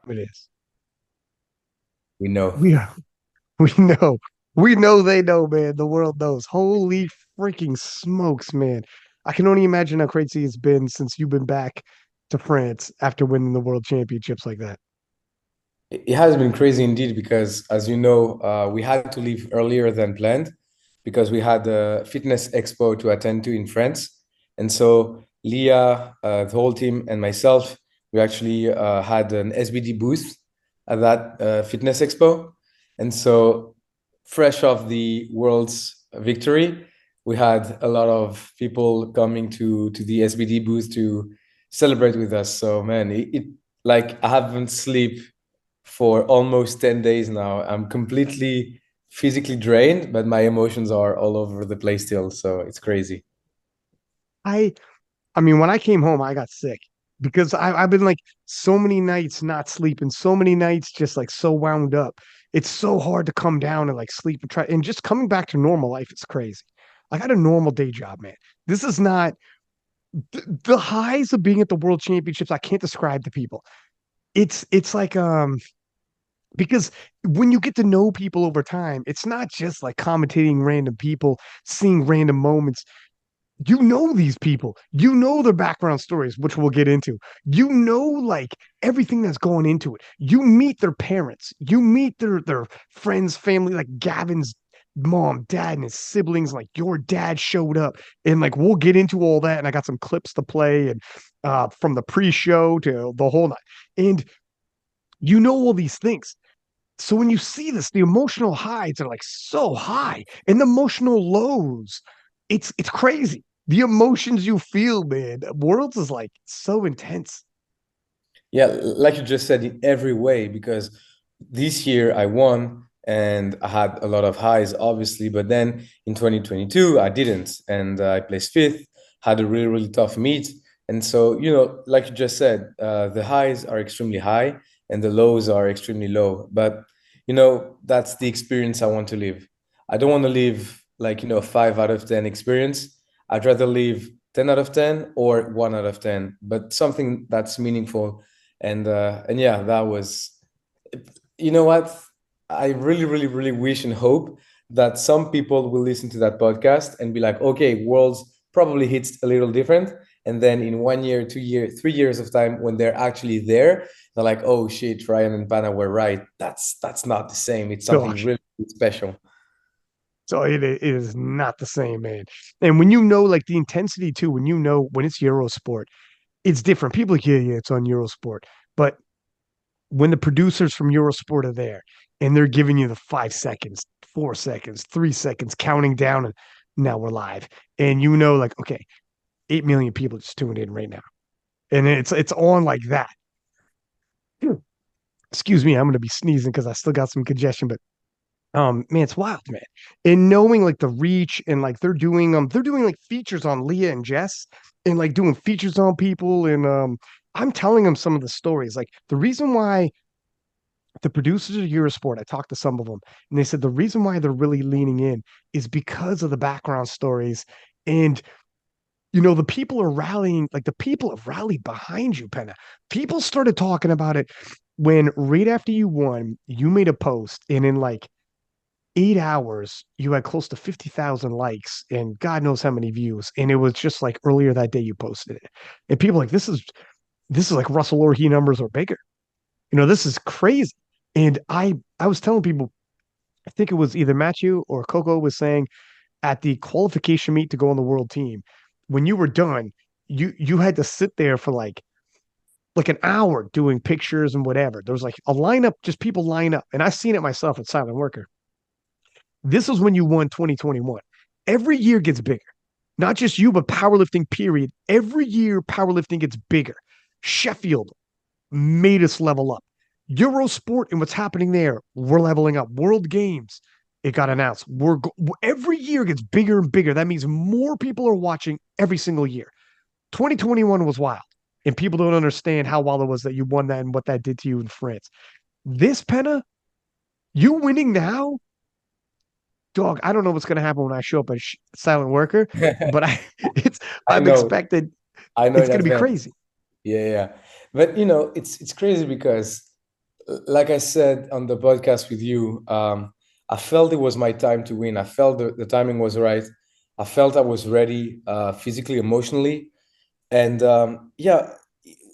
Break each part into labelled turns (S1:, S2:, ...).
S1: It is.
S2: We know.
S1: We are. We know. We know they know, man. The world knows. Holy freaking smokes, man. I can only imagine how crazy it's been since you've been back to France after winning the world championships like that.
S2: It has been crazy indeed because, as you know, we had to leave earlier than planned because we had a fitness expo to attend to in France. And so Leah, the whole team, and myself, we actually had an SBD booth at that fitness expo. And so, fresh off the world's victory, we had a lot of people coming to the SBD booth to celebrate with us. So, man, it like I haven't slept for almost 10 days now. I'm completely physically drained, but my emotions are all over the place still. So it's crazy.
S1: I I mean, when I came home, I got sick because I've been like so many nights not sleeping, so many nights just like so wound up. It's so hard to come down and like sleep and try and just coming back to normal life is crazy. I got a normal day job, man. This is not the highs of being at the world championships. I can't describe to people. It's like because when you get to know people over time, it's not just like commentating random people, seeing random moments. You know these people. You know their background stories, which we'll get into. You know like everything that's going into it. You meet their parents. You meet their friends, family, like Gavin's mom, dad, and his siblings. Like your dad showed up, and like we'll get into all that. And I got some clips to play, and from the pre-show to the whole night. And you know all these things. So when you see this, the emotional highs are like so high, and the emotional lows, it's crazy. The emotions you feel, man. Worlds is like so intense.
S2: Yeah, like you just said, in every way, because this year I won and I had a lot of highs, obviously, but then in 2022 I didn't, and I placed fifth, had a really, really tough meet. And so, like you just said, the highs are extremely high and the lows are extremely low. But, that's the experience I want to live. I don't want to live like, 5 out of 10 experience. I'd rather live 10 out of 10 or 1 out of 10, but something that's meaningful. And yeah, that was, you know what, I really, really, really wish and hope that some people will listen to that podcast and be like, okay, worlds probably hits a little different, and then in 1 year, 2 year, 3 years of time, when they're actually there, they're like, oh shit, Ryan and Pana were right. That's not the same. It's something
S1: Gosh.
S2: really, really special.
S1: So it is not the same, man. And when you know like the intensity too, when you know when it's Eurosport, it's different. People are like, yeah, it's on Eurosport. But when the producers from Eurosport are there and they're giving you the 5 seconds, 4 seconds, 3 seconds, counting down, and now we're live. And you know, like, okay, 8 million people just tuned in right now. And it's on like that. Excuse me, I'm gonna be sneezing because I still got some congestion, but man, it's wild, man. And knowing like the reach and like they're doing like features on Leah and Jess and like doing features on people and I'm telling them some of the stories. Like the reason why the producers of Eurosport, I talked to some of them, and they said the reason why they're really leaning in is because of the background stories. And the people are rallying, like the people have rallied behind you, Penna. People started talking about it when right after you won, you made a post, and in like 8 hours, you had close to 50,000 likes and God knows how many views. And it was just like earlier that day you posted it. And people like, this is like Russell Orhe numbers or bigger. This is crazy. And I was telling people, I think it was either Matthew or Coco was saying at the qualification meet to go on the world team, when you were done, you had to sit there for like an hour doing pictures and whatever. There was like a lineup, just people line up. And I've seen it myself at Silent Worker. This is when you won 2021. Every year gets bigger. Not just you, but powerlifting, period. Every year, powerlifting gets bigger. Sheffield made us level up. Eurosport and what's happening there, we're leveling up. World Games, it got announced. Every year gets bigger and bigger. That means more people are watching every single year. 2021 was wild, and people don't understand how wild it was that you won that and what that did to you in France. This Penna, you winning now, dog. I don't know what's gonna happen when I show up at Silent Worker, but it's
S2: I
S1: I'm
S2: know,
S1: expected.
S2: I know
S1: It's
S2: in
S1: gonna be
S2: advance.
S1: crazy.
S2: Yeah, yeah. But it's crazy because like I said on the podcast with you, I felt it was my time to win. I felt the timing was right. I felt I was ready, physically, emotionally. And yeah,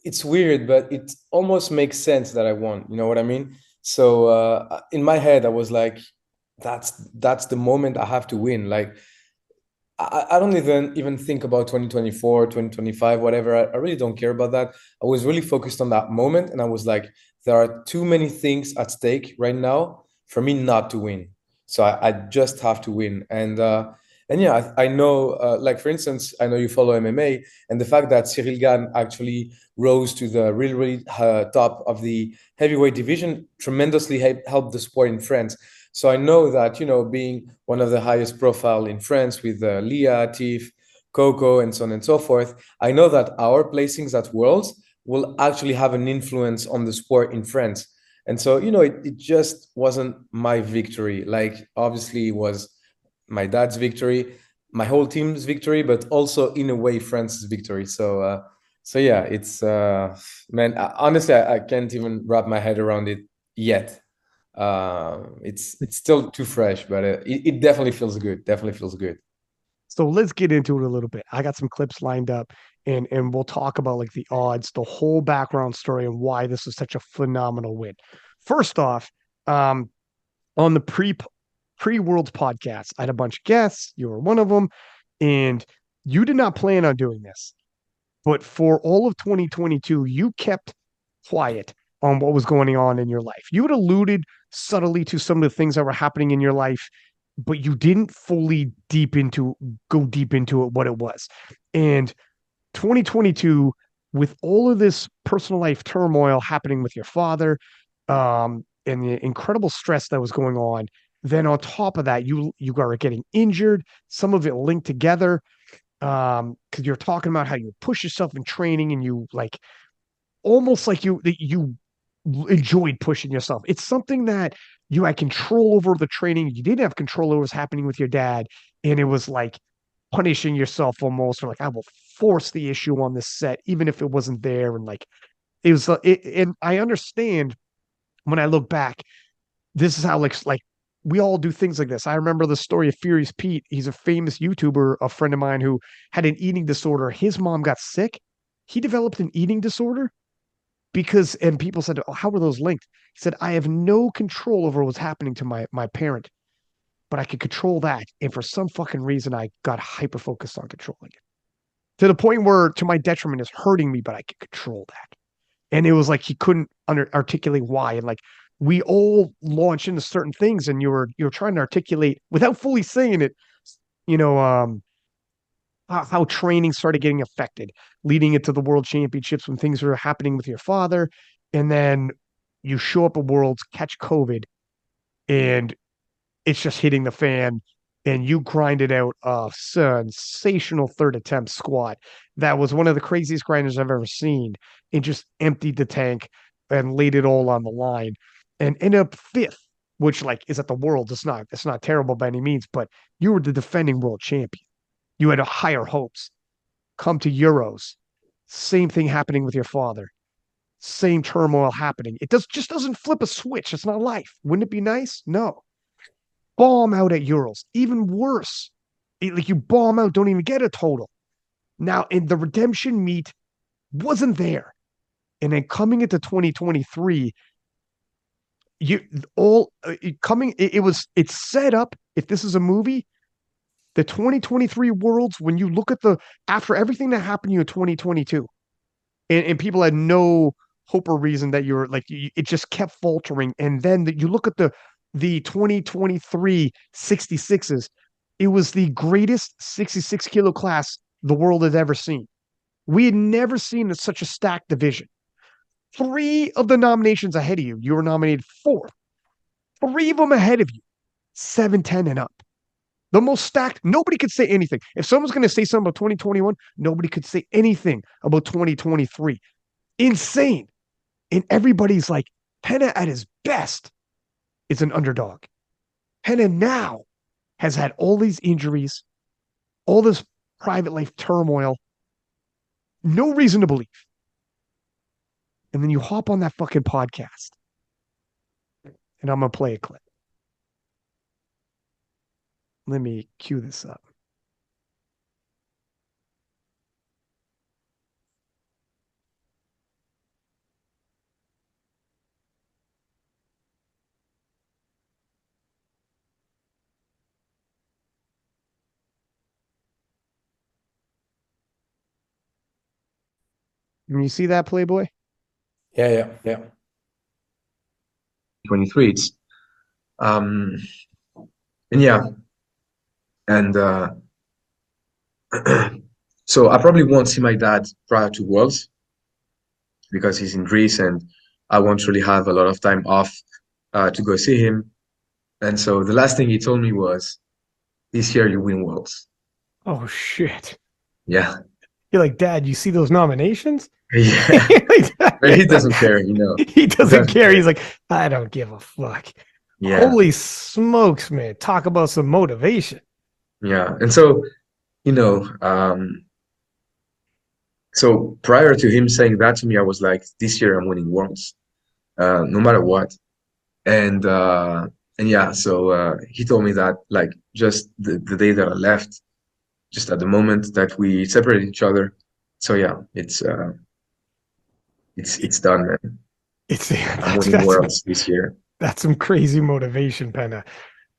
S2: it's weird, but it almost makes sense that I won. You know what I mean? So in my head, I was like, that's the moment I have to win. Like I don't even think about 2024, 2025, whatever. I really don't care about that. I was really focused on that moment, and I was like, there are too many things at stake right now for me not to win. So I just have to win. And yeah, I know, like for instance, I know you follow MMA, and the fact that Cyril Gane actually rose to the really top of the heavyweight division tremendously helped the sport in France. So I know that, being one of the highest profile in France with Leah, Tiff, Coco, and so on and so forth, I know that our placings at Worlds will actually have an influence on the sport in France. And so, it just wasn't my victory. Like, obviously, it was my dad's victory, my whole team's victory, but also, in a way, France's victory. So yeah, it's, man, honestly, I can't even wrap my head around it yet. It's still too fresh, but it definitely feels good. Definitely feels good.
S1: So let's get into it a little bit. I got some clips lined up and we'll talk about like the odds, the whole background story and why this is such a phenomenal win. First off, um, on the pre-Worlds podcast, I had a bunch of guests. You were one of them, and you did not plan on doing this. But for all of 2022, you kept quiet on what was going on in your life. You had alluded subtly to some of the things that were happening in your life, but you didn't fully go deep into it, what it was. And 2022, with all of this personal life turmoil happening with your father, and the incredible stress that was going on, then on top of that, you are getting injured, some of it linked together, because you're talking about how you push yourself in training and you like almost like you enjoyed pushing yourself. It's something that you had control over the training. You didn't have control over what's happening with your dad. And it was like punishing yourself almost, or like, I will force the issue on this set, even if it wasn't there. And like, it was, and I understand when I look back, this is how like we all do things like this. I remember the story of Furious Pete. He's a famous YouTuber, a friend of mine who had an eating disorder. His mom got sick. He developed an eating disorder because, and people said, "Oh, how were those linked?" He said, "I have no control over what's happening to my parent, but I could control that." And for some fucking reason, I got hyper focused on controlling it to the point where, to my detriment, is hurting me, but I could control that. And it was like he couldn't articulate why. And like we all launch into certain things, and you're trying to articulate without fully saying it. You know, how training started getting affected, leading into the world championships when things were happening with your father, and then you show up at Worlds, catch COVID, and it's just hitting the fan. And you grinded out a sensational third attempt squat. That was one of the craziest grinders I've ever seen. And just emptied the tank and laid it all on the line and ended up fifth, which like is at the world. It's not terrible by any means, but you were the defending world champion. You had higher hopes. Come to Euros. Same thing happening with your father. Same turmoil happening. It just doesn't flip a switch. It's not life. Wouldn't it be nice? No. Bomb out at Euros. Even worse. Like you bomb out, don't even get a total. Now, in the redemption meet wasn't there. And then coming into 2023, you all coming, it's set up. If this is a movie, the 2023 Worlds, when you look at after everything that happened to you in 2022, and people had no hope or reason that you're like it just kept faltering. And then you look at the 2023 66s, it was the greatest 66 kilo class the world had ever seen. We had never seen such a stacked division. Three of the nominations ahead of you, you were nominated fourth. Three of them ahead of you, 7'10" and up. The most stacked, nobody could say anything. If someone's going to say something about 2021, nobody could say anything about 2023. Insane. And everybody's like, Pena at his best is an underdog. Pena now has had all these injuries, all this private life turmoil, no reason to believe. And then you hop on that fucking podcast and I'm gonna play a clip. Let me cue this up. Can you see that, Playboy?
S2: Yeah, yeah, yeah. 23. It's um and yeah, and so I probably won't see my dad prior to Worlds because he's in Greece and I won't really have a lot of time off to go see him. And so the last thing he told me was, "This year you win Worlds."
S1: Oh shit!
S2: Yeah,
S1: You're like, Dad, you see those nominations?
S2: yeah. But he doesn't care, you know.
S1: He
S2: He
S1: doesn't
S2: doesn't
S1: care.
S2: care.
S1: He's like, I don't give a fuck.
S2: Yeah,
S1: Holy smokes, man! Talk about some motivation.
S2: yeah. And so, you know, so prior to him saying that to me, I was like, "This year I'm winning Worlds, no matter what." And yeah, so he told me that like just the day that I left, just at the moment that we separated each other. So yeah, it's done, man.
S1: It's
S2: I'm
S1: that's
S2: winning
S1: that's
S2: Worlds this year.
S1: that's some crazy motivation, Penna.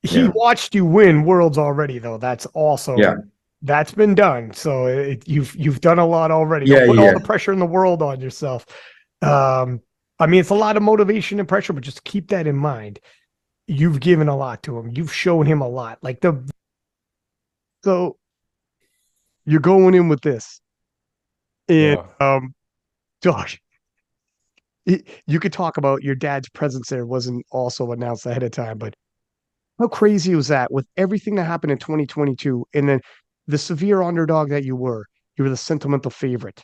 S1: He
S2: Yeah,
S1: watched you win worlds already, though. That's
S2: yeah,
S1: also that's been done. So you've done a lot already.
S2: yeah,
S1: Don't put all
S2: yeah,
S1: the pressure in the world on yourself. Um, I mean, it's a lot of motivation and pressure, but just keep that in mind. You've given a lot to him. You've shown him a lot. Like the so you're going in with this, and
S2: yeah,
S1: Josh, you could talk about your dad's presence there wasn't also announced ahead of time, but how crazy was that with everything that happened in 2022 and then the severe underdog that you were the sentimental favorite.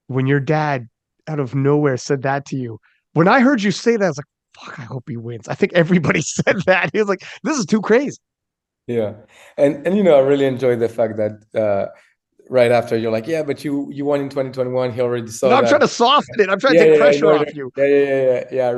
S1: When your dad out of nowhere said that to you, when I heard you say that, I was like, fuck, I hope he wins. I think everybody said that. He was like, this is too crazy.
S2: yeah. And you know, I really enjoy the fact that right after you're like, yeah, but you won in 2021. He already
S1: You
S2: saw
S1: know, I'm trying
S2: that.
S1: to soften it. I'm trying to
S2: Yeah,
S1: take
S2: yeah, yeah,
S1: pressure
S2: no, no,
S1: off you.
S2: yeah, yeah, yeah, yeah, yeah. I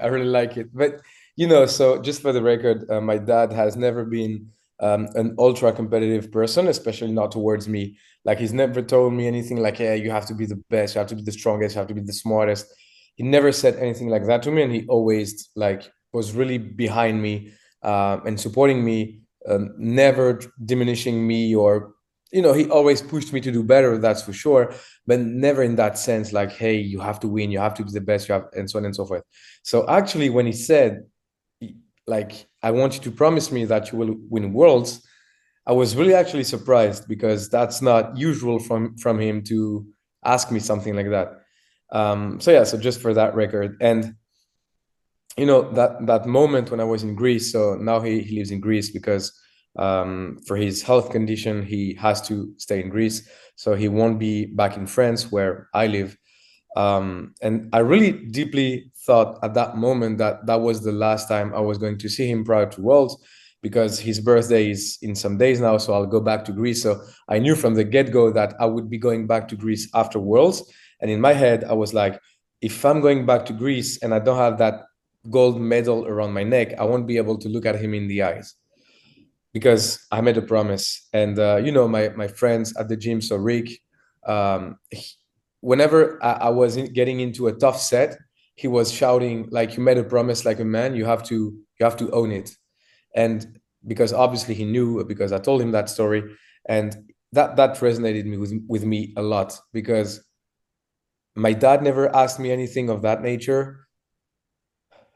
S2: really like it. But you know, so just for the record, my dad has never been an ultra competitive person, especially not towards me. Like he's never told me anything like, "Yeah, you have to be the best, you have to be the strongest, you have to be the smartest." He never said anything like that to me, and he always like was really behind me and supporting me, never diminishing me or you know, he always pushed me to do better, that's for sure, but never in that sense like, hey, you have to win, you have to be the best, you have, and so on and so forth. So actually, when he said, like, I want you to promise me that you will win Worlds, I was really actually surprised because that's not usual from him to ask me something like that. So yeah, so just for that record, and you know that moment when I was in Greece. So now he lives in Greece because for his health condition he has to stay in Greece. So he won't be back in France where I live. And I really deeply thought at that moment that that was the last time I was going to see him prior to Worlds because his birthday is in some days now. So I'll go back to Greece. So I knew from the get-go that I would be going back to Greece after Worlds. And in my head, I was like, if I'm going back to Greece and I don't have that gold medal around my neck, I won't be able to look at him in the eyes because I made a promise. And you know, my friends at the gym, so Rick, whenever I was getting into a tough set, he was shouting like, "You made a promise like a man. You have to own it." And because obviously he knew because I told him that story, and that resonated me with me a lot because my dad never asked me anything of that nature.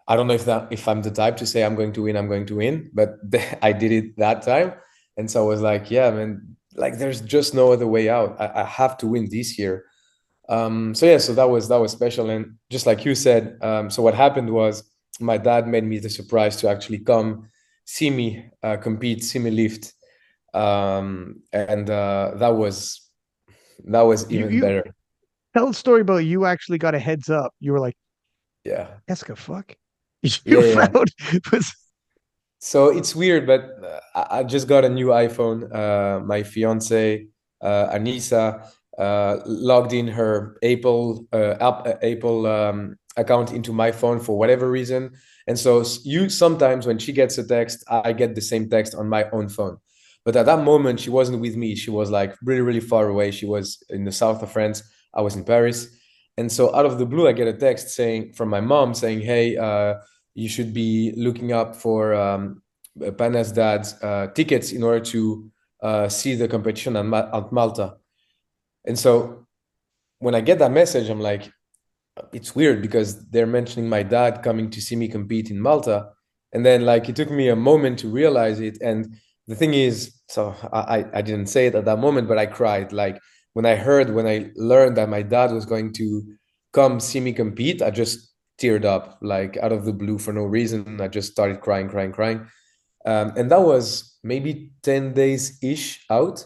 S2: I don't know if I'm the type to say I'm going to win, I'm going to win, but I did it that time, and so I was like, yeah, man, like there's just no other way out. I have to win this year. So yeah, so that was special, and just like you said, so what happened was my dad made me the surprise to actually come see me compete, see me lift, and that was even
S1: You
S2: better.
S1: tell a story about you actually got a heads up. You were like,
S2: Yeah,
S1: Eska, fuck.
S2: yeah,
S1: You
S2: yeah.
S1: found was
S2: So it's weird, but I just got a new iPhone. My fiance, Anissa, logged in her Apple account into my phone for whatever reason. And so you sometimes when she gets a text, I get the same text on my own phone. But at that moment, she wasn't with me. She was like really, really far away. She was in the south of France. I was in Paris. And so out of the blue, I get a text saying from my mom saying, hey, you should be looking up for Pana's dad's tickets in order to see the competition at Malta. And so when I get that message, I'm like, it's weird because they're mentioning my dad coming to see me compete in Malta. And then like it took me a moment to realize it. And the thing is, so I didn't say it at that moment, but I cried. Like when I learned that my dad was going to come see me compete, I just teared up like out of the blue for no reason. I just started crying, crying, crying. And that was maybe 10 days ish out.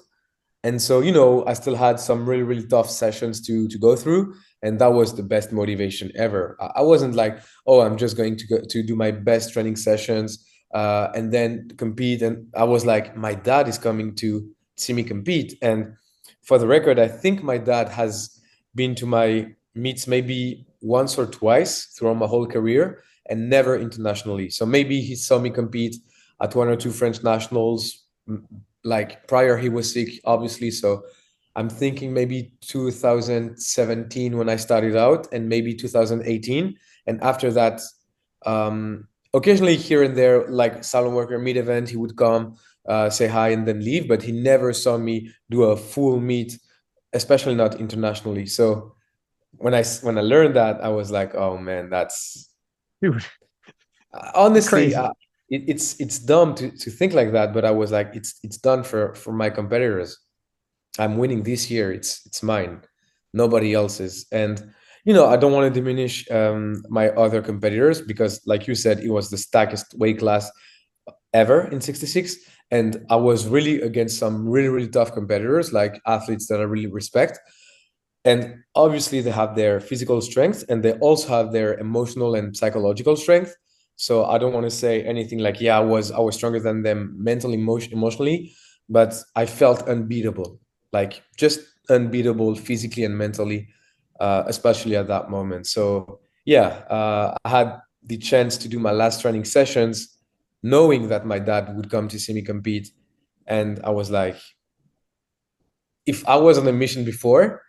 S2: And so, I still had some really, really tough sessions to go through. And that was the best motivation ever. I wasn't like, oh, I'm just going to go to do my best training sessions and then compete. And I was like, my dad is coming to see me compete. And for the record, I think my dad has been to my meets maybe once or twice throughout my whole career and never internationally. So maybe he saw me compete at one or two French nationals. Like prior, he was sick, obviously. So I'm thinking maybe 2017 when I started out, and maybe 2018. And after that, occasionally here and there, like salon worker mid event, he would come, say hi, and then leave. But he never saw me do a full meet, especially not internationally. So when I learned that, I was like, oh man, that's
S1: Dude, it's
S2: honestly,
S1: crazy.
S2: it's dumb to think like that. But I was like, it's done for my competitors. I'm winning this year. It's mine, nobody else's. And I don't want to diminish my other competitors because, like you said, it was the stackest weight class ever in 66, and I was really against some really really tough competitors, like athletes that I really respect. And obviously they have their physical strength and they also have their emotional and psychological strength. So I don't want to say anything like, yeah, I was stronger than them mentally, emotionally, but I felt unbeatable, like just unbeatable physically and mentally, especially at that moment. So yeah, I had the chance to do my last training sessions knowing that my dad would come to see me compete. And I was like, if I was on a mission before,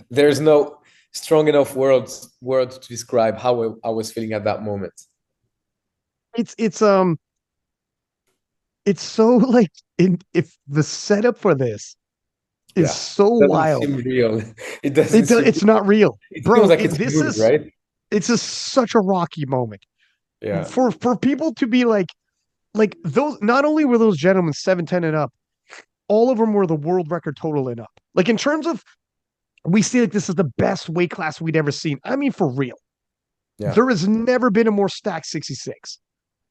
S2: there's no strong enough words to describe how I was feeling at that moment.
S1: It's it's um it's so like if the setup for this is
S2: Yeah,
S1: so
S2: doesn't
S1: wild.
S2: seem real. It doesn't seem.
S1: It's not real,
S2: It seems
S1: bro.
S2: like it's a
S1: This
S2: movie,
S1: is
S2: right?
S1: it's just such a rocky moment
S2: Yeah,
S1: for people to be like those. Not only were those gentlemen 7'10" and up, all of them were the world record total and up. Like in terms of, we see like this is the best weight class we'd ever seen. I mean, for real,
S2: yeah,
S1: there has never been a more stacked 66.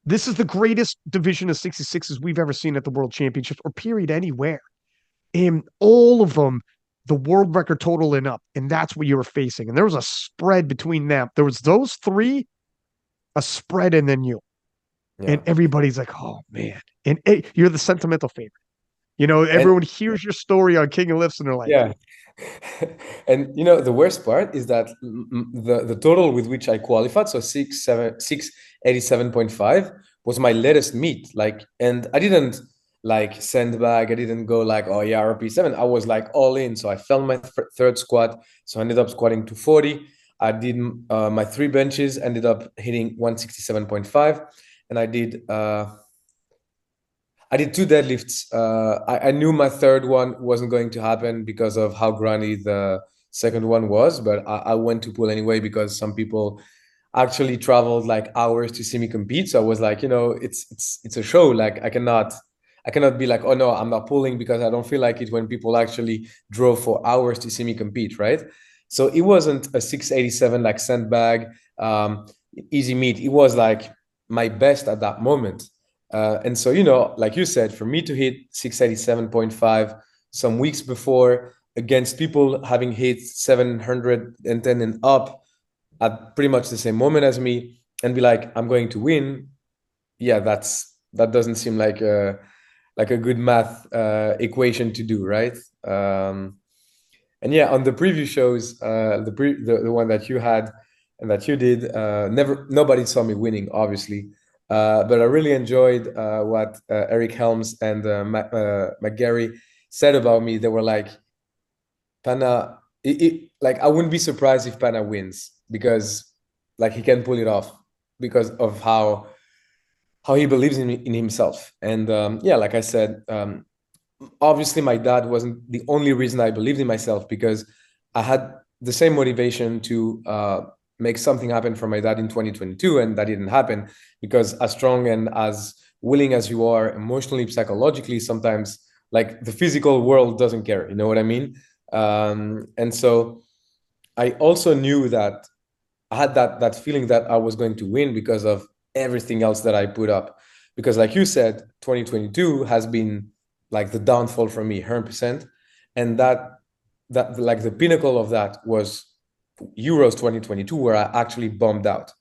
S1: This is the greatest division of 66s we've ever seen at the World Championships or period anywhere. And all of them, the world record total and up. And that's what you were facing. And there was a spread between them. There was those three, a spread, and then you. And
S2: yeah.
S1: everybody's like, oh man. And you're the sentimental favorite.
S2: And
S1: Everyone hears your story on King of Lifts and they're like,
S2: yeah, and the worst part is that the total with which I qualified, so 687.5, was my latest meet. Like, and I didn't like sandbag. I didn't go like, oh yeah, RP7. I was like all in. So I fell my third squat. So I ended up squatting 240. I did my three benches, ended up hitting 167.5, and I did two deadlifts. I knew my third one wasn't going to happen because of how grunty the second one was, but I went to pull anyway because some people actually traveled like hours to see me compete. So I was like, it's a show. Like I cannot be like, oh no, I'm not pulling because I don't feel like it when people actually drove for hours to see me compete, right? So it wasn't a 687 like sandbag, easy meet. It was like my best at that moment. And so, like you said, for me to hit 687.5 some weeks before against people having hit 710 and up at pretty much the same moment as me and be like, I'm going to win. Yeah, that doesn't seem like a good math equation to do, right? And yeah, on the preview shows, the one that you had, and that you did. Nobody saw me winning, obviously, but I really enjoyed what Eric Helms and McGarry said about me. They were like, Pana, like I wouldn't be surprised if Pana wins because like he can pull it off because of how he believes in himself. And yeah, like I said, obviously my dad wasn't the only reason I believed in myself, because I had the same motivation to make something happen for my dad in 2022, and that didn't happen because as strong and as willing as you are emotionally, psychologically, sometimes like the physical world doesn't care, you know what I mean? And so I also knew that I had that feeling that I was going to win because of everything else that I put up. Because like you said, 2022 has been like the downfall for me, 100%. And that like the pinnacle of that was Euros 2022, where I actually bombed out.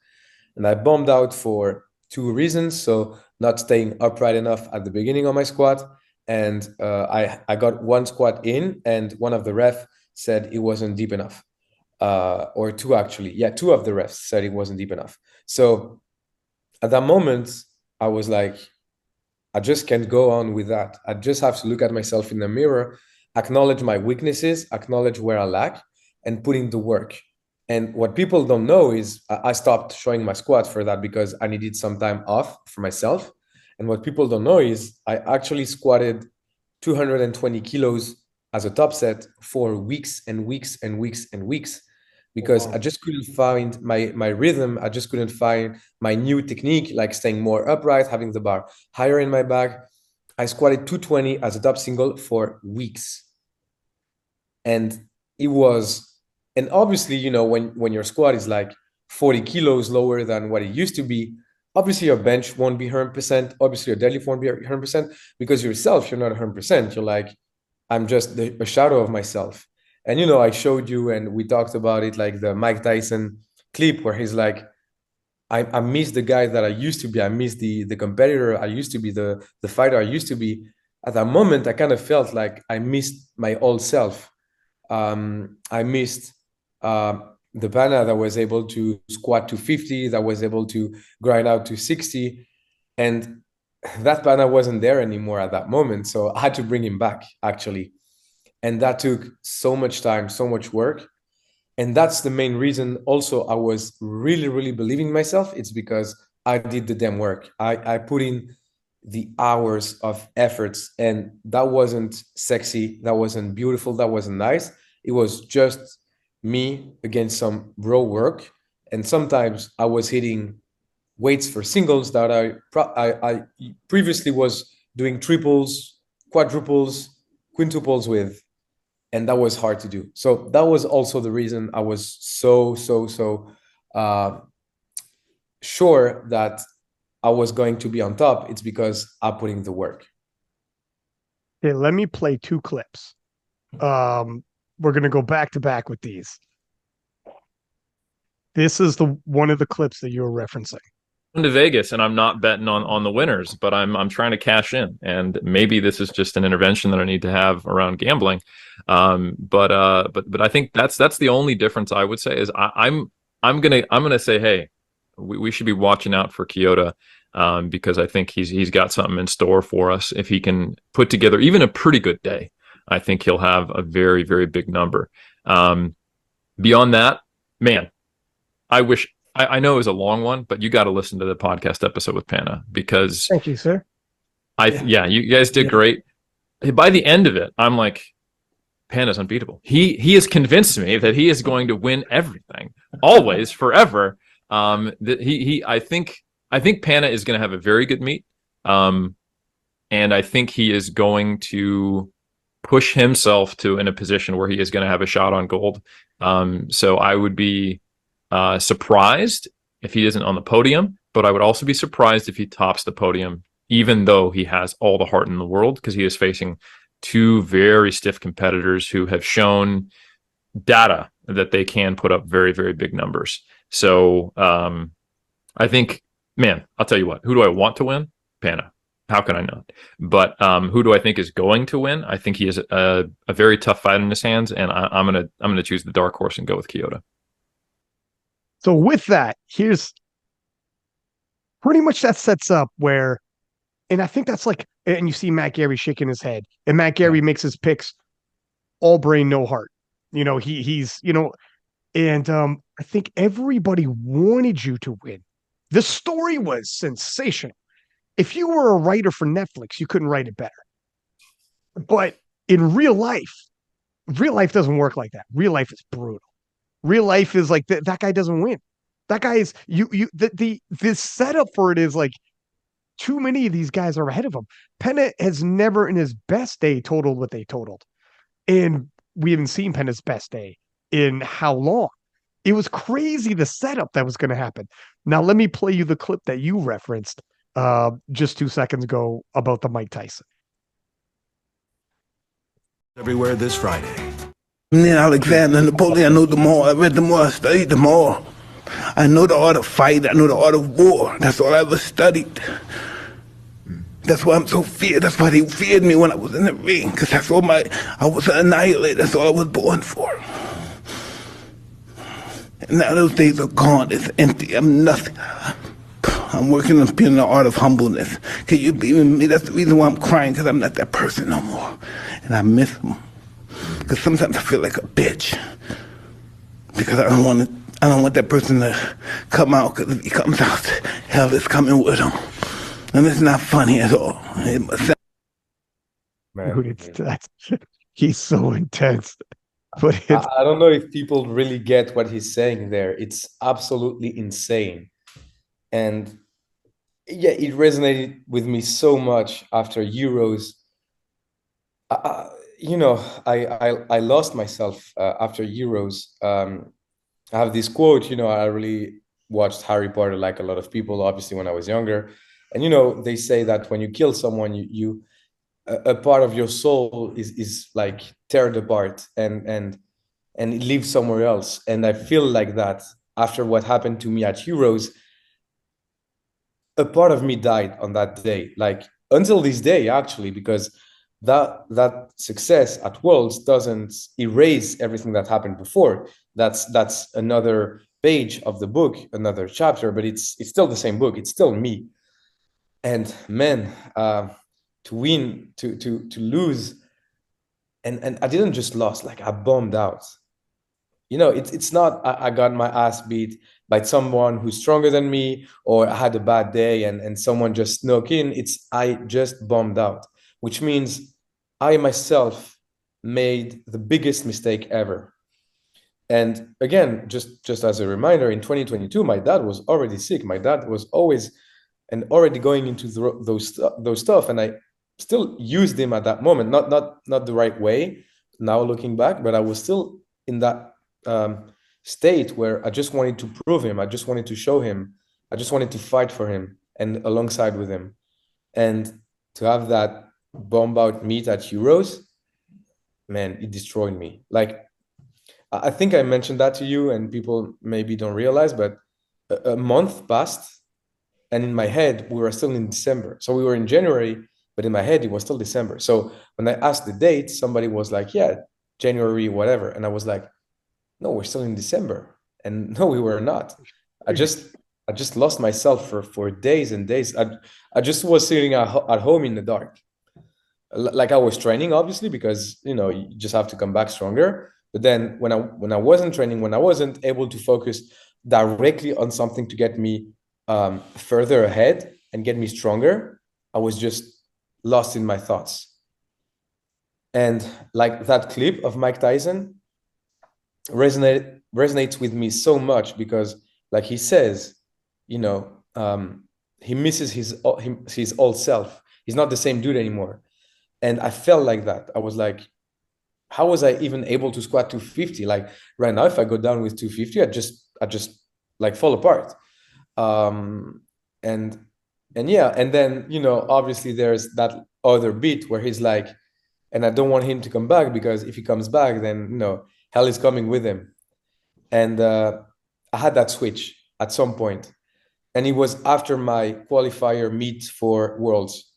S2: And I bombed out for two reasons. So not staying upright enough at the beginning of my squat. And I got one squat in, and one of the ref said it wasn't deep enough. Or two actually. Yeah, two of the refs said it wasn't deep enough. So at that moment, I was like, I just can't go on with that. I just have to look at myself in the mirror, acknowledge my weaknesses, acknowledge where I lack, and put in the work. And what people don't know is I stopped showing my squat for that because I needed some time off for myself. And what people don't know is I actually squatted 220 kilos as a top set for weeks and weeks and weeks and weeks, because
S1: Wow.
S2: I just couldn't find my rhythm. I just couldn't find my new technique, like staying more upright, having the bar higher in my back. I squatted 220 as a top single for weeks. And it was, and obviously, you know, when your squat is like 40 kilos lower than what it used to be, obviously your bench won't be 100%. Obviously your deadlift won't be 100% because yourself, you're not 100%. You're like, I'm just a shadow of myself. And you know, I showed you and we talked about it, like the Mike Tyson clip where he's like, I miss the guy that I used to be. I miss the competitor I used to be, the fighter I used to be. At that moment, I kind of felt like I missed my old self. I missed the Pana that was able to squat to 50, that was able to grind out to 60. And that Pana wasn't there anymore at that moment. So I had to bring him back, actually. And that took so much time, so much work. And that's the main reason also I was really, really believing in myself. It's because I did the damn work. I put in the hours of efforts, and that wasn't sexy, that wasn't beautiful, that wasn't nice. It was just me against some raw work. And sometimes I was hitting weights for singles that I previously was doing triples, quadruples, quintuples with, and that was hard to do. So that was also the reason I was so uh, sure that I was going to be on top. It's because I'm putting the work.
S1: Okay, let me play two clips. We're gonna go back to back with these. This is the one of the clips that you were referencing.
S3: To Vegas and I'm not betting on the winners, but I'm trying to cash in, and maybe this is just an intervention that I need to have around gambling. But I think that's the only difference I would say is I'm gonna say, hey, we should be watching out for Kyoto, because I think he's got something in store for us. If he can put together even a pretty good day, I think he'll have a very, very big number. Beyond that, man, I wish I know it was a long one, but you got to listen to the podcast episode with Pana, because
S1: Thank you, sir.
S3: yeah, you guys did great. By the end of it, I'm like, Pana's unbeatable. He has convinced me that he is going to win everything, always, forever. That I think Pana is going to have a very good meet, and I think he is going to push himself to in a position where he is going to have a shot on gold. So I would be surprised if he isn't on the podium, but I would also be surprised if he tops the podium, even though he has all the heart in the world, because he is facing two very stiff competitors who have shown data that they can put up very, very big numbers. So I think, man, I'll tell you what, who do I want to win? Pana. How can I not? But who do I think is going to win? I think he has a very tough fight in his hands, and I'm gonna choose the dark horse and go with Kyoto.
S1: So with that, here's pretty much that sets up where, and I think that's like, and you see Matt Gary shaking his head, and Matt
S2: Yeah.
S1: Gary makes his picks all brain, no heart. He's and I think everybody wanted you to win. The story was sensational. If you were a writer for Netflix, you couldn't write it better. But in real life doesn't work like that. Real life is brutal. Real life is like that guy doesn't win. That guy is the setup for it is like too many of these guys are ahead of him. Penna has never in his best day totaled what they totaled. And we haven't seen Penna's best day in how long? It was crazy the setup that was going to happen. Now, let me play you the clip that you referenced just 2 seconds ago about the Mike Tyson.
S4: Everywhere this Friday.
S5: And then Alexander Napoleon, I know them all. I read them all. I studied them all. I know the art of fight. I know the art of war. That's all I ever studied. That's why I'm so feared. That's why they feared me when I was in the ring. Because that's all I was an annihilator. That's all I was born for. And now those days are gone. It's empty. I'm nothing. I'm working on being the art of humbleness. Can you believe in me? That's the reason why I'm crying, because I'm not that person no more. And I miss them. Because sometimes I feel like a bitch. Because I don't want that person to come out, because if he comes out, hell is coming with him. And it's not funny at all.
S1: Dude, he's so intense. But
S2: I don't know if people really get what he's saying there. It's absolutely insane. And yeah, it resonated with me so much after Euros. I lost myself after Euros. I have this quote, I really watched Harry Potter like a lot of people, obviously, when I was younger. And, they say that when you kill someone, a part of your soul is like teared apart and it lives somewhere else. And I feel like that after what happened to me at Euros, a part of me died on that day, like until this day, actually, because that success at Worlds doesn't erase everything that happened before. That's another page of the book, another chapter, but it's still the same book. It's still me. And man, to win, to lose, and I didn't just lose, like I bombed out. It's not I got my ass beat by someone who's stronger than me, or I had a bad day and someone just snuck in. It's I just bombed out, which means I myself made the biggest mistake ever. And again, just as a reminder, in 2022, my dad was already sick. My dad was always and already going into those stuff, and I still used him at that moment, not the right way now looking back, but I was still in that state where I just wanted to prove him. I just wanted to show him. I just wanted to fight for him and alongside with him. And to have that bomb out meet at Euros, man, it destroyed me. Like, I think I mentioned that to you and people maybe don't realize, but a month passed and in my head, we were still in December. So we were in January, but in my head, it was still December. So when I asked the date, somebody was like, yeah, January, whatever. And I was like, no, we're still in December. And no, we were not. I just lost myself for days and days. I just was sitting at home in the dark. Like I was training, obviously, because, you just have to come back stronger. But then when I wasn't training, when I wasn't able to focus directly on something to get me further ahead and get me stronger, I was just lost in my thoughts. And like that clip of Mike Tyson resonates with me so much because, like he says, he misses his old self. He's not the same dude anymore. And I felt like that. I was like, how was I even able to squat 250? Like right now, if I go down with 250, I just like fall apart. And yeah, and then, obviously there's that other bit where he's like, and I don't want him to come back because if he comes back, then, hell is coming with him. And I had that switch at some point. And it was after my qualifier meet for Worlds.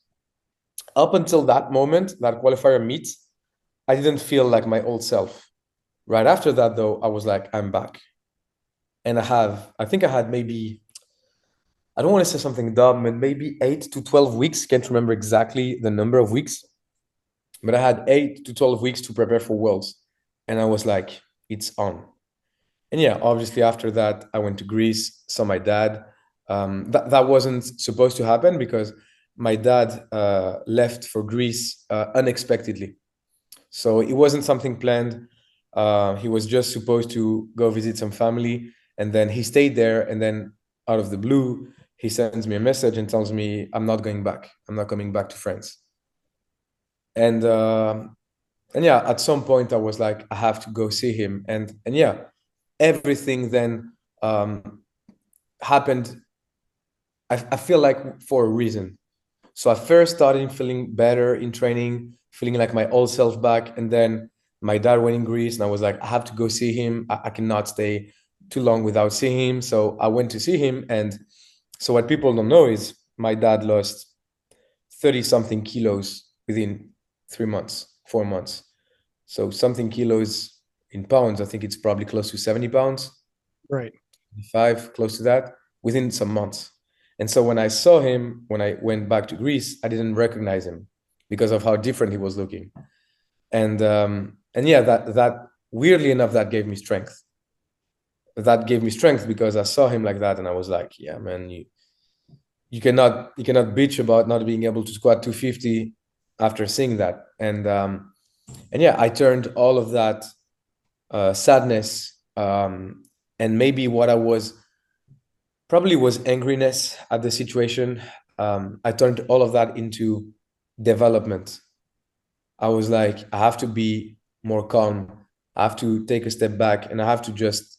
S2: Up until that moment, that qualifier meet, I didn't feel like my old self. Right after that, though, I was like, I'm back. and I think I had maybe, I don't want to say something dumb, but maybe 8 to 12 weeks. Can't remember exactly the number of weeks, but I had 8 to 12 weeks to prepare for Worlds, and I was like, it's on. And yeah, obviously after that, I went to Greece, saw my dad. That wasn't supposed to happen because my dad left for Greece unexpectedly. So it wasn't something planned. He was just supposed to go visit some family, and then he stayed there. And then out of the blue, he sends me a message and tells me, "I'm not going back. I'm not coming back to France." And yeah, at some point I was like, I have to go see him. And yeah, everything then happened. I feel like for a reason. So I first started feeling better in training, feeling like my old self back. And then my dad went in Greece, and I was like, I have to go see him. I cannot stay too long without seeing him. So I went to see him. And so what people don't know is my dad lost 30 something kilos within 3 months, 4 months. So something kilos in pounds, I think it's probably close to 70 pounds,
S1: Right.
S2: 5, close to that, within some months. And so when I saw him, when I went back to Greece, I didn't recognize him because of how different he was looking. And yeah, that weirdly enough, that gave me strength. That gave me strength because I saw him like that, and I was like, yeah, man, you cannot bitch about not being able to squat 250 after seeing that. And yeah, I turned all of that sadness, and maybe what I was probably was angriness at the situation. I turned all of that into development. I was like, I have to be more calm. I have to take a step back, and I have to just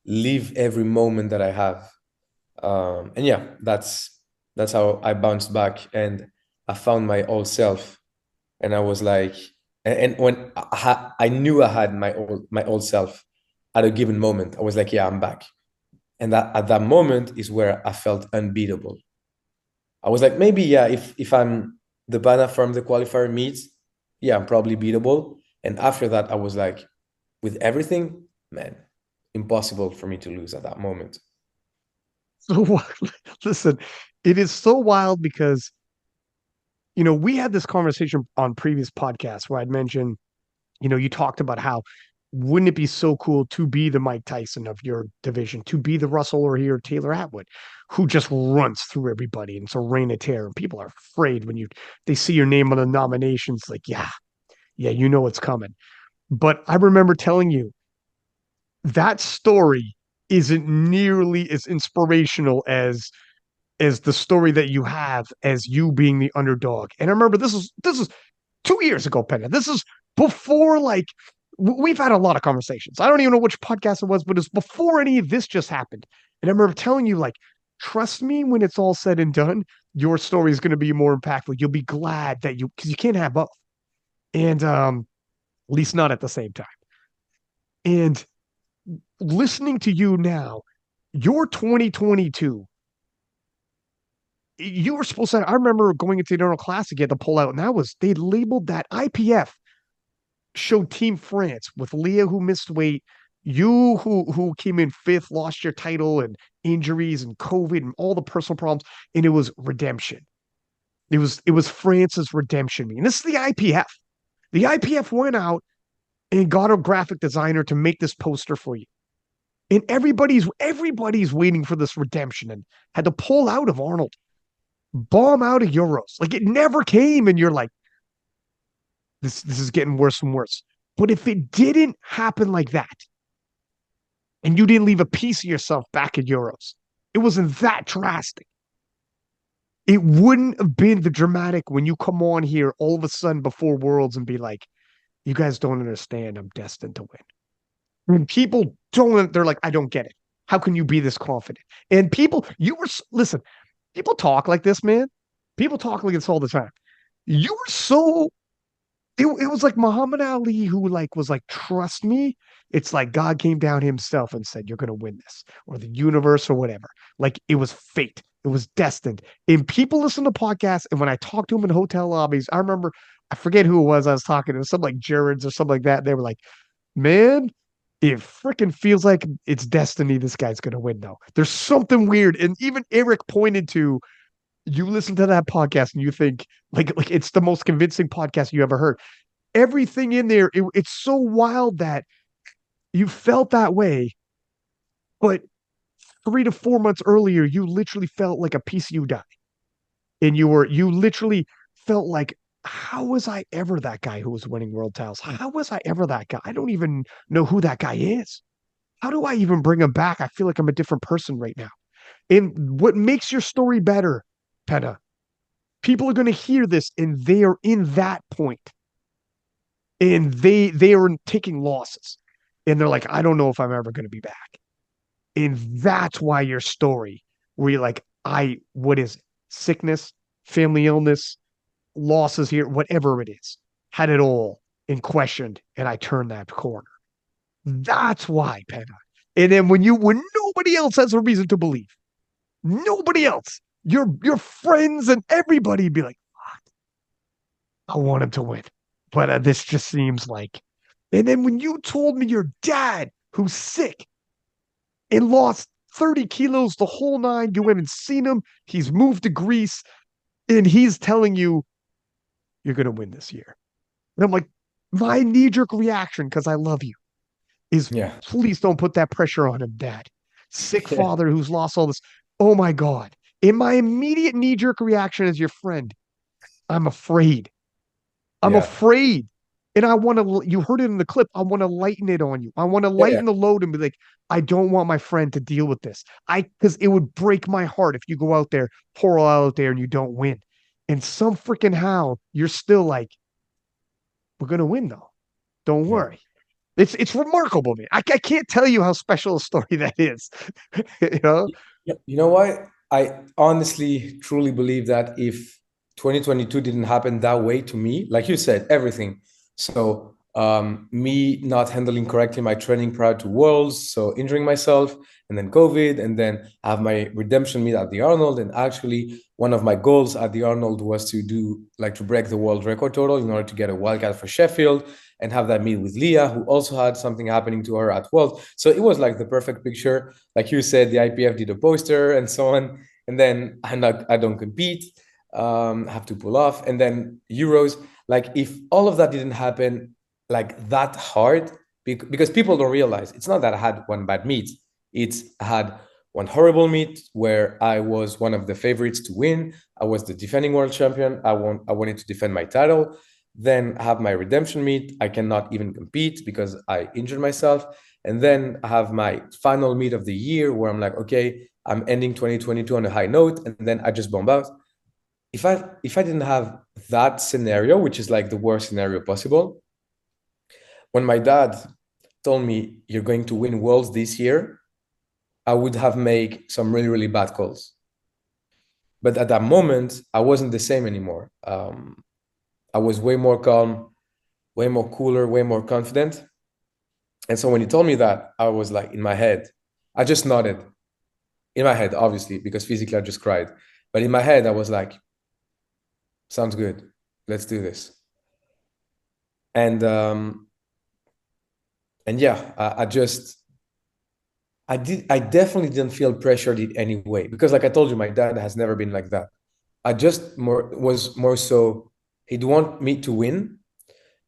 S2: live every moment that I have. And yeah, that's how I bounced back, and I found my old self. And I was like, and when I knew I had my old self at a given moment, I was like, yeah, I'm back. And that at that moment is where I felt unbeatable. I was like, maybe, yeah, if I'm the Pana from the qualifier meets, yeah, I'm probably beatable. And after that, I was like, with everything, man, impossible for me to lose at that moment.
S1: So listen, it is so wild because we had this conversation on previous podcasts where I'd mentioned, you talked about how wouldn't it be so cool to be the Mike Tyson of your division, to be the Russell or here Taylor Atwood, who just runs through everybody and it's a reign of terror. And people are afraid when they see your name on the nominations, like, yeah, you know what's coming. But I remember telling you that story isn't nearly as inspirational as the story that you have as you being the underdog. And I remember this is 2 years ago, Penna. This is before we've had a lot of conversations. I don't even know which podcast it was, but it's before any of this just happened. And I remember telling you, like, trust me, when it's all said and done, your story is going to be more impactful. You'll be glad that because you can't have both. And at least not at the same time. And listening to you now, your 2022, you were supposed to, I remember going into the Internal Classic, you had to pull out, and they labeled that IPF showed Team France with Leah who missed weight, you who came in fifth, lost your title, and injuries and COVID and all the personal problems, and it was redemption. It was France's redemption. And this is the IPF. The IPF went out and got a graphic designer to make this poster for you. And everybody's waiting for this redemption and had to pull out of Arnold, bomb out of Euros. Like it never came, and you're like, this is getting worse and worse. But if it didn't happen like that, and you didn't leave a piece of yourself back at Euros, it wasn't that drastic. It wouldn't have been the dramatic when you come on here all of a sudden before Worlds and be like, you guys don't understand. I'm destined to win. When people don't, they're like, I don't get it. How can you be this confident? And listen, people talk like this, man. People talk like this all the time. You were so, it was like Muhammad Ali who was like, trust me. It's like God came down himself and said, you're going to win this, or the universe or whatever. Like it was fate. It was destined. And people listen to podcasts. And when I talked to them in hotel lobbies, I remember, I forget who it was I was talking to, some like Jared's or something like that. They were like, man, it freaking feels like it's destiny. This guy's gonna win, though. There's something weird, and even Eric pointed to. You listen to that podcast and you think like it's the most convincing podcast you ever heard. Everything in there, it's so wild that you felt that way, but 3 to 4 months earlier, you literally felt like a piece of you died. And you literally felt like, how was I ever that guy who was winning world titles? How was I ever that guy? I don't even know who that guy is. How do I even bring him back? I feel like I'm a different person right now. And what makes your story better, Penna, people are going to hear this and they are in that point and they are taking losses and they're like, I don't know if I'm ever going to be back. And that's why your story, where you're like, what is it? Sickness, family illness, losses here, whatever it is, had it all and questioned, and I turned that corner. That's why, Penna. And then when nobody else has a reason to believe, nobody else, your friends and everybody be like, I want him to win. But this just seems like. And then when you told me your dad, who's sick and lost 30 kilos the whole nine, you haven't seen him, he's moved to Greece, and he's telling you, you're going to win this year. And I'm like, my knee jerk reaction, because I love you, is
S2: Yeah.
S1: please don't put that pressure on him, Dad. Sick
S2: Yeah.
S1: father who's lost all this. Oh my God. In my immediate knee jerk reaction as your friend, I'm afraid. I'm
S2: Yeah.
S1: afraid. And I want to, you heard it in the clip. I want to lighten it on you. I want to
S2: Yeah. Yeah.
S1: lighten the load and be like, I don't want my friend to deal with this. Because it would break my heart if you go out there, pour all out there and you don't win. And some freaking how you're still like, we're going to win though. Don't
S2: Yeah.
S1: worry. It's remarkable, man. I can't tell you how special a story that is. You know?
S2: You know what? I honestly, truly believe that if 2022 didn't happen that way to me, like you said, everything. So me not handling correctly my training prior to Worlds, so injuring myself, and then COVID, and then I have my redemption meet at the Arnold. And actually, one of my goals at the Arnold was to break the world record total in order to get a wildcard for Sheffield and have that meet with Leah, who also had something happening to her at World. So it was like the perfect picture. Like you said, the IPF did a poster and so on. And then I don't compete, have to pull off. And then Euros, like if all of that didn't happen like that hard, because people don't realize, it's not that I had one bad meet. I had one horrible meet where I was one of the favorites to win. I was the defending world champion. I wanted to defend my title. Then I have my redemption meet. I cannot even compete because I injured myself. And then I have my final meet of the year where I'm like, okay, I'm ending 2022 on a high note, and then I just bomb out. If I didn't have that scenario, which is like the worst scenario possible, when my dad told me you're going to win Worlds this year, I would have made some really, really bad calls. But at that moment, I wasn't the same anymore. I was way more calm, way more cooler, way more confident. And so when he told me that, I was like, in my head, I just nodded. In my head, obviously, because physically I just cried. But in my head, I was like, sounds good. Let's do this. And yeah, I definitely didn't feel pressured in any way, because like I told you, my dad has never been like that. I just was more so, he'd want me to win.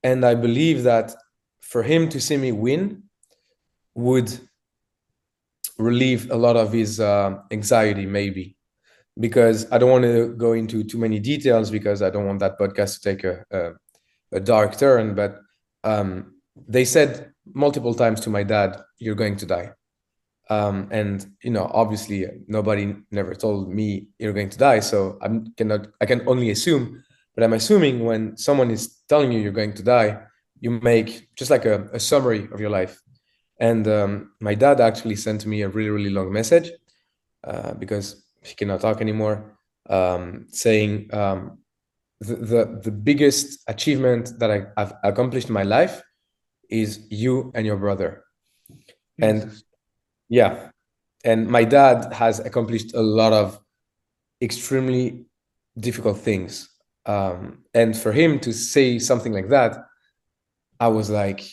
S2: And I believe that for him to see me win would relieve a lot of his anxiety, maybe, because I don't want to go into too many details because I don't want that podcast to take a dark turn. But they said multiple times to my dad, you're going to die. And obviously nobody never told me you're going to die, so I can only assume. But I'm assuming when someone is telling you you're going to die, you make just like a summary of your life. And my dad actually sent me a really, really long message because he cannot talk anymore, saying the biggest achievement that I've accomplished in my life is you and your brother. And yeah, and my dad has accomplished a lot of extremely difficult things. And for him to say something like that, I was like,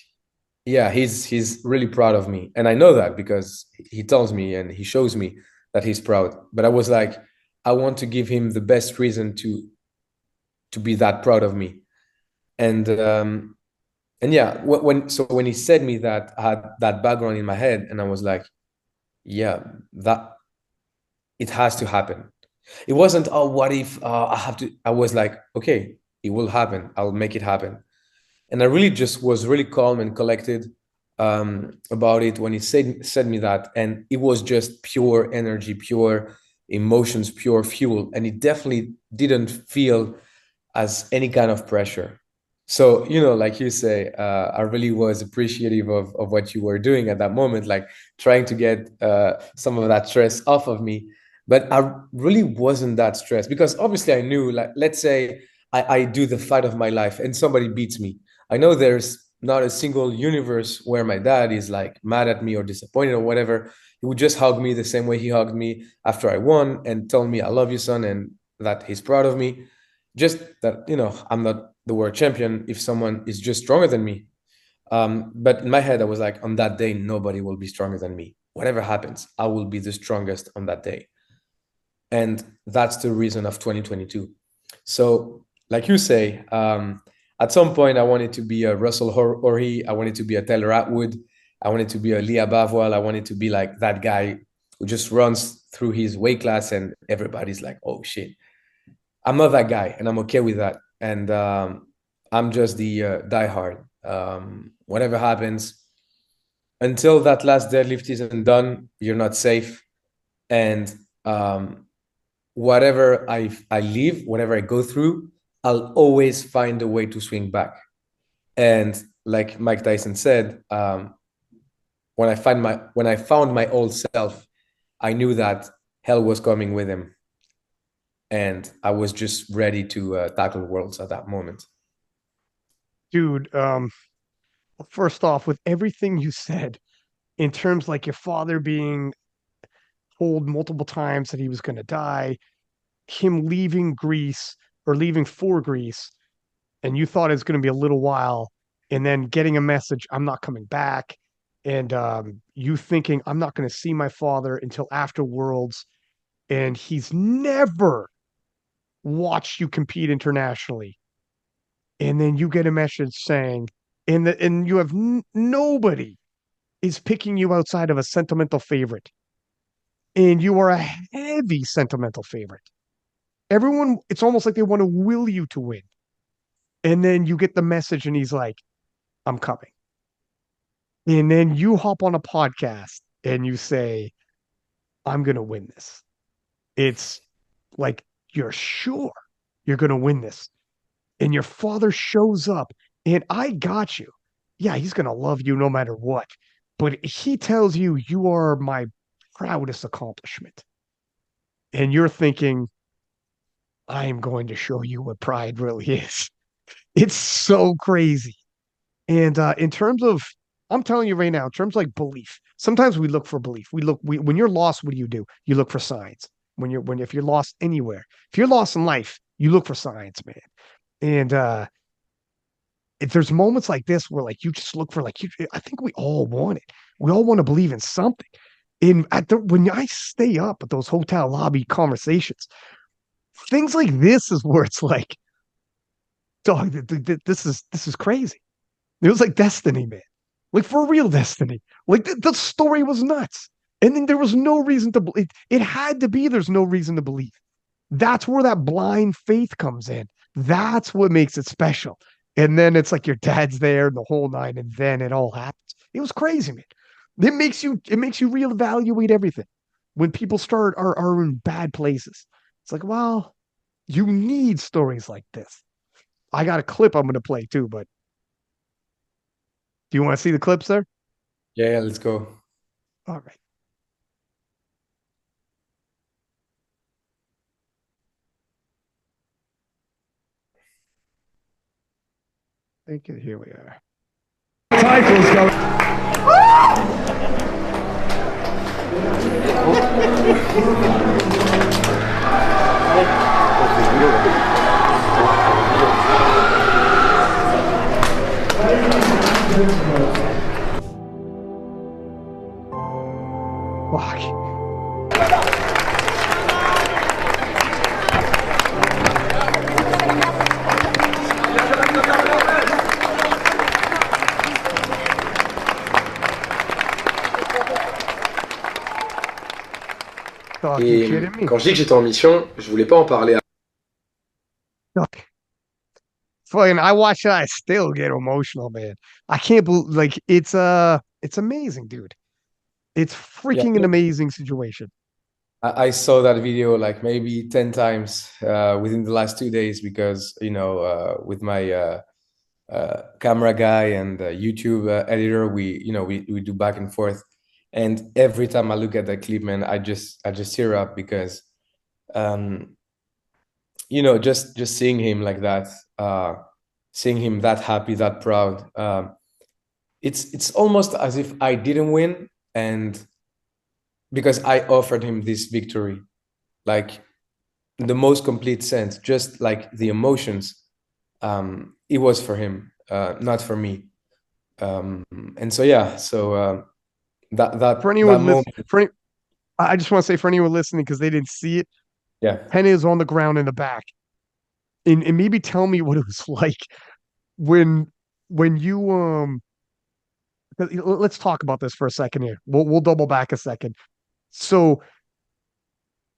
S2: yeah, he's really proud of me, and I know that because he tells me and he shows me that he's proud. But I was like, I want to give him the best reason to be that proud of me. And yeah, when he said me that, I had that background in my head, and I was like, yeah, that it has to happen. It wasn't, oh, what if I have to? I was like, okay, it will happen. I'll make it happen. And I really just was really calm and collected about it when he said me that, and it was just pure energy, pure emotions, pure fuel, and it definitely didn't feel as any kind of pressure. So, like you say, I really was appreciative of what you were doing at that moment, like trying to get some of that stress off of me. But I really wasn't that stressed because obviously I knew, like, let's say I do the fight of my life and somebody beats me. I know there's not a single universe where my dad is like mad at me or disappointed or whatever. He would just hug me the same way he hugged me after I won and tell me, I love you, son, and that he's proud of me. Just that, I'm not the world champion if someone is just stronger than me. But in my head, I was like, on that day, nobody will be stronger than me. Whatever happens, I will be the strongest on that day. And that's the reason of 2022. So, like you say, at some point, I wanted to be a Russell Horry. I wanted to be a Taylor Atwood. I wanted to be a Leah Bavwal. I wanted to be like that guy who just runs through his weight class and everybody's like, oh, shit. I'm not that guy, and I'm okay with that. And I'm just the diehard. Whatever happens, until that last deadlift isn't done, you're not safe. And whatever I live, whatever I go through, I'll always find a way to swing back. And like Mike Tyson said, when I found my old self, I knew that hell was coming with him. And I was just ready to tackle worlds at that moment.
S1: Dude, first off, with everything you said, in terms like your father being told multiple times that he was going to die, him leaving Greece or leaving for Greece, and you thought it was going to be a little while, and then getting a message, I'm not coming back, and you thinking, I'm not going to see my father until after Worlds, and he's never watched you compete internationally. And then you get a message saying, and you have nobody is picking you outside of a sentimental favorite, and you are a heavy sentimental favorite. Everyone, it's almost like they want to will you to win. And then you get the message, and he's like, I'm coming. And then you hop on a podcast and you say, I'm going to win this. It's like you're sure you're going to win this. And your father shows up, and I got you. Yeah, he's going to love you no matter what. But he tells you, you are my proudest accomplishment. And you're thinking, I am going to show you what pride really is. It's so crazy. And in terms of, I'm telling you right now, in terms of like belief, sometimes we look for belief. When you're lost, what do? You look for signs. If you're lost anywhere, if you're lost in life, you look for signs, man. And if there's moments like this where like you just look for I think we all want it. We all want to believe in something. When I stay up at those hotel lobby conversations, things like this is where it's like, dog, this is crazy. It was like destiny, man. Like for real destiny. Like the story was nuts. And then there was no reason to believe. It had to be there's no reason to believe. That's where that blind faith comes in. That's what makes it special. And then it's like your dad's there and the whole nine, and then it all happens. It was crazy, man. It makes you reevaluate everything. When people are in bad places. It's like, well, you need stories like this. I got a clip I'm gonna play too, but do you want to see the clips there?
S2: Yeah, let's go.
S1: All right. Thank you. Here we are.
S6: Titles go.
S1: Fucking
S7: Et
S1: kidding me.
S7: quand je dis que j'étais en mission, je voulais pas en parler.
S1: Fuck. Fucking, I watch it, I still get emotional, man. I can't believe, like, it's amazing, dude. It's
S2: Yeah,
S1: freaking an amazing situation.
S2: I saw that video like maybe 10 times within the last 2 days because, with my camera guy and YouTube editor, we do back and forth. And every time I look at that clip, man, I just tear up because, um, just seeing him like that, seeing him that happy, that proud. It's almost as if I didn't win, and because I offered him this victory, like in the most complete sense, just like the emotions, it was for him, not for me. And so yeah, so that that
S1: For
S2: that
S1: anyone
S2: moment,
S1: listening, I just want to say for anyone listening, because they didn't see it,
S2: yeah,
S1: Penny is on the ground in the back. And maybe tell me what it was like when you let's talk about this for a second here. We'll double back a second. So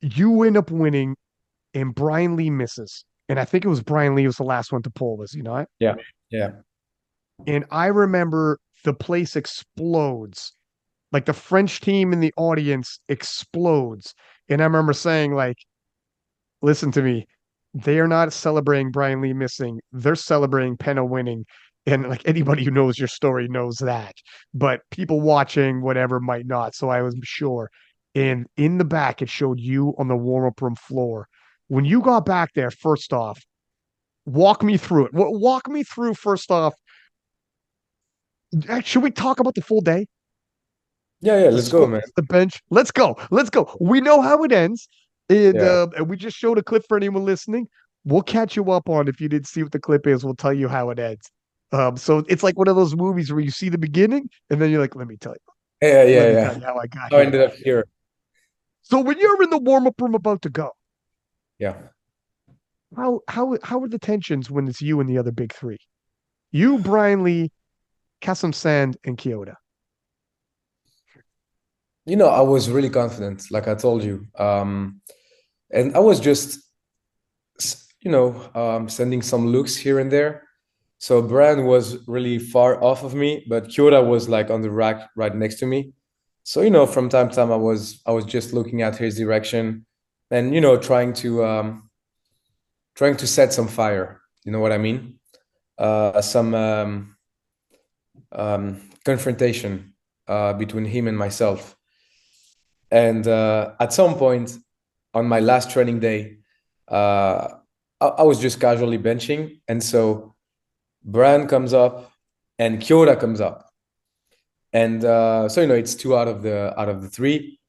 S1: you end up winning and Brian Lee misses. And I think it was Brian Lee was the last one to pull this, you know?
S2: yeah, yeah,
S1: And I remember the place explodes. Like the French team in the audience explodes. And I remember saying, like, listen to me. They are not celebrating Brian Lee missing. They're celebrating Penna winning. And like anybody who knows your story knows that. But people watching, whatever, might not. So I was sure. And in the back, it showed you on the warm-up room floor. When you got back there, first off, walk me through it. Walk me through, first off. Should we talk about the full day?
S2: yeah.
S1: The
S2: Let's go,
S1: squats,
S2: man.
S1: the bench. Let's go. Let's go. We know how it ends.
S2: Yeah.
S1: And we just showed a clip for anyone listening. We'll catch you up on if you didn't see what the clip is. We'll tell you how it ends. So it's like one of those movies where you see the beginning and then you're like, let me tell you.
S2: Yeah,
S1: Let
S2: yeah,
S1: me
S2: yeah.
S1: tell you how I got
S2: How I
S1: here.
S2: ended up here.
S1: So when you're in the warm-up room about to go,
S2: Yeah.
S1: how are the tensions when it's you and the other big three? You, Brian Lee, Kassem Sand, and Kyoto.
S2: I was really confident, like I told you. And I was just, sending some looks here and there. So Brian was really far off of me, but Kyoto was like on the rack right next to me. So, from time to time, I was just looking at his direction and, trying to set some fire. You know what I mean? Some confrontation between him and myself. And at some point on my last training day, I was just casually benching. And so Brian comes up and Kyoto comes up. And so, it's two out of the three.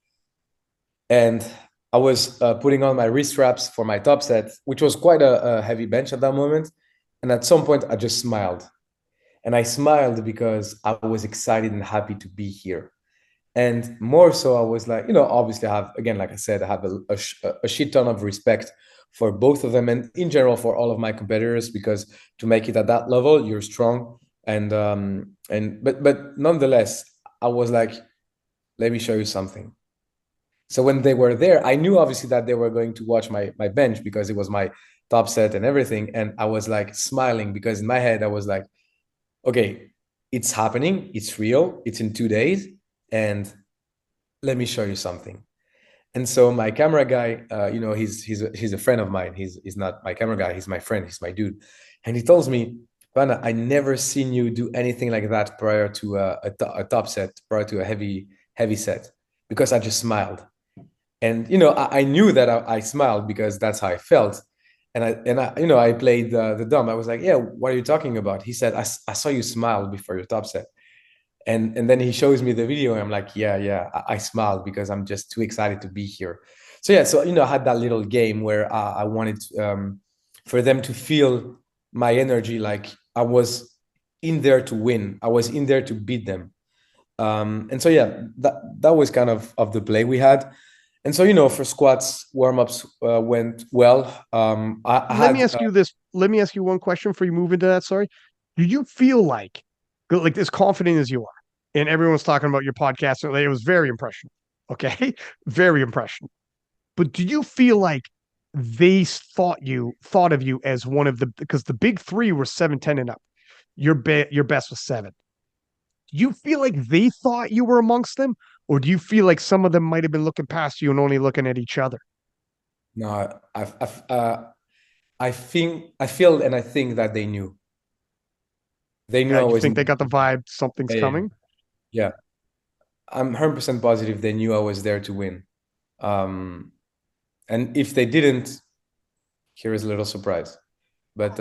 S2: And I was putting on my wrist straps for my top set, which was quite a heavy bench at that moment. And at some point, I just smiled. And I smiled because I was excited and happy to be here. And more so, I was like, obviously, I have, again, like I said, I have a shit ton of respect for both of them and in general for all of my competitors, because to make it at that level, you're strong. But nonetheless, I was like, let me show you something. So when they were there, I knew obviously that they were going to watch my bench because it was my top set and everything. And I was like smiling because in my head, I was like, okay, it's happening. It's real. It's in 2 days. And let me show you something. And so my camera guy, he's a friend of mine. He's not my camera guy. He's my friend. He's my dude. And he tells me, Pana, I never seen you do anything like that prior to a top set, prior to a heavy set, because I just smiled. And I knew that I smiled because that's how I felt. And I played the dumb. I was like, yeah, what are you talking about? He said, I saw you smile before your top set. And then he shows me the video and I'm like, yeah, I smiled because I'm just too excited to be here. So yeah, so I had that little game where I wanted for them to feel my energy, like I was in there to win. I was in there to beat them. And so yeah, that was kind of the play we had. And so for squats, warm-ups went well.
S1: Let me ask you this. Let me ask you one question before you move into that. Sorry. Do you feel like as confident as you are, and everyone's talking about your podcast, it was very impressionable. Okay. Very impressionable. but do you feel like they thought of you as one of the, because the big three were 7'10" and up. Your best was 7. Do you feel like they thought you were amongst them, or do you feel like some of them might have been looking past you and only looking at each other?
S2: No, I feel and I think that they knew. They knew
S1: Yeah,
S2: I
S1: you
S2: was
S1: think
S2: in.
S1: they got the vibe something's
S2: Yeah,
S1: coming?
S2: yeah. I'm 100% positive they knew I was there to win. Um, and if they didn't, here is a little surprise. But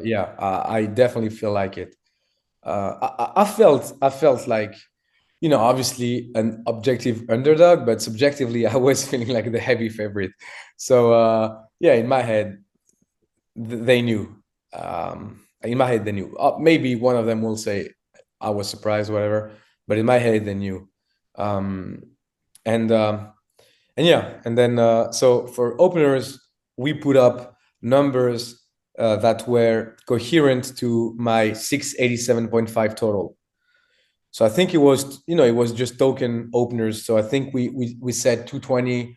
S2: yeah, I definitely feel like it. I felt like, obviously an objective underdog, but subjectively, I was feeling like the heavy favorite. So yeah, in my head, they knew. In my head, they knew. Maybe one of them will say I was surprised, whatever. But in my head, they knew. Um, and yeah, and then so for openers, we put up numbers that were coherent to my 687.5 total. So I think it was, it was just token openers. So I think we said 220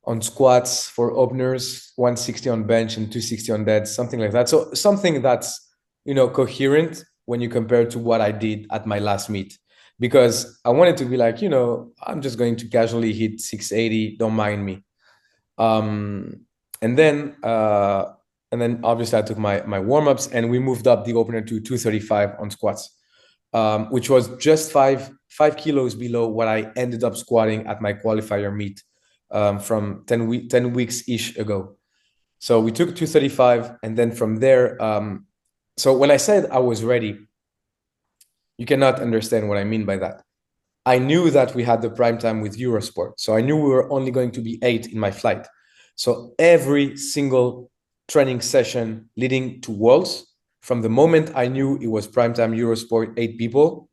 S2: on squats for openers, 160 on bench, and 260 on dead, something like that. So something that's, coherent when you compare to what I did at my last meet. Because I wanted to be like, I'm just going to casually hit 680, don't mind me. Um, and then obviously I took my warm-ups and we moved up the opener to 235 on squats, which was just five kilos below what I ended up squatting at my qualifier meet from 10 weeks ish ago. So we took 235, and then from there, so when I said I was ready, you cannot understand what I mean by that. I knew that we had the prime time with Eurosport, so I knew we were only going to be 8 in my flight. So every single training session leading to Worlds, from the moment I knew it was prime time Eurosport, 8 people,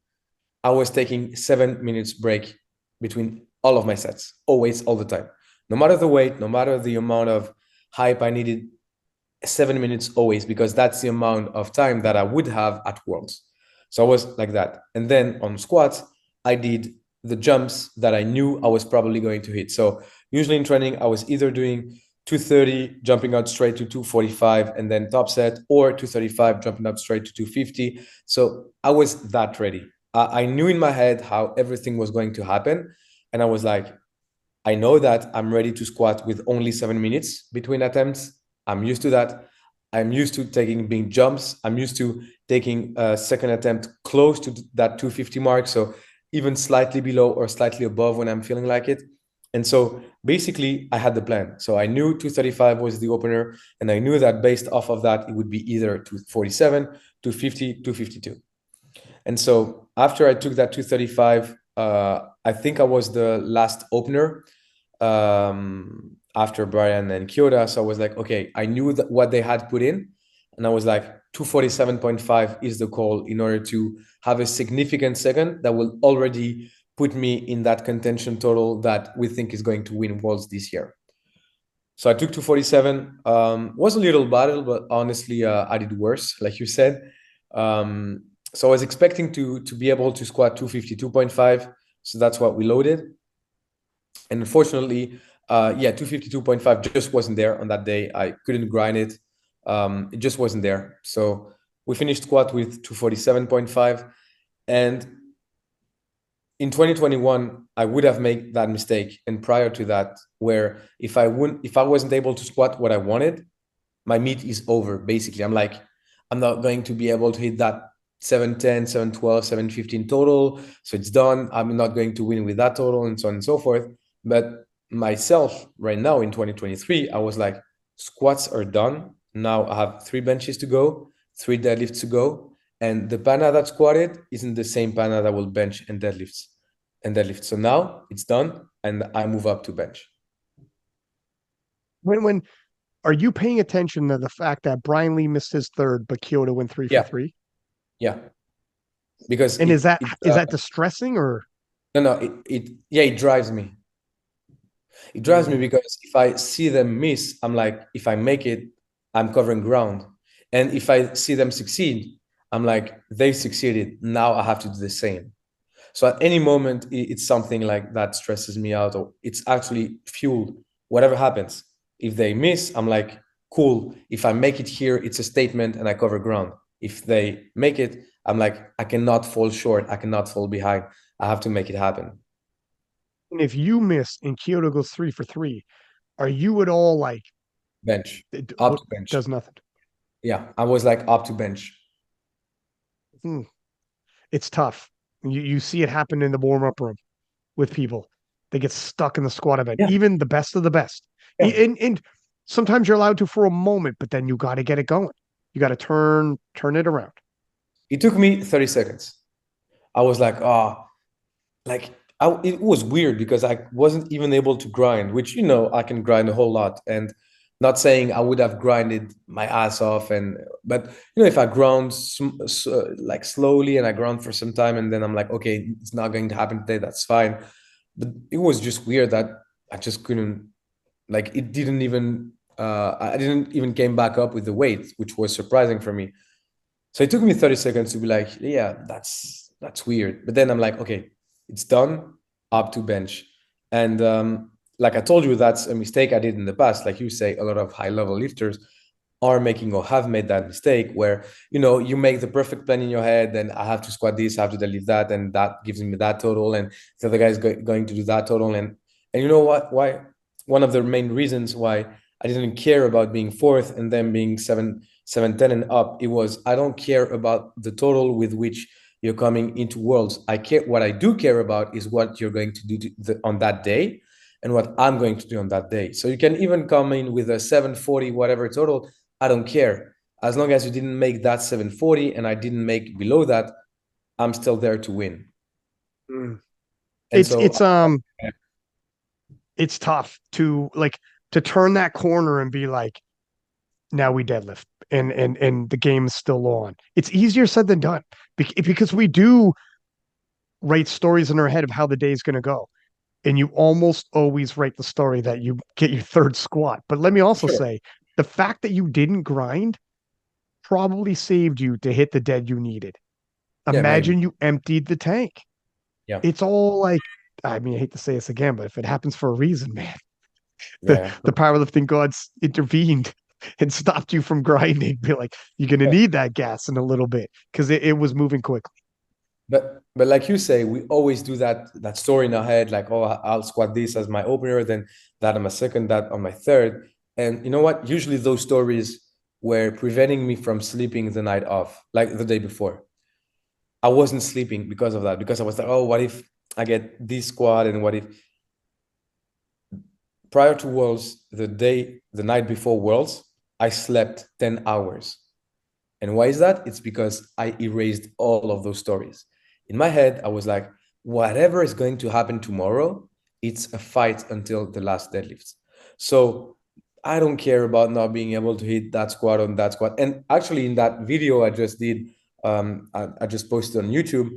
S2: I was taking 7 minutes break between all of my sets, always, all the time. No matter the weight, no matter the amount of hype I needed, 7 minutes always, because that's the amount of time that I would have at Worlds. So I was like that. And then on squats, I did the jumps that I knew I was probably going to hit. So usually in training, I was either doing 230, jumping out straight to 245 and then top set, or 235, jumping up straight to 250. So I was that ready. I knew in my head how everything was going to happen. And I was like, I know that I'm ready to squat with only 7 minutes between attempts. I'm used to that. I'm used to taking big jumps. I'm used to taking a second attempt close to that 250 mark. So even slightly below or slightly above when I'm feeling like it. And so basically I had the plan. So I knew 235 was the opener, and I knew that based off of that, it would be either 247, 250, 252. And so after I took that 235, I think I was the last opener after Brian and Kyoto. So I was like, okay, I knew that what they had put in, and I was like, 247.5 is the call in order to have a significant second that will already put me in that contention total that we think is going to win Worlds this year. So I took 247. Was a little battle, but honestly, I did worse, like you said. So I was expecting to be able to squat 252.5. So that's what we loaded. And unfortunately, 252.5 just wasn't there on that day. I couldn't grind it. It just wasn't there. So we finished squat with 247.5. And in 2021, I would have made that mistake. And prior to that, where if I wasn't able to squat what I wanted, my meet is over. Basically, I'm like, I'm not going to be able to hit that 710, 712, 715 total. So it's done. I'm not going to win with that total, and so on and so forth. But myself right now in 2023, I was like, squats are done. Now I have 3 benches to go, 3 deadlifts to go. And the Pana that squatted isn't the same Pana that will bench and deadlift. So now it's done, and I move up to bench.
S1: When are you paying attention to the fact that Brian Lee missed his third, but Kyoto went 3 for 3?
S2: Yeah. Because
S1: and is that distressing, or
S2: no, it drives me. It drives me because if I see them miss, I'm like, if I make it, I'm covering ground. And if I see them succeed, I'm like, they succeeded. Now I have to do the same. So at any moment, it's something like that stresses me out, or it's actually fueled whatever happens. If they miss, I'm like, cool. If I make it here, it's a statement and I cover ground. If they make it, I'm like, I cannot fall short. I cannot fall behind. I have to make it happen.
S1: And if you miss and Kyoto goes 3 for 3, are you at all like
S2: Bench,
S1: it
S2: up to bench.
S1: does nothing?
S2: Yeah, I was like up to bench.
S1: Hmm. It's tough. You see it happen in the warm-up room with people. They get stuck in the squat event,
S2: Yeah,
S1: even the best of the best.
S2: yeah.
S1: And sometimes you're allowed to for a moment, but then you got to get it going. You got to turn it around.
S2: It took me 30 seconds. I was like, oh, like it was weird because I wasn't even able to grind, which I can grind a whole lot, and not saying I would have grinded my ass off, but if I ground like slowly and I ground for some time and then I'm like, okay, it's not going to happen today, that's fine. But it was just weird that I just couldn't, like, it didn't even I didn't even came back up with the weight, which was surprising for me. So it took me 30 seconds to be like, yeah, that's weird. But then I'm like, okay, it's done, up to bench. And like I told you, that's a mistake I did in the past. Like you say, a lot of high level lifters are making or have made that mistake where, you make the perfect plan in your head, and I have to squat this, I have to deadlift that, and that gives me that total, and the other guy is going to do that total. And you know what? Why? One of the main reasons why I didn't care about being fourth and then being 710 and up, it was I don't care about the total with which you're coming into Worlds. What I do care about is what you're going to do on that day and what I'm going to do on that day. So you can even come in with a 740 whatever total. I don't care. As long as you didn't make that 740 and I didn't make below that, I'm still there to win.
S1: Mm.
S2: And
S1: It's
S2: so
S1: it's it's tough to turn that corner and be like, now we deadlift and the game's still on. It's easier said than done because we do write stories in our head of how the day's going to go. And you almost always write the story that you get your third squat. But let me also
S2: sure.
S1: say the fact that you didn't grind probably saved you to hit the dead you needed.
S2: Yeah, maybe.
S1: Imagine you emptied the tank.
S2: Yeah.
S1: It's all like, I mean, I hate to say this again, but if it happens for a reason, man, the,
S2: Yeah.
S1: the powerlifting gods intervened and stopped you from grinding. Be like, you're going to need that gas in a little bit because it was moving quickly.
S2: But like you say, we always do that story in our head, like, oh, I'll squat this as my opener, then that on my second, that on my third. And you know what? Usually those stories were preventing me from sleeping the night off, like the day before. I wasn't sleeping because of that, because I was like, oh, what if I get this squat, and what if prior to Worlds, the night before Worlds, I slept 10 hours. And why is that? It's because I erased all of those stories. In my head, I was like, whatever is going to happen tomorrow, it's a fight until the last deadlifts. So I don't care about not being able to hit that squat on that squat. And actually, in that video I just did, I just posted on YouTube,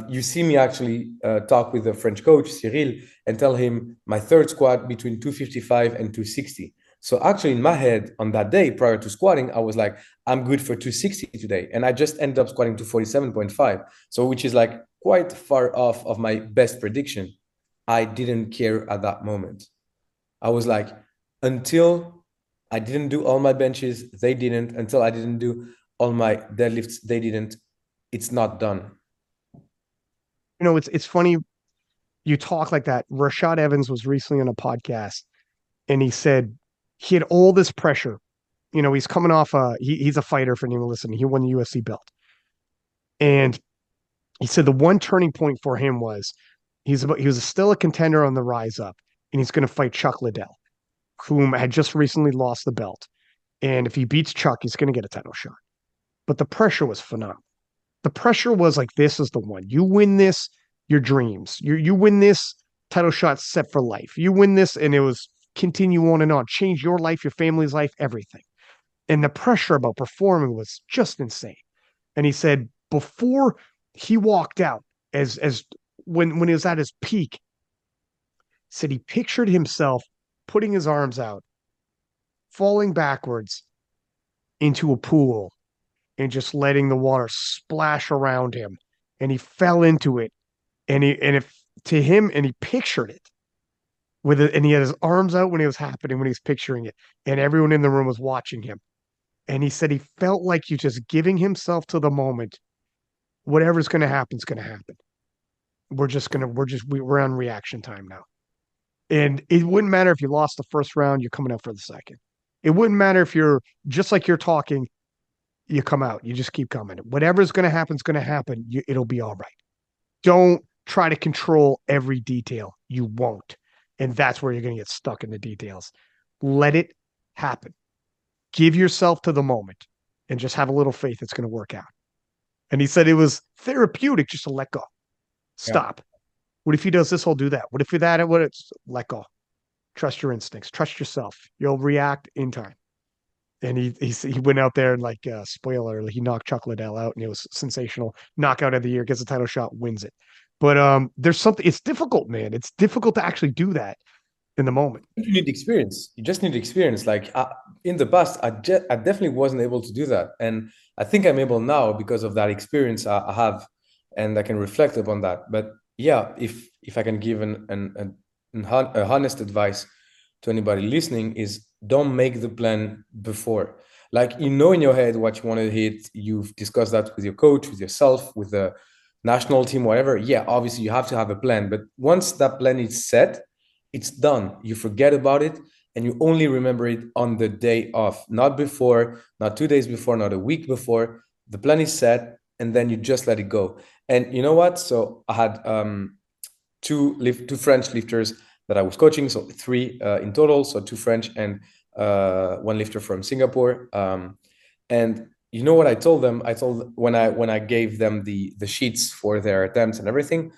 S2: you see me actually talk with the French coach, Cyril, and tell him my third squat between 255 and 260. So actually, in my head on that day prior to squatting, I was like, I'm good for 260 today. And I just ended up squatting to 47.5. So which is like quite far off of my best prediction. I didn't care at that moment. I was like, until I didn't do all my benches, they didn't. Until I didn't do all my deadlifts, they didn't. It's not done.
S1: It's funny you talk like that. Rashad Evans was recently on a podcast and he said he had all this pressure. He's coming off he's a fighter for anyone listening. He won the UFC belt. And he said the one turning point for him was he was still a contender on the rise up, and he's going to fight Chuck Liddell, whom had just recently lost the belt. And if he beats Chuck, he's going to get a title shot. But the pressure was phenomenal. The pressure was like, this is the one. You win this, your dreams. You win this, title shot set for life. You win this, and it was continue on and on, change your life, your family's life, everything. And the pressure about performing was just insane. And he said before he walked out, as when he was at his peak, said he pictured himself putting his arms out, falling backwards into a pool and just letting the water splash around him. And he fell into it. And he pictured it. with it, and he had his arms out when it was happening, when he was picturing it, and everyone in the room was watching him. And he said he felt like he's just giving himself to the moment. Whatever's going to happen is going to happen. We're on reaction time now. And it wouldn't matter if you lost the first round, you're coming out for the second. It wouldn't matter if you're just like you're talking, you come out, you just keep coming. Whatever's going to happen is going to happen. It'll be all right. Don't try to control every detail. You won't. And that's where you're going to get stuck in the details. Let it happen. Give yourself to the moment and just have a little faith it's going to work out. And he said it was therapeutic just to let go. Stop. Yeah. What if he does this? I'll do that. What if that? What it's let go. Trust your instincts. Trust yourself. You'll react in time. And he went out there and spoiler, he knocked Chuck Liddell out, and it was sensational. Knockout of the year, gets a title shot, wins it. But there's something. It's difficult, man. It's difficult to actually do that in the moment.
S2: You need experience. You just need experience. Like in the past, I definitely wasn't able to do that, and I think I'm able now because of that experience I have, and I can reflect upon that. But yeah, if I can give an honest advice to anybody listening, is don't make the plan before. Like, in your head what you want to hit. You've discussed that with your coach, with yourself, with the national team, whatever. Yeah, obviously you have to have a plan. But once that plan is set, it's done. You forget about it, and you only remember it on the day off, not before, not 2 days before, not a week before. The plan is set, and then you just let it go. And you know what? So I had two French lifters that I was coaching, so 3 in total, so 2 French and 1 lifter from Singapore. And you know what I told them? I told when I gave them the sheets for their attempts and everything,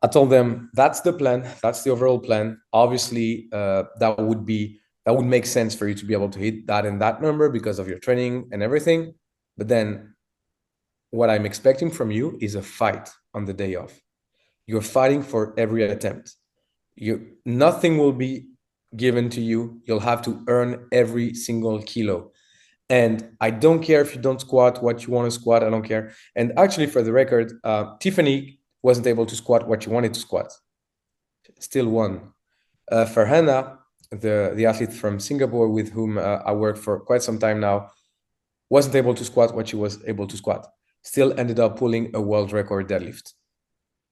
S2: I told them that's the plan, that's the overall plan. Obviously, that would make sense for you to be able to hit that and that number because of your training and everything. But then what I'm expecting from you is a fight on the day off. You're fighting for every attempt. Nothing will be given to you. You'll have to earn every single kilo. And I don't care if you don't squat what you want to squat. I don't care. And actually, for the record, Tiffany wasn't able to squat what she wanted to squat. Still won. Farhana, the athlete from Singapore with whom I work for quite some time now, wasn't able to squat what she was able to squat. Still ended up pulling a world record deadlift.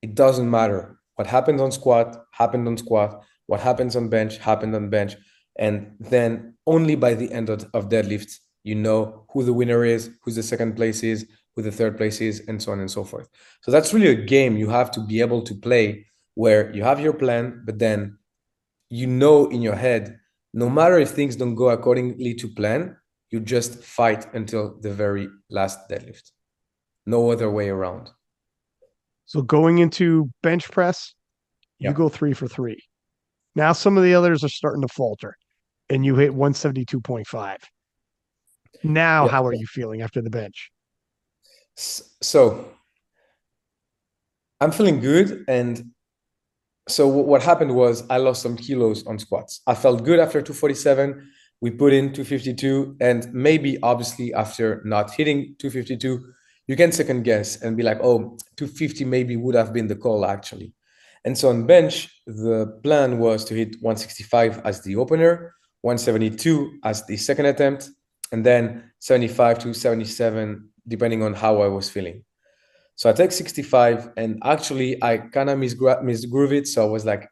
S2: It doesn't matter. What happened on squat, happened on squat. What happens on bench, happened on bench. And then only by the end of deadlift, you know who the winner is, who the second place is, who the third place is, and so on and so forth. So that's really a game you have to be able to play, where you have your plan, but then you know in your head, no matter if things don't go accordingly to plan, you just fight until the very last deadlift. No other way around.
S1: So going into bench press, you go 3 for 3. Now some of the others are starting to falter, and you hit 172.5. Now, how are you feeling after the bench?
S2: So I'm feeling good. And so what happened was I lost some kilos on squats. I felt good after 247. We put in 252. And maybe, obviously, after not hitting 252, you can second guess and be like, oh, 250 maybe would have been the call, actually. And so on bench, the plan was to hit 165 as the opener, 172 as the second attempt, and then 75 to 77, depending on how I was feeling. So I take 65, and actually I kind of misgroove it. So I was like,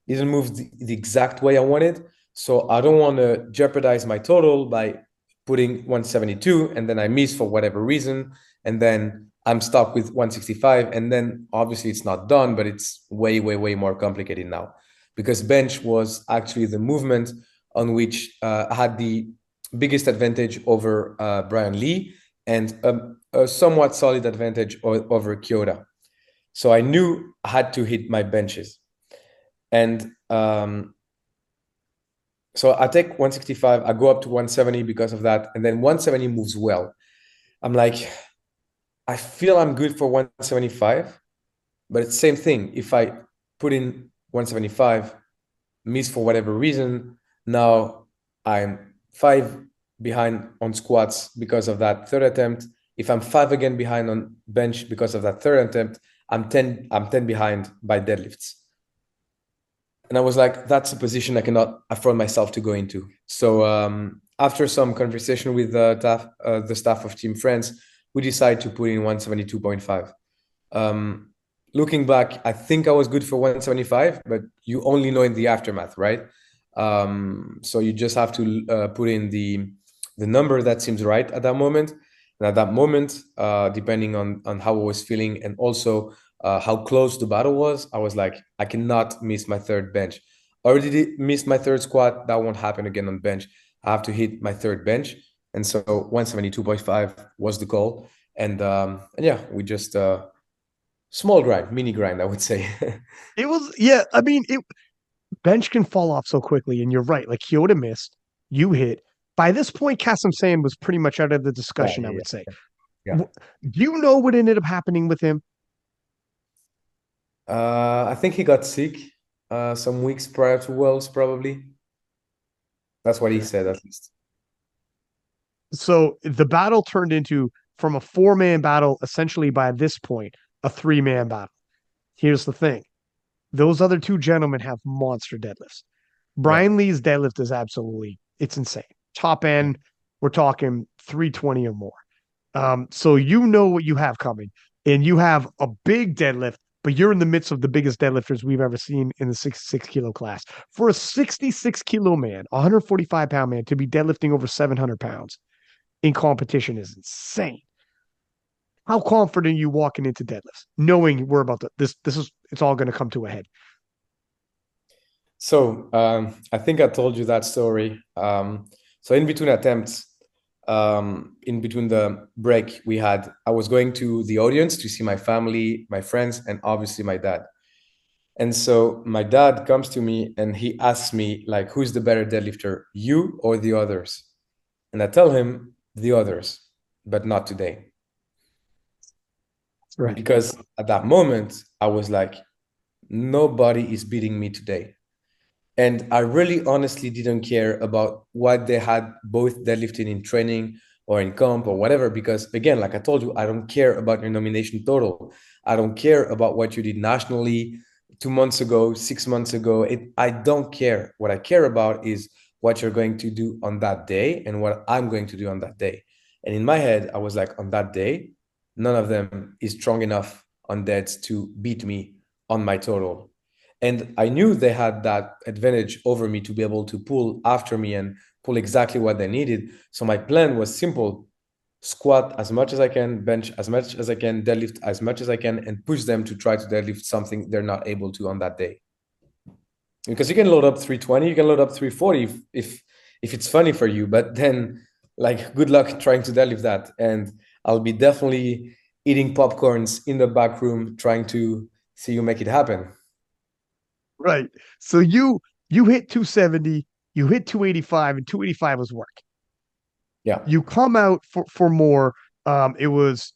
S2: didn't move the exact way I wanted. So I don't want to jeopardize my total by putting 172, and then I miss for whatever reason. And then I'm stuck with 165. And then obviously it's not done, but it's way, way, way more complicated now, because bench was actually the movement on which I had the biggest advantage over Brian Lee, and a somewhat solid advantage over Kyoto. So I knew I had to hit my benches. And so I take 165, I go up to 170 because of that. And then 170 moves well. I'm like, I feel I'm good for 175, but it's the same thing. If I put in 175, miss for whatever reason, now I'm 5 behind on squats because of that third attempt. If I'm 5 again behind on bench because of that third attempt, I'm 10 behind by deadlifts. And I was like, that's a position I cannot afford myself to go into. So after some conversation with the staff of Team France, we decided to put in 172.5. Looking back, I think I was good for 175, but you only know in the aftermath, right? So you just have to put in the number that seems right at that moment. And at that moment, depending on how I was feeling and also how close the battle was, I was like, I cannot miss my third bench. Already missed my third squat. That won't happen again on bench. I have to hit my third bench. And so 172.5 was the goal. And yeah, we just small grind, mini grind, I would say.
S1: It was, yeah. I mean, bench can fall off so quickly, and you're right. Like Kyoto missed, you hit. By this point, Kassem San was pretty much out of the
S2: Yeah,
S1: discussion, I
S2: yeah,
S1: would say.
S2: yeah.
S1: Do you know what ended up happening with him?
S2: I think he got sick some weeks prior to Worlds, probably. That's what he said, at least.
S1: So the battle turned into from a 4-man battle, essentially by this point, a 3-man battle. Here's the thing. Those other two gentlemen have monster deadlifts.
S2: Yeah.
S1: Brian Lee's deadlift is absolutely, it's insane. Top end, we're talking 320 or more. So you know what you have coming, and you have a big deadlift, but you're in the midst of the biggest deadlifters we've ever seen in the 66 kilo class. For a 66 kilo man, 145-pound man to be deadlifting over 700 pounds in competition is insane. How confident are you walking into deadlifts, knowing we're about to, it's all going to come to a head?
S2: So I think I told you that story. So in between attempts, in between the break I was going to the audience to see my family, my friends, and obviously my dad. And so my dad comes to me and he asks me, like, who's the better deadlifter, you or the others? And I tell him the others, but not today.
S1: Right.
S2: Because at that moment, I was like, nobody is beating me today. And I really honestly didn't care about what they had both deadlifting in training or in comp or whatever, because again, like I told you, I don't care about your nomination total. I don't care about what you did nationally 2 months ago, 6 months ago. I don't care. What I care about is what you're going to do on that day and what I'm going to do on that day. And in my head, I was like, on that day, none of them is strong enough on deads to beat me on my total. And I knew they had that advantage over me to be able to pull after me and pull exactly what they needed. So my plan was simple: squat as much as I can, bench as much as I can, deadlift as much as I can, and push them to try to deadlift something they're not able to on that day. Because you can load up 320, you can load up 340 if it's funny for you, but then like good luck trying to deadlift that. And I'll be definitely eating popcorns in the back room trying to see you make it happen.
S1: Right. So you hit 270, you hit 285, and 285 was work.
S2: Yeah.
S1: You come out for more. It was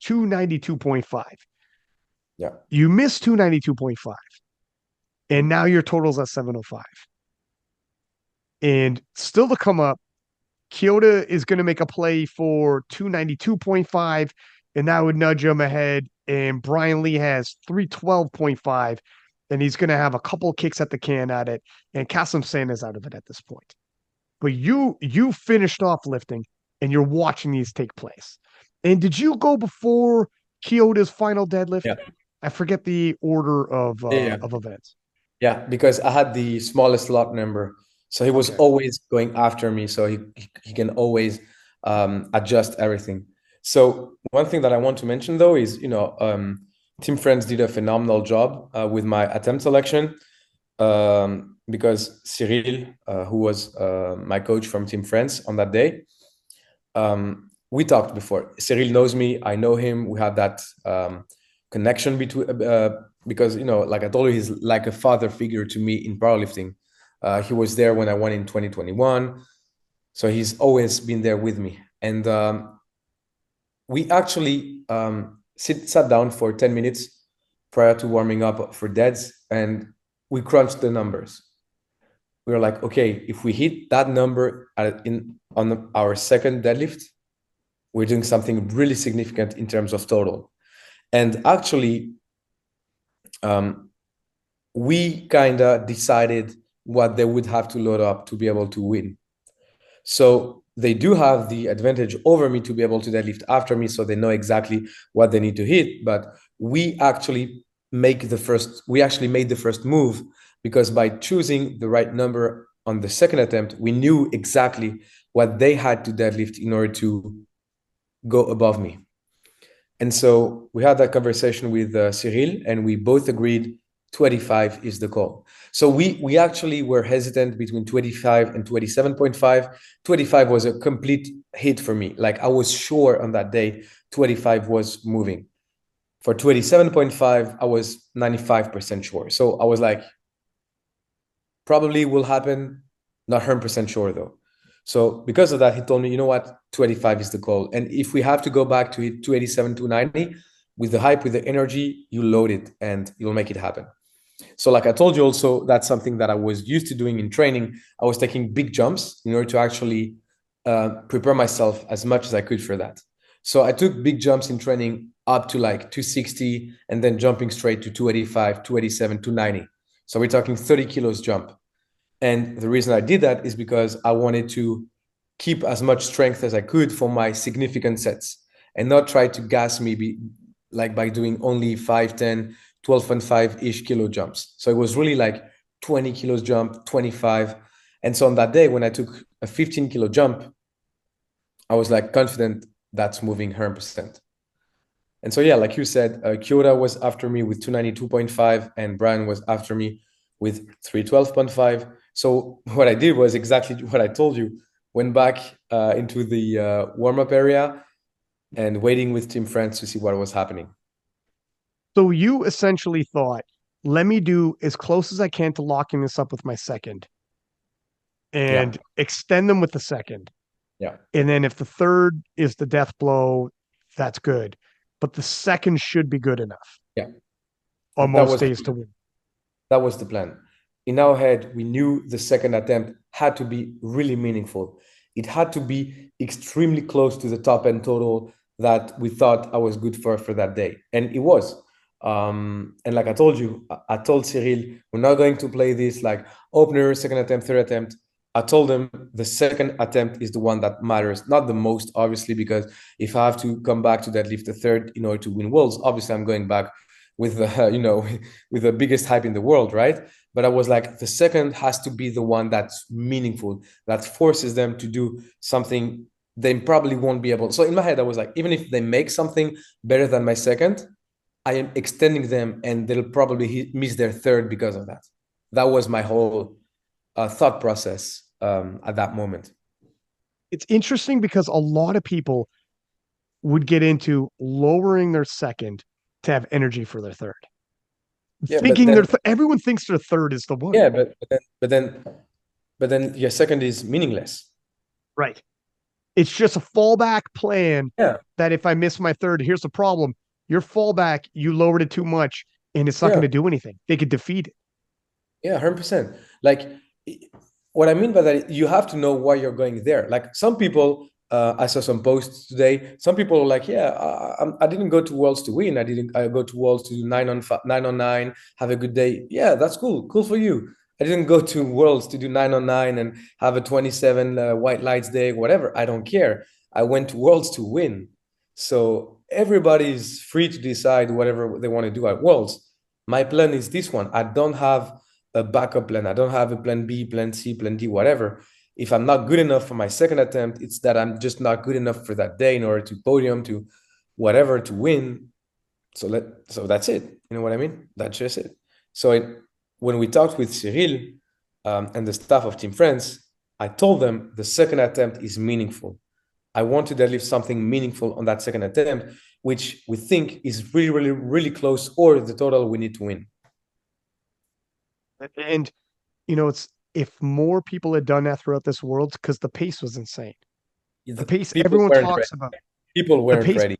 S1: 292.5.
S2: Yeah.
S1: You missed 292.5. And now your total's at 705. And still to come up, Kyoto is going to make a play for 292.5, and that would nudge him ahead. And Brian Lee has 312.5, and he's going to have a couple kicks at the can at it. And Kassem San is out of it at this point. But you finished off lifting, and you're watching these take place. And did you go before Kyoto's final deadlift?
S2: Yeah.
S1: I forget the order of events.
S2: Yeah, because I had the smallest lot number. So he was always going after me. So he can always adjust everything. So one thing that I want to mention though is, Team Friends did a phenomenal job with my attempt selection, because Cyril, who was my coach from Team Friends on that day, we talked before. Cyril knows me. I know him. We have that connection between, because, like I told you, he's like a father figure to me in powerlifting. He was there when I won in 2021. So he's always been there with me. And we actually sat down for 10 minutes prior to warming up for deads, and we crunched the numbers. We were like, okay, if we hit that number on our second deadlift, we're doing something really significant in terms of total. And actually, we kind of decided what they would have to load up to be able to win. So they do have the advantage over me to be able to deadlift after me, so they know exactly what they need to hit. But we actually made the first move, because by choosing the right number on the second attempt, we knew exactly what they had to deadlift in order to go above me. And so we had that conversation with Cyril, and we both agreed 25 is the call. So we actually were hesitant between 25 and 27.5. 25 was a complete hit for me. Like, I was sure on that day 25 was moving. For 27.5, I was 95% sure. So I was like, probably will happen, not 100% sure though. So because of that, he told me, you know what, 25 is the call. And if we have to go back to hit 287, 290, with the hype, with the energy, you load it and you'll make it happen. So like I told you also, that's something that I was used to doing in training. I was taking big jumps in order to actually prepare myself as much as I could for that. So I took big jumps in training up to like 260 and then jumping straight to 285, 287, 290. So we're talking 30 kilos jump. And the reason I did that is because I wanted to keep as much strength as I could for my significant sets and not try to gas me like by doing only 5, 10, 12.5-ish kilo jumps. So it was really like 20 kilos jump, 25. And so on that day, when I took a 15 kilo jump, I was like confident that's moving 100%. And so, yeah, like you said, Kyoto was after me with 292.5 and Brian was after me with 312.5. So what I did was exactly what I told you. Went back into the warm-up area and waiting with Team France to see what was happening.
S1: So you essentially thought, let me do as close as I can to locking this up with my second and extend them with the second.
S2: Yeah.
S1: And then if the third is the death blow, that's good. But the second should be good enough.
S2: Yeah.
S1: On most days to win.
S2: That was the plan. In our head, we knew the second attempt had to be really meaningful. It had to be extremely close to the top end total that we thought I was good for that day. And it was. And like I told you, I told Cyril, we're not going to play this like opener, second attempt, third attempt. I told him the second attempt is the one that matters, not the most, obviously, because if I have to come back to deadlift the third in order to win worlds, obviously I'm going back with the, with the biggest hype in the world, right? But I was like, the second has to be the one that's meaningful, that forces them to do something they probably won't be able. So in my head, I was like, even if they make something better than my second, I am extending them and they'll probably miss their third because of that. That was my whole thought process at that moment.
S1: It's interesting because a lot of people would get into lowering their second to have energy for their third.
S2: Yeah,
S1: thinking everyone thinks their third is the one.
S2: Yeah, but then your second is meaningless.
S1: Right. It's just a fallback plan.
S2: Yeah.
S1: That if I miss my third, here's the problem. Your fallback, you lowered it too much and it's not going to do anything. They could defeat it.
S2: Yeah, 100%. Like, what I mean by that, you have to know why you're going there. Like, some people, I saw some posts today. Some people are like, yeah, I didn't go to Worlds to win. I go to Worlds to do 9 on 9, have a good day. Yeah, that's cool. Cool for you. I didn't go to Worlds to do 9 on 9 and have a 27 white lights day, whatever. I don't care. I went to Worlds to win. So everybody's free to decide whatever they want to do at Worlds. My plan is this one. I don't have a backup plan. I don't have a plan B, plan C, plan D, whatever. If I'm not good enough for my second attempt, it's that I'm just not good enough for that day in order to podium, to whatever, to win. So that's it. You know what I mean? That's just it. So when we talked with Cyril and the staff of Team France, I told them the second attempt is meaningful. I want to deadlift something meaningful on that second attempt, which we think is really, really, really close, or the total we need to win.
S1: And, it's if more people had done that throughout this world, because the pace was insane. The pace everyone talks about.
S2: People weren't ready.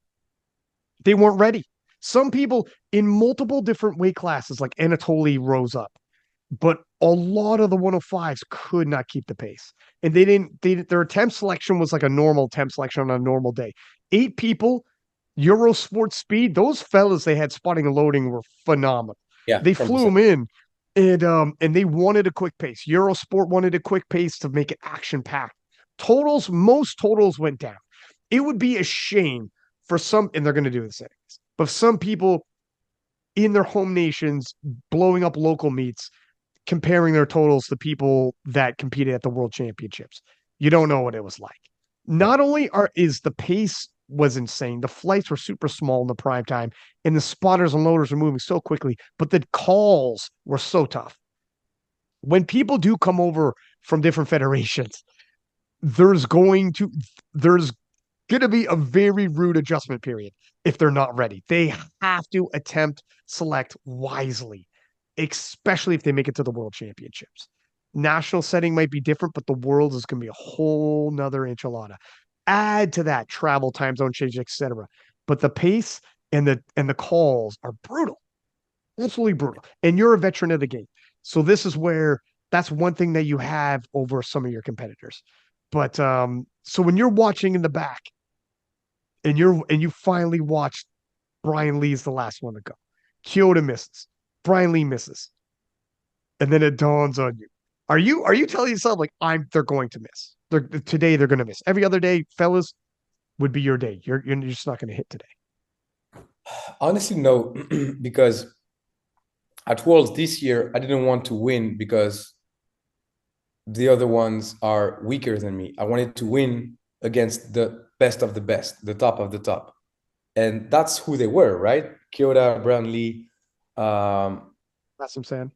S1: They weren't ready. Some people in multiple different weight classes, like Anatoly, rose up. But a lot of the 105s could not keep the pace. And their attempt selection was like a normal attempt selection on a normal day. 8 people, Euro Sport speed, those fellas they had spotting and loading were phenomenal.
S2: Yeah,
S1: they flew them in. And they wanted a quick pace. Eurosport wanted a quick pace to make it action packed. Most totals went down. It would be a shame for some, and they're going to do the same, but some people in their home nations blowing up local meets, comparing their totals to people that competed at the world championships. You don't know what it was like. Not only is the pace was insane, the flights were super small in the prime time, and the spotters and loaders were moving so quickly, but the calls were so tough. When people do come over from different federations, there's going to there's going to be a very rude adjustment period if they're not ready. They have to select wisely, especially if they make it to the world championships. National setting might be different, but the world is going to be a whole nother enchilada. Add to that travel, time zone change, etc. But the pace and the calls are brutal, absolutely brutal. And you're a veteran of the game, so this is where that's one thing that you have over some of your competitors. But so when you're watching in the back and you finally watch Brian Lee's the last one to go. Kyoto misses. Brian Lee misses. And then it dawns on you. Are you telling yourself like they're going to miss? Today they're gonna miss. Every other day, fellas, would be your day. You're just not gonna hit today.
S2: Honestly, no, because at Worlds this year, I didn't want to win because the other ones are weaker than me. I wanted to win against the best of the best, the top of the top. And that's who they were, right? Kyoto, Brian Lee,
S1: That's what I'm saying.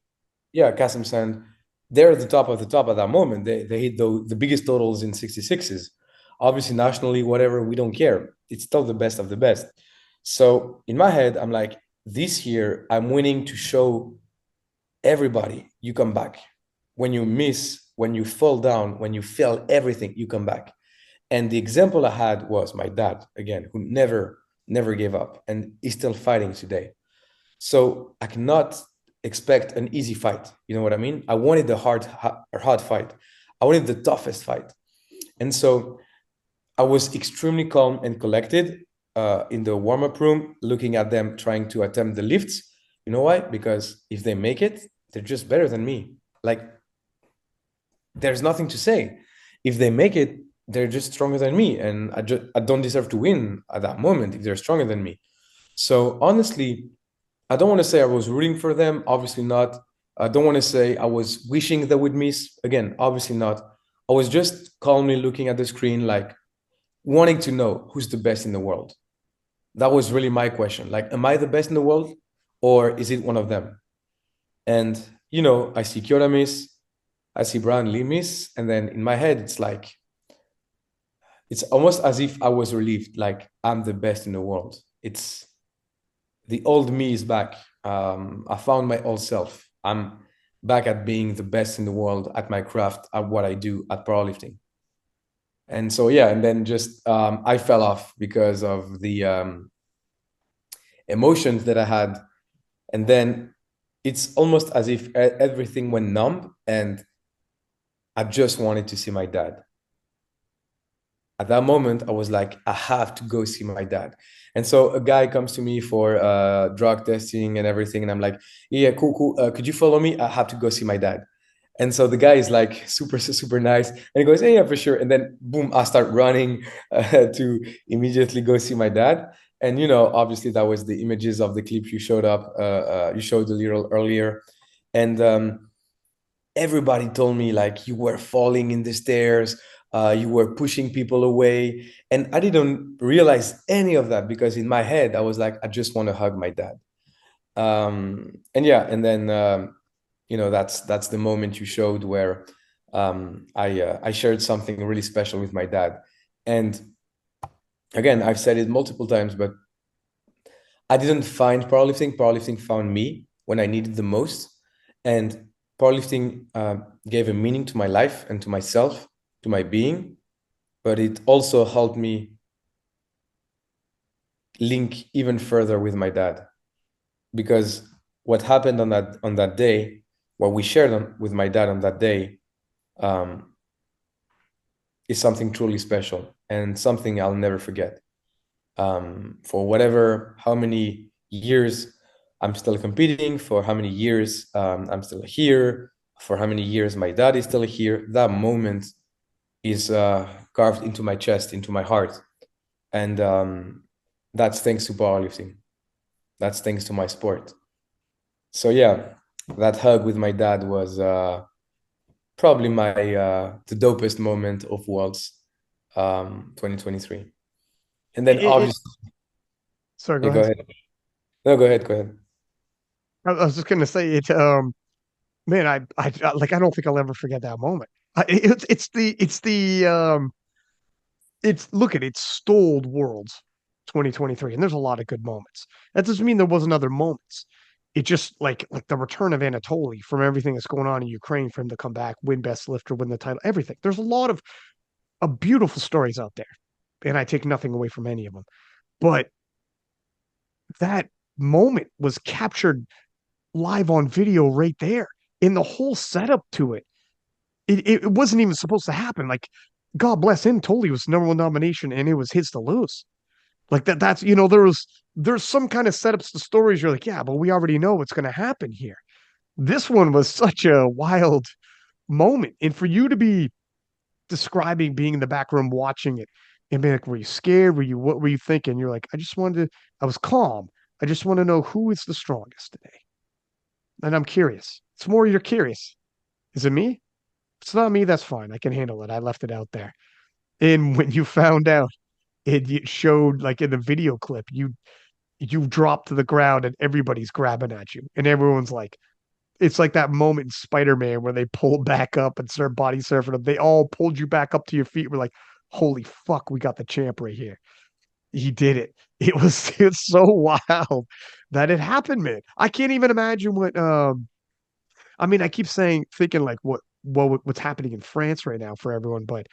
S2: yeah, Kasim Sand. They're at the top of the top at that moment. They hit the biggest totals in 66s. Obviously, nationally, whatever, we don't care. It's still the best of the best. So in my head, I'm like, this year, I'm winning to show everybody you come back. When you miss, when you fall down, when you fail everything, you come back. And the example I had was my dad, again, who never gave up and is still fighting today. So I cannot expect an easy fight. You know what I mean? I wanted the hard fight. I wanted the toughest fight. And so I was extremely calm and collected in the warm-up room, looking at them trying to attempt the lifts. You know why? Because if they make it, they're just better than me. Like, there's nothing to say. If they make it, they're just stronger than me. And I don't deserve to win at that moment if they're stronger than me. So honestly, I don't want to say I was rooting for them. Obviously not. I don't want to say I was wishing they would miss. Again, obviously not. I was just calmly looking at the screen, like wanting to know who's the best in the world. That was really my question. Like, am I the best in the world or is it one of them? And, you know, I see Kyoto miss, I see Brian Lee miss. And then in my head, it's like, it's almost as if I was relieved, like I'm the best in the world. It's the old me is back. I found my old self. I'm back at being the best in the world at my craft, at what I do at powerlifting. And so, yeah, and then just I fell off because of the emotions that I had. And then it's almost as if everything went numb and I just wanted to see my dad. At that moment, I was like, I have to go see my dad. And so a guy comes to me for drug testing and everything. And I'm like, yeah, cool. Could you follow me? I have to go see my dad. And so the guy is like super nice. And he goes, hey, yeah, for sure. And then boom, I start running to immediately go see my dad. And, you know, obviously that was the images of the clip you showed up. You showed a little earlier. And everybody told me like you were falling in the stairs. You were pushing people away. And I didn't realize any of that because in my head, I was like, I just want to hug my dad. And yeah, and then, you know, that's the moment you showed where I shared something really special with my dad. And again, I've said it multiple times, but I didn't find powerlifting. Powerlifting found me when I needed the most. And powerlifting gave a meaning to my life and to myself, to my being, but it also helped me link even further with my dad, because what happened on that day, what we shared with my dad on that day, is something truly special and something I'll never forget. For how many years I'm still competing, for how many years I'm still here, for how many years my dad is still here. That moment is carved into my chest, into my heart. And that's thanks to powerlifting. That's thanks to my sport. So yeah, that hug with my dad was probably my the dopest moment of Worlds 2023. And then obviously,
S1: Sorry, go
S2: yeah, go
S1: ahead.
S2: ahead. No, go ahead. Go ahead.
S1: I was just gonna say it. Man, I don't think I'll ever forget that moment. It's look at it stalled Worlds 2023, and there's a lot of good moments. That doesn't mean there wasn't other moments. It just like the return of Anatoly from everything that's going on in Ukraine for him to come back, win best lifter, win the title, everything. There's a lot of beautiful stories out there, and I take nothing away from any of them. But that moment was captured live on video right there in the whole setup to it. It wasn't even supposed to happen. Like, God bless him. Totally was number one nomination, and it was his to lose. Like that's there's some kind of setups to stories. You're like, yeah, but we already know what's going to happen here. This one was such a wild moment, and for you to be describing being in the back room watching it and being like, were you scared? What were you thinking? You're like, I was calm. I just want to know who is the strongest today. And I'm curious. It's more you're curious. Is it me? If it's not me, that's fine. I can handle it. I left it out there. And when you found out, it showed like in the video clip, you drop to the ground and everybody's grabbing at you. And everyone's like, it's like that moment in Spider-Man where they pull back up and start body surfing them. They all pulled you back up to your feet. We're like, holy fuck, we got the champ right here. He did it. It's so wild that it happened, man. I can't even imagine what I mean, I keep thinking like what's happening in France right now for everyone, but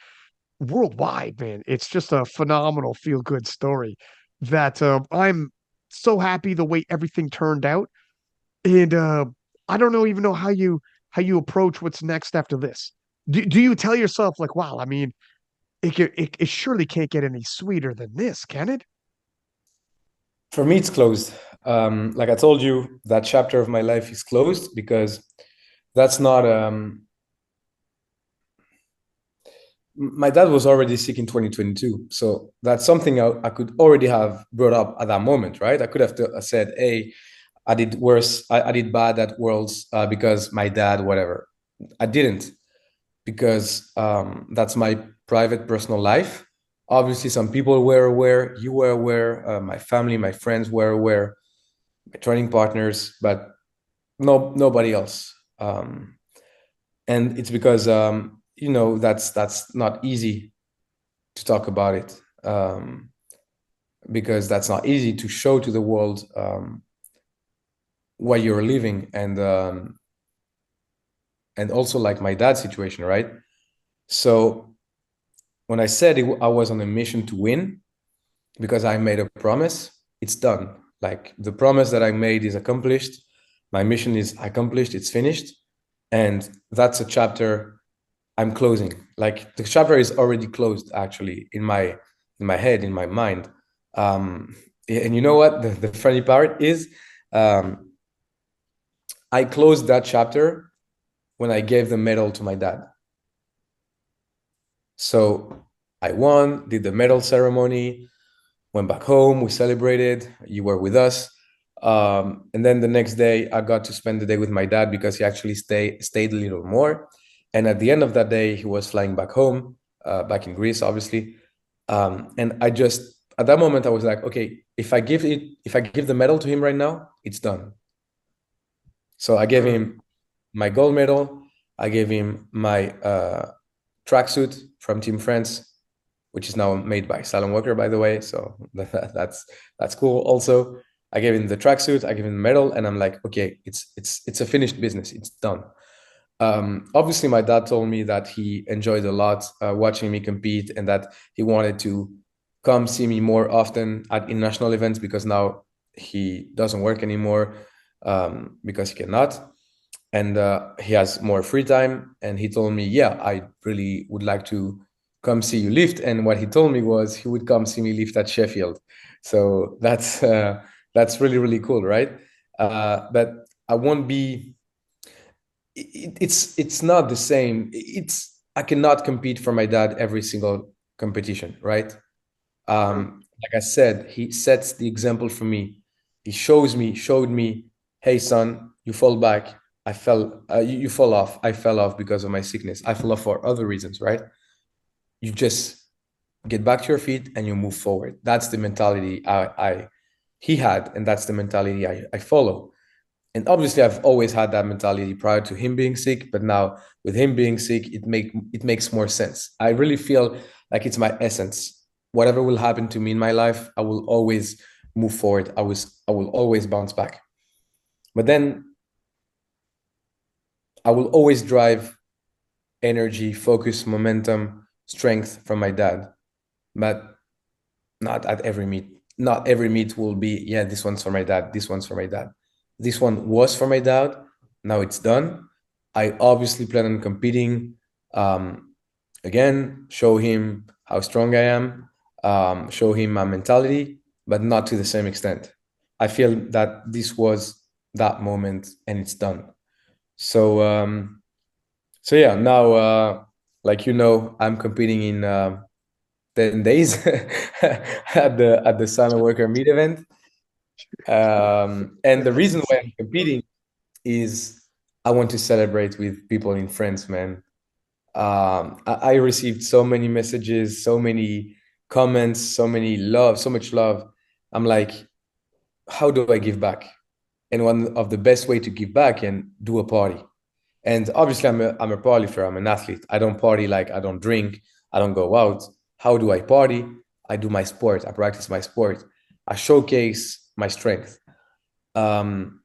S1: worldwide, man, it's just a phenomenal feel good story that I'm so happy the way everything turned out. And I don't even know how you approach what's next after this. Do you tell yourself like, wow, I mean, it surely can't get any sweeter than this, can it?
S2: For me, it's closed. Like I told you, that chapter of my life is closed because that's not. My dad was already sick in 2022, so that's something I could already have brought up at that moment, right? I could have said, "Hey, I did worse. I did bad at Worlds because my dad, whatever." I didn't because that's my private, personal life. Obviously, some people were aware. You were aware. My family, my friends were aware. My training partners, but nobody else. And it's because that's not easy to talk about it, because that's not easy to show to the world what you're living, and also like my dad's situation, right? So when I said I was on a mission to win because I made a promise, it's done. Like the promise that I made is accomplished. My mission is accomplished. It's finished. And that's a chapter I'm closing. Like the chapter is already closed actually in my head, in my mind. And you know what? The funny part is I closed that chapter when I gave the medal to my dad. So I won, did the medal ceremony, went back home, we celebrated, you were with us. And then the next day I got to spend the day with my dad because he actually stayed a little more. And at the end of that day, he was flying back home, back in Greece, obviously. And I just, at that moment, I was like, okay, if I give the medal to him right now, it's done. So I gave him my gold medal. I gave him my tracksuit from Team France, which is now made by Salon Walker, by the way. So that's cool. Also, I gave him the tracksuit. I gave him the medal, and I'm like, okay, it's a finished business. It's done. Obviously, my dad told me that he enjoyed a lot watching me compete, and that he wanted to come see me more often at international events because now he doesn't work anymore because he cannot. And he has more free time. And he told me, yeah, I really would like to come see you lift. And what he told me was he would come see me lift at Sheffield. So that's really, really cool, right? But I won't be. It's not the same. I cannot compete for my dad every single competition, right? Like I said, he sets the example for me. He showed me, hey son, you fall back. You fall off. I fell off because of my sickness. I fell off for other reasons, right? You just get back to your feet and you move forward. That's the mentality he had, and that's the mentality I follow. And obviously, I've always had that mentality prior to him being sick, but now with him being sick, it makes more sense. I really feel like it's my essence. Whatever will happen to me in my life, I will always move forward. I will always bounce back. But then I will always drive energy, focus, momentum, strength from my dad. But not at every meet. Not every meet will be, yeah, this one's for my dad, this one's for my dad. This one was for my dad. Now it's done. I obviously plan on competing. Again, show him how strong I am, show him my mentality, but not to the same extent. I feel that this was that moment and it's done. So, yeah, now, like I'm competing in 10 days at the Silent Worker Meet event. And the reason why I'm competing is I want to celebrate with people and friends, man. I received so many messages, so many comments, so much love. I'm like, how do I give back? And one of the best way to give back and do a party. And obviously, I'm a party I'm an athlete. I don't party, like I don't drink, I don't go out. How do I party? I do my sport. I practice my sport. I showcase my strength. And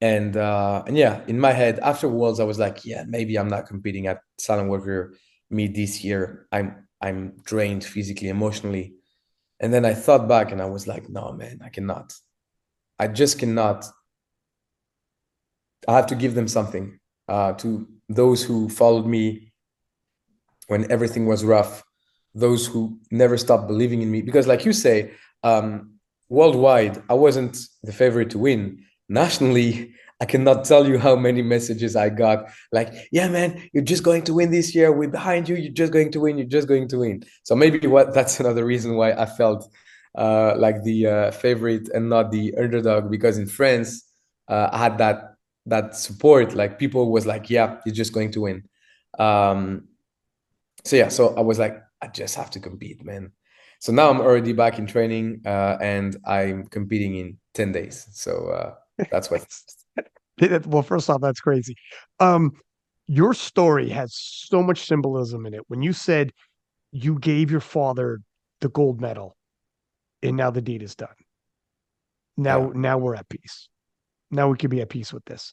S2: yeah, in my head after Worlds, I was like, yeah, maybe I'm not competing at Silent Worker Meet this year. I'm drained physically, emotionally. And then I thought back and I was like, no, man, I cannot. I just cannot. I have to give them something to those who followed me when everything was rough, those who never stopped believing in me. Because like you say, worldwide, I wasn't the favorite to win. Nationally, I cannot tell you how many messages I got. Like, yeah, man, you're just going to win this year. We're behind you. You're just going to win. You're just going to win. So maybe that's another reason why I felt like the favorite and not the underdog. Because in France, I had that support. Like people was like, yeah, you're just going to win. So yeah, so I was like, I just have to compete, man. So now I'm already back in training, and I'm competing in 10 days. So that's what.
S1: Well, first off, that's crazy. Your story has so much symbolism in it. When you said you gave your father the gold medal, and now the deed is done. Now we're at peace. Now we can be at peace with this.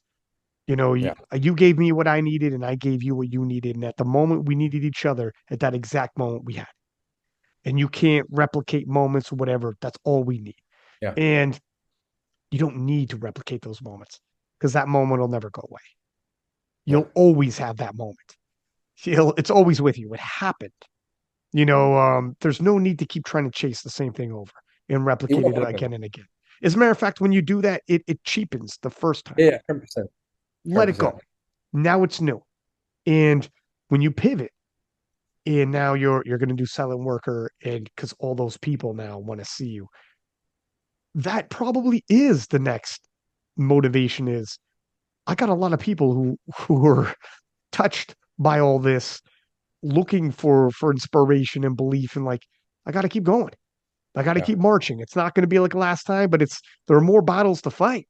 S1: You gave me what I needed, and I gave you what you needed. And at the moment we needed each other, at that exact moment we had. And you can't replicate moments or whatever. That's all we need.
S2: Yeah.
S1: And you don't need to replicate those moments because that moment will never go away. You'll always have that moment. It's always with you. It happened. There's no need to keep trying to chase the same thing over and replicate it again and again. As a matter of fact, when you do that, it cheapens the first time.
S2: Yeah, 100%.
S1: Let it go. Now it's new. And when you pivot, and now you're going to do Silent Worker, and because all those people now want to see you, that probably is the next motivation. Is I got a lot of people who are touched by all this, looking for inspiration and belief, and like, I got to keep going. I got to keep marching. It's not going to be like last time, but there are more battles to fight.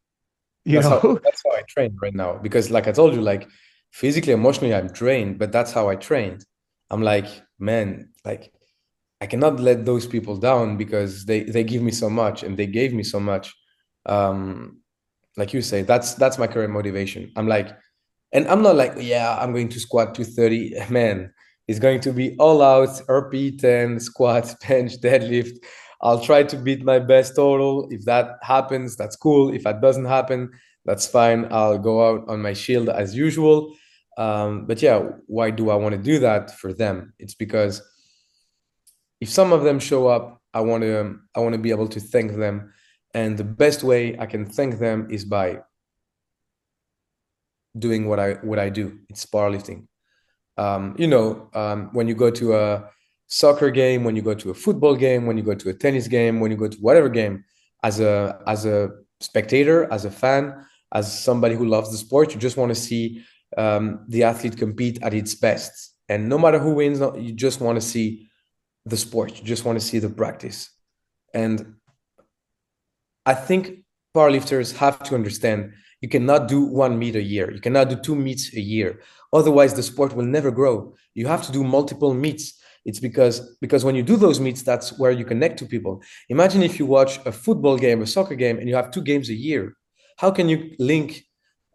S2: That's how I train right now. Because like I told you, like physically, emotionally, I'm drained, but that's how I trained. I'm like, man, like I cannot let those people down because they give me so much and they gave me so much. Like you say, that's my current motivation. I'm like, and I'm not like, yeah, I'm going to squat 230. Man, it's going to be all out, RP 10, squat, bench, deadlift. I'll try to beat my best total. If that happens, that's cool. If that doesn't happen, that's fine. I'll go out on my shield as usual. But yeah, why do I want to do that for them? It's because if some of them show up, I want to be able to thank them And the best way I can thank them is by doing what I do. It's powerlifting. When you go to a soccer game, when you go to a football game, when you go to a tennis game, when you go to whatever game, as a spectator, as a fan, as somebody who loves the sport, you just want to see the athlete compete at its best. And no matter who wins, you just want to see the sport. You just want to see the practice. And I think powerlifters have to understand you cannot do 1 meet a year. You cannot do 2 meets a year. Otherwise, the sport will never grow. You have to do multiple meets. It's because when you do those meets, that's where you connect to people. Imagine if you watch a football game, a soccer game, and you have 2 games a year. How can you link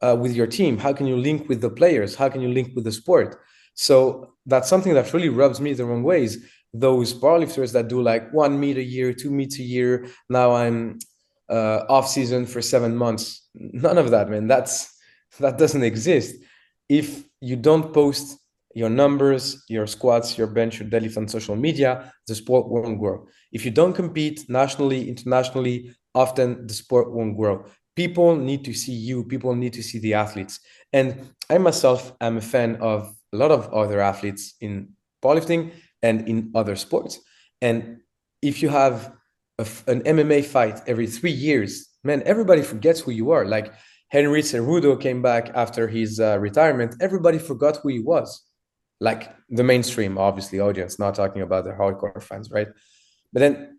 S2: with your team? How can you link with the players? How can you link with the sport? So that's something that really rubs me the wrong ways. Those powerlifters that do like 1 meet a year, 2 meets a year. Now I'm off season for 7 months. None of that, man. That doesn't exist. If you don't post your numbers, your squats, your bench, your deadlift on social media, the sport won't grow. If you don't compete nationally, internationally, often the sport won't grow. People need to see you. People need to see the athletes. And I myself am a fan of a lot of other athletes in powerlifting and in other sports. And if you have an MMA fight every 3 years, man, everybody forgets who you are. Like Henry Cejudo came back after his retirement. Everybody forgot who he was. Like the mainstream, obviously, audience, not talking about the hardcore fans, right? But then,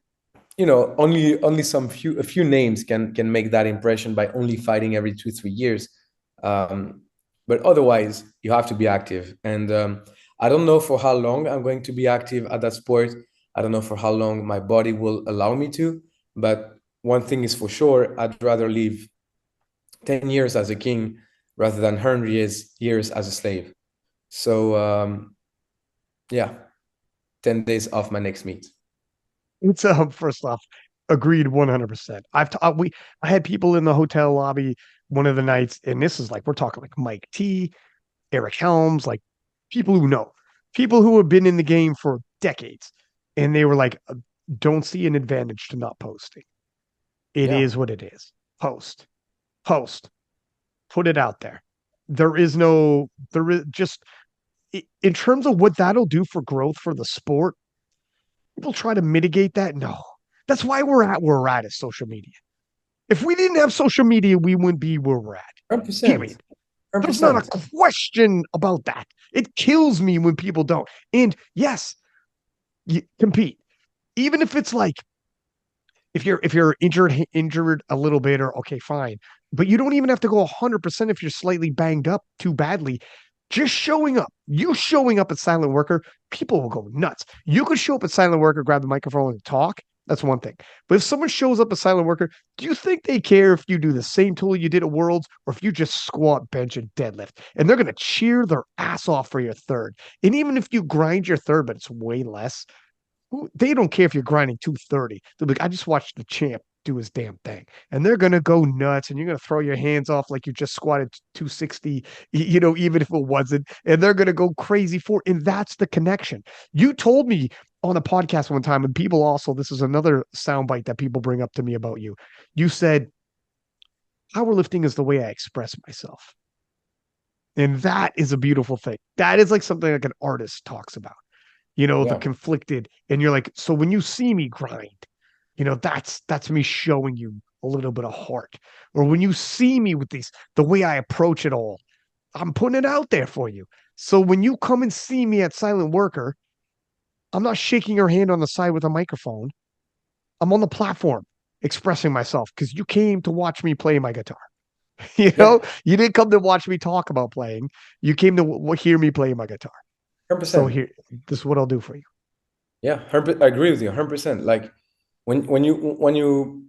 S2: only a few names can make that impression by only fighting every 2-3 years. But otherwise, you have to be active. And I don't know for how long I'm going to be active at that sport. I don't know for how long my body will allow me to. But one thing is for sure, I'd rather live 10 years as a king rather than 100 years as a slave. So, yeah, 10 days off my next meet.
S1: It's first off, agreed 100%. I had people in the hotel lobby one of the nights, and this is like we're talking like Mike T, Eric Helms, like people who know, people who have been in the game for decades, and they were like, "Don't see an advantage to not posting. It is what it is. Post, put it out there. There is just in terms of what that'll do for growth for the sport. People try to mitigate that. No, that's why we're at where we're at is social media. If we didn't have social media, we wouldn't be where we're at.
S2: 100%.
S1: Period. There's not a question about that. It kills me when people don't. And yes, you compete. Even if it's like if you're injured a little bit, or okay, fine. But you don't even have to go 100% if you're slightly banged up too badly. Just showing up, you showing up at Silent Worker, people will go nuts. You could show up at Silent Worker, grab the microphone and talk. That's one thing. But if someone shows up at Silent Worker, do you think they care if you do the same tool you did at Worlds or if you just squat, bench, and deadlift? And they're going to cheer their ass off for your third. And even if you grind your third, but it's way less, they don't care if you're grinding 230. They're like, I just watched the champ do his damn thing. And they're going to go nuts and you're going to throw your hands off like you just squatted 260, even if it wasn't. And they're going to go crazy for it. And that's the connection. You told me on a podcast one time, and people also, this is another soundbite that people bring up to me about you. You said, powerlifting is the way I express myself. And that is a beautiful thing. That is like something like an artist talks about. The conflicted, and you're like, so when you see me grind, that's me showing you a little bit of heart. Or when you see me with the way I approach it all, I'm putting it out there for you. So when you come and see me at Silent Worker, I'm not shaking your hand on the side with a microphone. I'm on the platform expressing myself because you came to watch me play my guitar. You didn't come to watch me talk about playing. You came to hear me play my guitar.
S2: 100%.
S1: So here, this is what I'll do for you.
S2: Yeah, I agree with you 100%. Like when you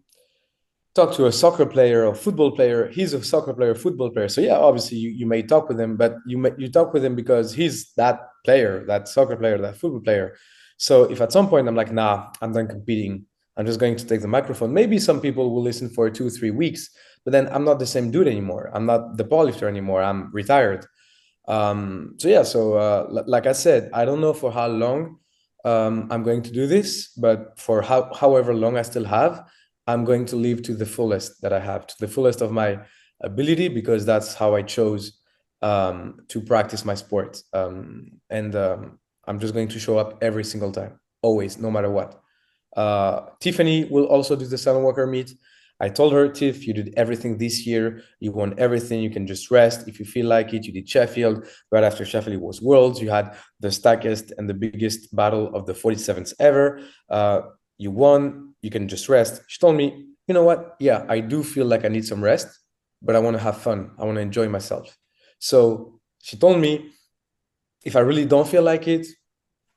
S2: talk to a soccer player or football player, he's a soccer player, football player. So yeah, obviously you may talk with him, but you talk with him because he's that player, that soccer player, that football player. So if at some point I'm like, nah, I'm done competing, I'm just going to take the microphone. Maybe some people will listen for 2-3 weeks, but then I'm not the same dude anymore. I'm not the powerlifter anymore. I'm retired. Like I said, I don't know for how long I'm going to do this, but for however long I still have, I'm going to live to the fullest that I have, to the fullest of my ability, because that's how I chose to practice my sport. And I'm just going to show up every single time, always, no matter what. Tiffany will also do the Silent Walker meet. I told her, Tiff, you did everything this year. You won everything. You can just rest if you feel like it. You did Sheffield. Right after Sheffield, it was Worlds. You had the stackest and the biggest battle of the 47s ever. You won. You can just rest. She told me, you know what? Yeah, I do feel like I need some rest, but I want to have fun. I want to enjoy myself. So she told me, if I really don't feel like it,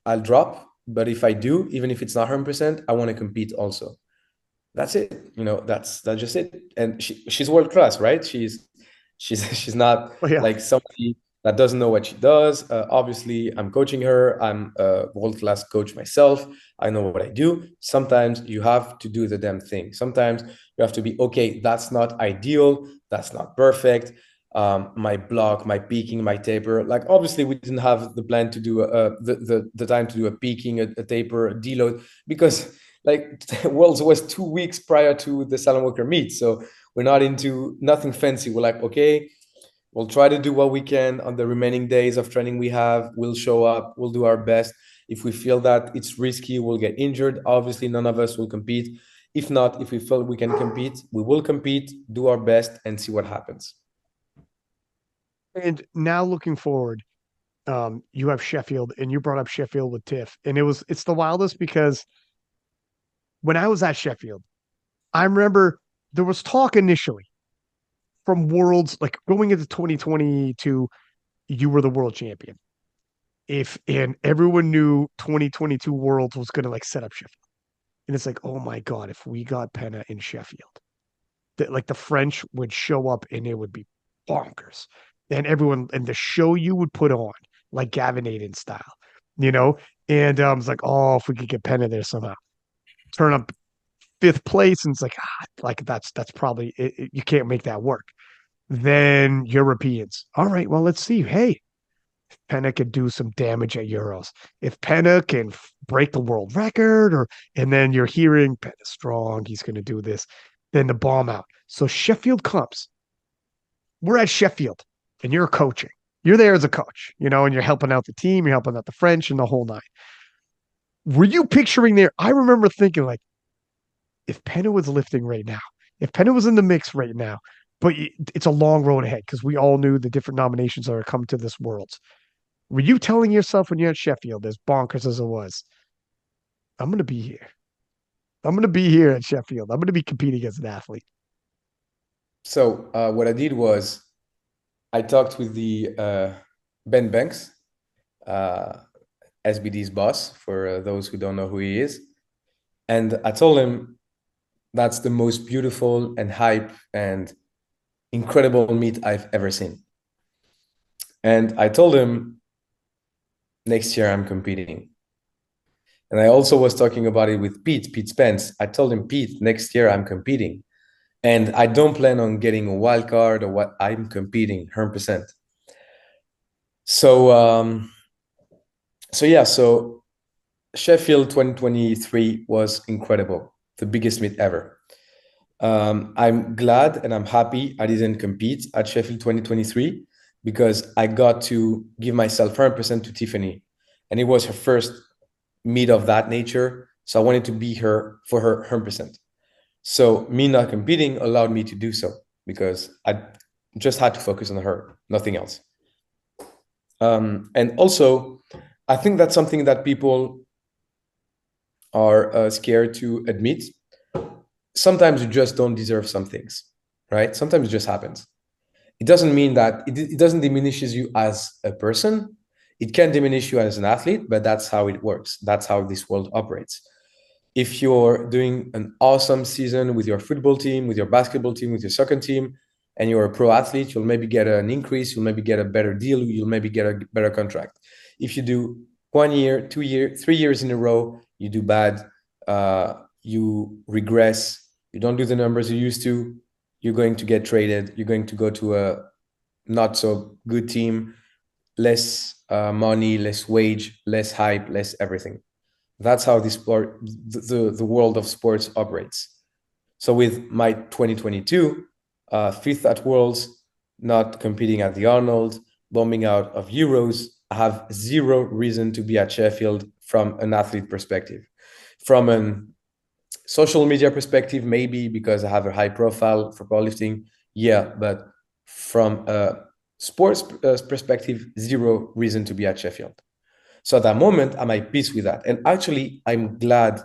S2: I'll drop. But if I do, even if it's not 100%, I want to compete also. That's it. That's just it. And she's world class, right? She's not
S1: Oh yeah.
S2: like somebody that doesn't know what she does. Obviously, I'm coaching her. I'm a world class coach myself. I know what I do. Sometimes you have to do the damn thing. Sometimes you have to be okay. That's not ideal. That's not perfect. My block, my peaking, my taper. Like obviously, we didn't have the plan to do the time to do a peaking, a taper, a deload, because like Worlds was 2 weeks prior to the Silent Walker meet. So we're not into nothing fancy. We're like, okay, we'll try to do what we can on the remaining days of training we have. We'll show up. We'll do our best. If we feel that it's risky, we'll get injured. Obviously, none of us will compete. If not, if we feel we can compete, we will compete, do our best, and see what happens.
S1: And now looking forward, you have Sheffield, and you brought up Sheffield with Tiff, and it's the wildest because when I was at Sheffield, I remember there was talk initially from Worlds, like going into 2022, you were the world champion. If and everyone knew 2022 Worlds was gonna like set up Sheffield. And it's like, oh my God, if we got Pana in Sheffield, that like the French would show up and it would be bonkers. And everyone and the show you would put on, like Gavin Aiden style, you know? And it's like, oh, if we could get Pana there somehow. Turn up fifth place, and it's like that's probably you can't make that work. Then Europeans. All right, well, let's see. Hey, Penna could do some damage at Euros. If Penna can break the world record, and then you're hearing Penna's strong, he's going to do this, then the bomb out. So Sheffield comes. We're at Sheffield, and you're coaching. You're there as a coach, and you're helping out the team, you're helping out the French and the whole nine. Were you picturing there? I remember thinking, like, if Penna was lifting right now, if Penna was in the mix right now, but it's a long road ahead because we all knew the different nominations that are come to this Worlds. Were you telling yourself when you're at Sheffield, as bonkers as it was, I'm going to be here. I'm going to be here at Sheffield. I'm going to be competing as an athlete.
S2: So what I did was I talked with the Ben Banks, SBD's boss, for those who don't know who he is. And I told him that's the most beautiful and hype and incredible meet I've ever seen. And I told him, next year I'm competing. And I also was talking about it with Pete Spence. I told him, Pete, next year I'm competing. And I don't plan on getting a wild card or what. I'm competing 100%. So Sheffield 2023 was incredible, the biggest meet ever. I'm glad and I'm happy I didn't compete at Sheffield 2023 because I got to give myself 100% to Tiffany, and it was her first meet of that nature. So I wanted to be her for her 100%. So me not competing allowed me to do so because I just had to focus on her, nothing else. And also, I think that's something that people are scared to admit. Sometimes you just don't deserve some things, right? Sometimes it just happens. It doesn't mean that it doesn't diminishes you as a person. It can diminish you as an athlete, but that's how it works. That's how this world operates. If you're doing an awesome season with your football team, with your basketball team, with your soccer team, and you're a pro athlete, you'll maybe get an increase, you'll maybe get a better deal, you'll maybe get a better contract. If you do 1 year, 2 years, 3 years in a row, you do bad, you regress, you don't do the numbers you used to, you're going to get traded, you're going to go to a not so good team, less money, less wage, less hype, less everything. That's how the world of sports operates. So with my 2022, fifth at Worlds, not competing at the Arnold, bombing out of Euros, I have zero reason to be at Sheffield from an athlete perspective. From a social media perspective, maybe because I have a high profile for powerlifting, yeah, but from a sports perspective, zero reason to be at Sheffield. So at that moment, I'm at peace with that. And actually, I'm glad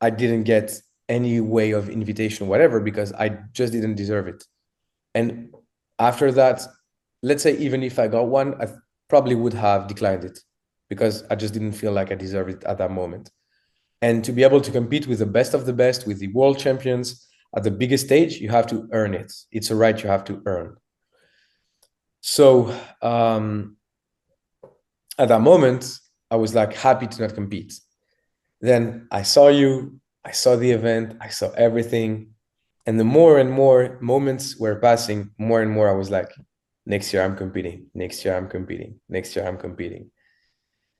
S2: I didn't get any way of invitation, whatever, because I just didn't deserve it. And after that, let's say even if I got one, I probably would have declined it because I just didn't feel like I deserved it at that moment. And to be able to compete with the best of the best, with the world champions at the biggest stage, you have to earn it. It's a right you have to earn. So at that moment, I was like happy to not compete. Then I saw you, I saw the event, I saw everything. And the more and more moments were passing, more and more I was like, next year I'm competing, next year I'm competing, next year I'm competing.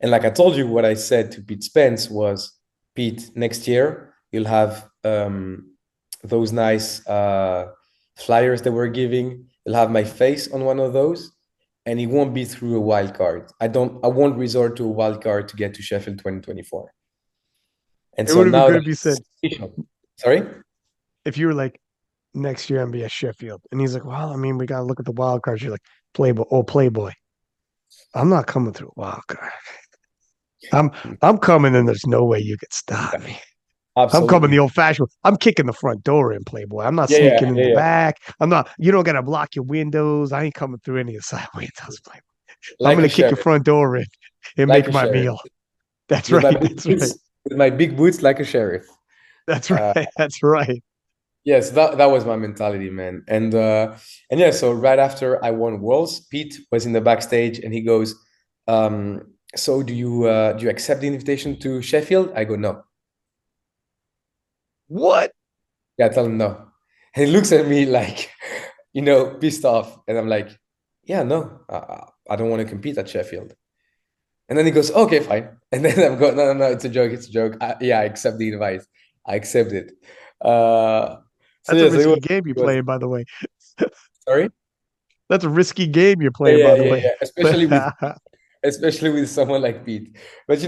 S2: And like I told you, what I said to Pete Spence was, Pete, next year you'll have those nice flyers that we're giving. You'll have my face on one of those, and it won't be through a wild card. I won't resort to a wild card to get to Sheffield 2024. And
S1: It
S2: so
S1: would have been
S2: now
S1: good if you said,
S2: sorry?
S1: if you were like, next year I'm be at Sheffield. And he's like, well, I mean, we got to look at the wild cards. You're like, Playboy, oh, Playboy. I'm not coming through a wild card. I'm coming and there's no way you could stop me. I'm coming the
S2: Absolutely.
S1: old fashioned. I'm kicking the front door in, Playboy. I'm not
S2: Yeah,
S1: sneaking in the
S2: yeah.
S1: back. I'm not, you don't got to block your windows. I ain't coming through any of the side windows, Playboy. I'm
S2: Like
S1: going
S2: a
S1: to kick your
S2: sheriff,
S1: front door in and
S2: like
S1: make
S2: a
S1: my
S2: sheriff.
S1: meal. That's
S2: With my
S1: right.
S2: big
S1: That's right.
S2: boots, with my big boots, like a sheriff.
S1: That's right. That's right.
S2: Yes, that was my mentality, man. And yeah, so right after I won Worlds, Pete was in the backstage and he goes, so do you accept the invitation to Sheffield? I go, no.
S1: What?
S2: Yeah, I tell him no. And he looks at me like, pissed off. And I'm like, yeah, no, I don't want to compete at Sheffield. And then he goes, okay, fine. And then I'm going, no, it's a joke, it's a joke. Yeah, I accept the invite. I accept it. So
S1: That's a
S2: yeah, so
S1: risky game you're
S2: it was
S1: playing, by the way.
S2: sorry?
S1: That's a risky game you're
S2: Yeah,
S1: playing,
S2: yeah,
S1: by the
S2: yeah,
S1: way.
S2: yeah. Especially with someone like Pete. But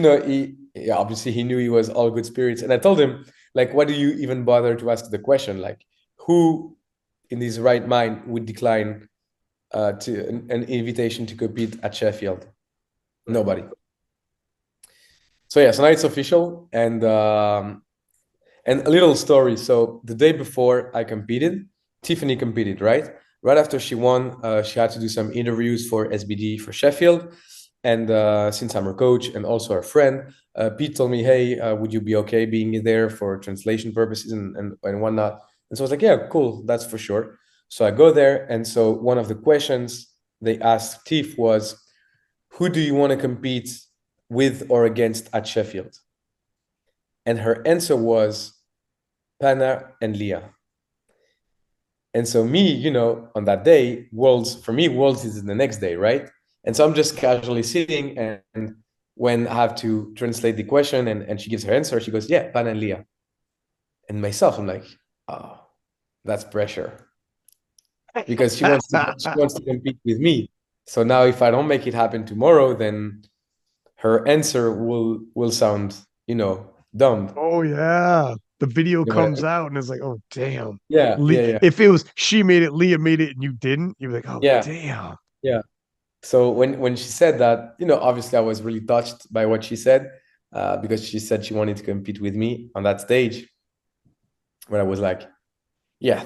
S2: obviously he knew he was all good spirits. And I told him, like, what do you even bother to ask the question? Like, who in his right mind would decline to an invitation to compete at Sheffield? Nobody. So yeah, so now it's official. And a little story. So the day before I competed, Tiffany competed, right? Right after she won, she had to do some interviews for SBD for Sheffield. And since I'm her coach and also her friend, Pete told me, hey, would you be okay being there for translation purposes and whatnot? And so I was like, yeah, cool, that's for sure. So I go there. And so one of the questions they asked Tiff was, who do you want to compete with or against at Sheffield? And her answer was Pana and Leah. And so me, on that day, for me, Worlds is the next day, right? And so I'm just casually sitting, and when I have to translate the question and she gives her answer, she goes, yeah, Pana and Leah. And myself, I'm like, oh, that's pressure. Because she wants to compete with me. So now if I don't make it happen tomorrow, then her answer will sound, dumb.
S1: Oh yeah. The video
S2: You know what I
S1: comes
S2: mean?
S1: out and it's like, oh damn.
S2: Yeah, yeah.
S1: If it was she made it, Leah made it, and you didn't, you'd be like, oh
S2: Yeah,
S1: damn.
S2: yeah. So when she said that, obviously I was really touched by what she said, because she said she wanted to compete with me on that stage. When I was like, yeah,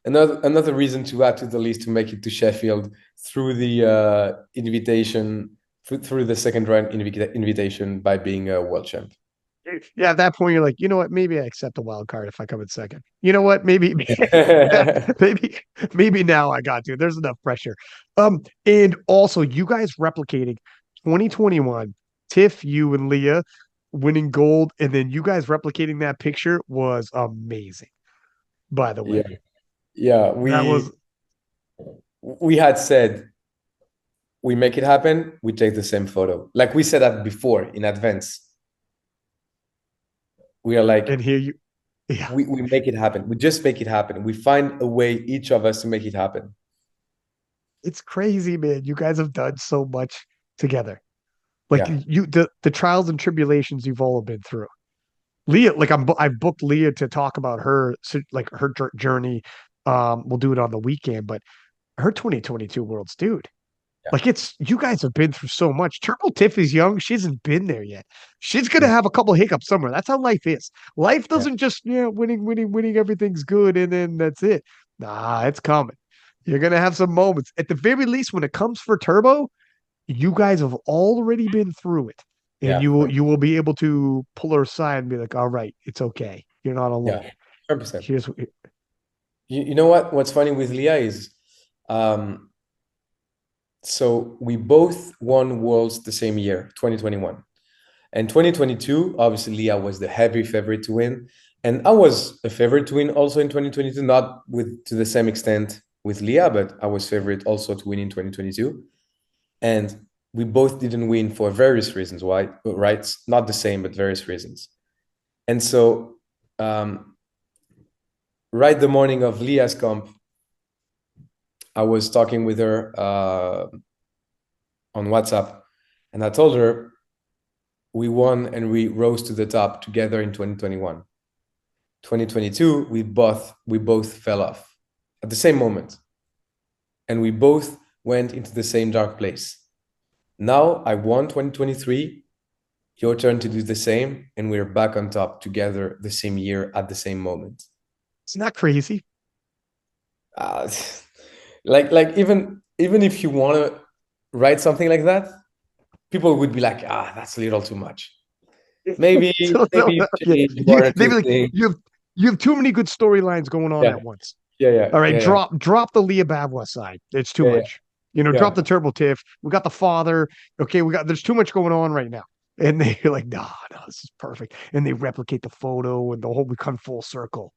S2: another reason to add to the list to make it to Sheffield through the invitation, through the second round invitation by being a world champ.
S1: Yeah, at that point you're like, you know what? Maybe I accept a wild card if I come in second. You know what? Maybe maybe now I got to. There's enough pressure. And also you guys replicating 2021, Tiff, you and Leah winning gold, and then you guys replicating that picture was amazing, by the way.
S2: Yeah, yeah.
S1: That was
S2: We had said we make it happen. We take the same photo, like we said that before in advance. We are like,
S1: and here you Yeah,
S2: we make it happen. We just make it happen. We find a way, each of us, to make it happen.
S1: it's crazy, man. You guys have done so much together. Like
S2: Yeah.
S1: the trials and tribulations you've all been through. Leah, like I've booked Leah to talk about her like her journey. We'll do it on the weekend, but her 2022 Worlds, dude.
S2: Yeah.
S1: Like it's you guys have been through so much. Turbo Tiff is young; she hasn't been there yet. She's gonna
S2: Mm.
S1: have a couple hiccups somewhere. That's how life is. Life
S2: Yeah.
S1: doesn't just winning. Everything's good, and then that's it. Nah, it's coming. You're gonna have some moments. At the very least, when it comes for Turbo, you guys have already been through it, and
S2: Yeah.
S1: you will be able to pull her aside and be like, "All right, it's okay. You're not
S2: Yeah.
S1: alone.
S2: 100%.
S1: Here's
S2: You know what? What's funny with Leah is, um, so we both won Worlds the same year, 2021. And 2022, obviously, Leah was the heavy favorite to win. And I was a favorite to win also in 2022, not with to the same extent with Leah, but I was favorite also to win in 2022. And we both didn't win for various reasons. Why? Right? Not the same, but various reasons. And so, right the morning of Leah's comp, I was talking with her on WhatsApp, and I told her we won and we rose to the top together in 2021. 2022, we both fell off at the same moment, and we both went into the same dark place. Now I won 2023. Your turn to do the same, and we're back on top together the same year at the same moment.
S1: it's not crazy.
S2: Uh, like even if you want to write something like that, people would be like, that's a little too much. Maybe
S1: So no,
S2: maybe
S1: yeah,
S2: change one or
S1: they
S2: two
S1: be like
S2: things.
S1: you have too many good storylines going on
S2: Yeah,
S1: at once.
S2: yeah,
S1: All right,
S2: yeah, yeah,
S1: drop the Leah Bavwa side. It's too
S2: yeah, yeah,
S1: much. You know,
S2: yeah.
S1: drop the Turbo Tiff. We got the father. Okay, there's too much going on right now. And they're like, nah, no, this is perfect. And they replicate the photo and the whole we come full circle.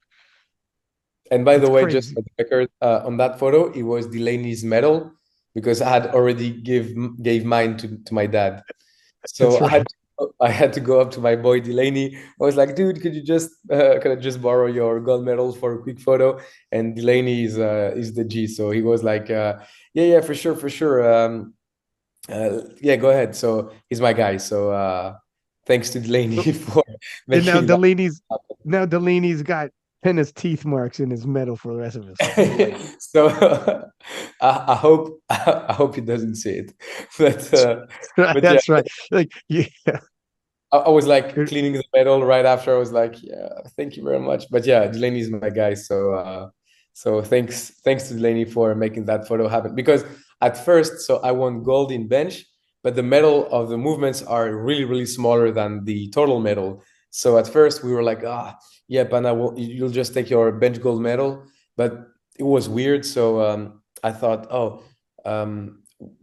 S2: And by
S1: It's
S2: the way, just
S1: crazy.
S2: for the record, on that photo, it was Delaney's medal because I had already gave mine to my dad.
S1: That's
S2: So
S1: right.
S2: I had to go up to my boy Delaney. I was like, dude, could you just can I just borrow your gold medal for a quick photo? And Delaney is the G, so he was like, yeah, for sure, for sure. Yeah, go ahead. So he's my guy. So thanks to Delaney for
S1: And
S2: making that
S1: now Delaney's got Penna's teeth marks in his medal for the rest of his life.
S2: so I hope he doesn't see it, but yeah,
S1: That's right. Like, yeah.
S2: I was like cleaning the medal right after. I was like, yeah, thank you very much. But yeah, Delaney is my guy, so thanks to Delaney for making that photo happen. Because at first, so I won gold in bench, but the medal of the movements are really really smaller than the total medal. So at first we were like, yeah, Pana, you'll just take your bench gold medal, but it was weird. So I thought,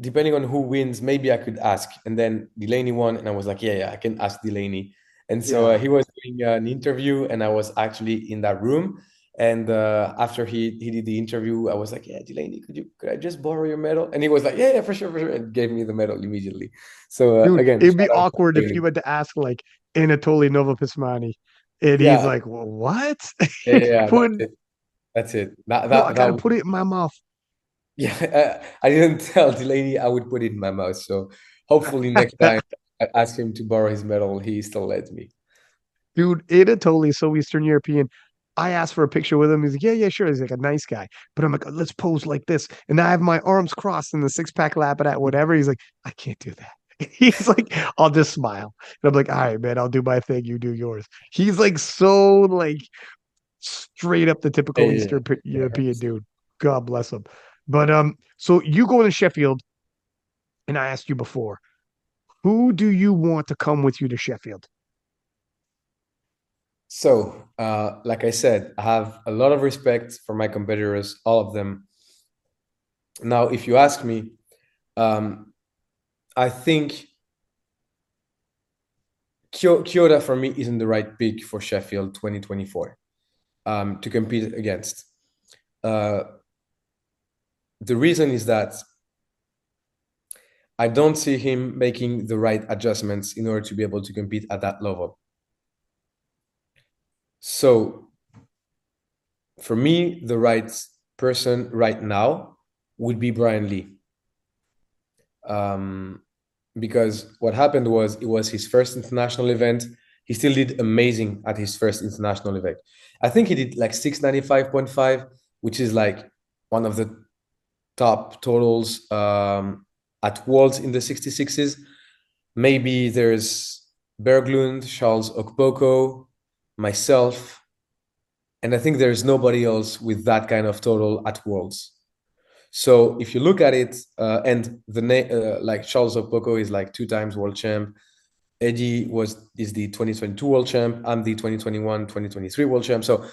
S2: depending on who wins, maybe I could ask. And then Delaney won, and I was like, yeah, I can ask Delaney. And so
S1: Yeah.
S2: he was doing an interview, and I was actually in that room. And after he did the interview, I was like, yeah, Delaney, could I just borrow your medal? And he was like, yeah, for sure, and gave me the medal immediately. So
S1: Dude,
S2: again,
S1: it'd be
S2: shout out to
S1: awkward if
S2: Delaney.
S1: you had to ask like Anatoly Novopismani, and he's
S2: Yeah,
S1: like, well, "What?
S2: yeah, that's
S1: Put
S2: it. That's it. That
S1: no, I
S2: that that
S1: gotta
S2: was,
S1: put it in my mouth."
S2: yeah. I didn't tell Delaney I would put it in my mouth. So hopefully next time I ask him to borrow his medal, he still lets me.
S1: Dude, Anatoly is so Eastern European. I asked for a picture with him. He's like, yeah, sure. He's like a nice guy. But I'm like, let's pose like this. And I have my arms crossed in the six-pack Lapadat, whatever. He's like, I can't do that. He's like, I'll just smile. And I'm like, all right, man, I'll do my thing. You do yours. He's like so like straight up the
S2: Yeah,
S1: typical
S2: yeah,
S1: Eastern
S2: yeah.
S1: European dude. God bless him. But so you go to Sheffield, and I asked you before, who do you want to come with you to Sheffield?
S2: So, like I said, I have a lot of respect for my competitors, all of them. Now, if you ask me, um, I think Kyoto for me isn't the right pick for Sheffield 2024 to compete against. Uh, the reason is that I don't see him making the right adjustments in order to be able to compete at that level. So for me, the right person right now would be Brian Lee. Because what happened was it was his first international event. He still did amazing at his first international event. I think he did like 695.5, which is like one of the top totals at Worlds in the 66s. Maybe there's Berglund, Charles Okpoko, myself, and I think there's nobody else with that kind of total at Worlds. So if you look at it, and the like Charles Okpoko is like 2 times world champ. Eddie is the 2022 world champ. I'm the 2021, 2023 world champ. So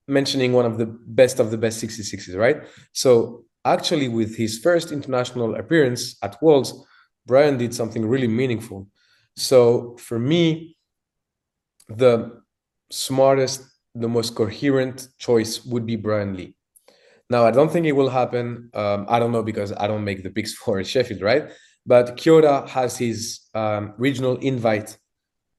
S2: mentioning one of the best 66s, right? So actually, with his first international appearance at Worlds, Brian did something really meaningful. So for me, the smartest, the most coherent choice would be Brian Lee. Now, I don't think it will happen. I don't know because I don't make the picks for Sheffield, right? But Kyoto has his regional invite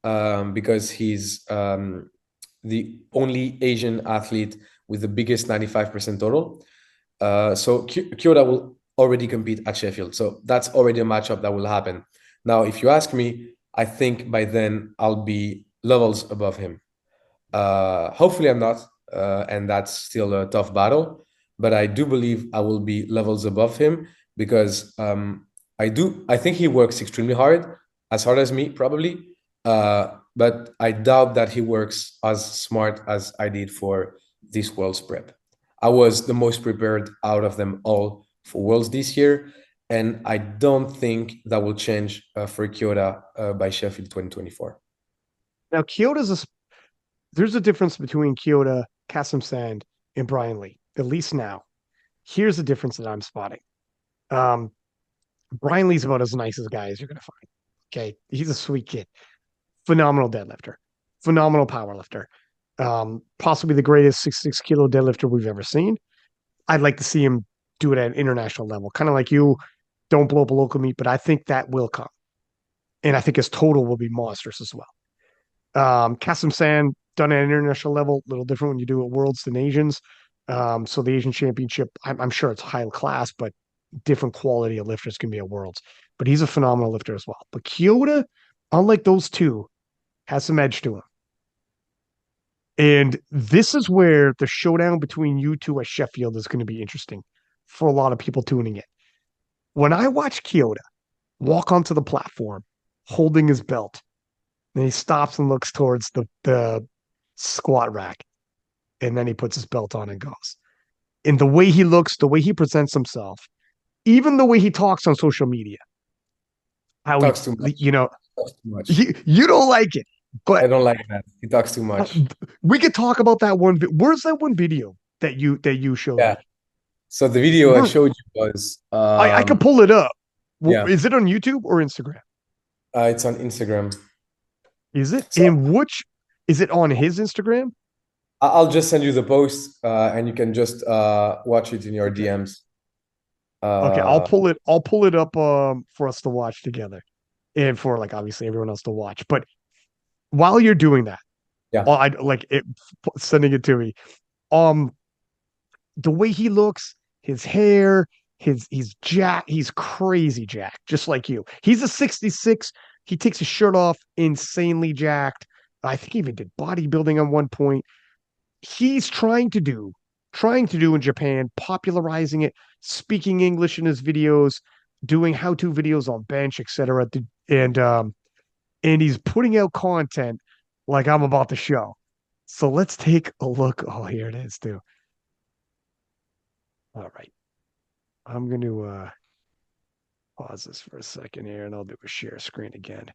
S2: because he's the only Asian athlete with the biggest 95% total. So Kyoto will already compete at Sheffield. So that's already a matchup that will happen. Now, if you ask me, I think by then I'll be levels above him. Hopefully I'm not, and that's still a tough battle. But I do believe I will be levels above him because I think he works extremely hard as me, probably. But I doubt that he works as smart as I did for this Worlds prep. I was the most prepared out of them all for Worlds this year, and I don't think that will change for Kyoto by Sheffield 2024.
S1: Now, there's a difference between Kyoto, Kasim Sand, and Brian Lee, at least now. Here's the difference that I'm spotting. Brian Lee's about as nice as a guy as you're going to find. Okay. He's a sweet kid. Phenomenal deadlifter. Phenomenal power lifter. Possibly the greatest 66 kilo deadlifter we've ever seen. I'd like to see him do it at an international level. Kind of like you, don't blow up a local meet, but I think that will come. And I think his total will be monstrous as well. Kasim Sand, done at an international level, a little different when you do it Worlds than Asians. So the Asian Championship, I'm sure it's high class, but different quality of lifters can be at Worlds. But he's a phenomenal lifter as well. But Kyoto, unlike those two, has some edge to him. And this is where the showdown between you two at Sheffield is going to be interesting for a lot of people tuning in. When I watch Kyoto walk onto the platform holding his belt, and he stops and looks towards the squat rack, and then he puts his belt on and goes. And the way he looks, the way he presents himself, even the way he talks on social media, how
S2: Talks too much.
S1: you know,
S2: Talks too much.
S1: you don't like it, but
S2: I don't like that. He talks too much.
S1: we could talk about that one. Where's that one video that you showed
S2: Yeah.
S1: me?
S2: So the video I showed you was
S1: I could pull it up.
S2: Yeah.
S1: Is it on YouTube or Instagram?
S2: It's on Instagram.
S1: Is it?
S2: So-
S1: And which is it on his Instagram?
S2: I'll just send you the post, and you can just watch it in your DMs.
S1: Okay, I'll pull it up for us to watch together, and for like obviously everyone else to watch. But while you're doing that,
S2: Yeah.
S1: I like it sending it to me. The way he looks, his hair, he's crazy jacked, just like you. He's a 66. He takes his shirt off, insanely jacked. I think he even did bodybuilding on one point. He's trying to do in Japan, popularizing it, speaking English in his videos, doing how-to videos on bench, etc. And he's putting out content like I'm about to show. So let's take a look. Oh, here it is too. All right. I'm going to pause this for a second here, and I'll do a share screen again.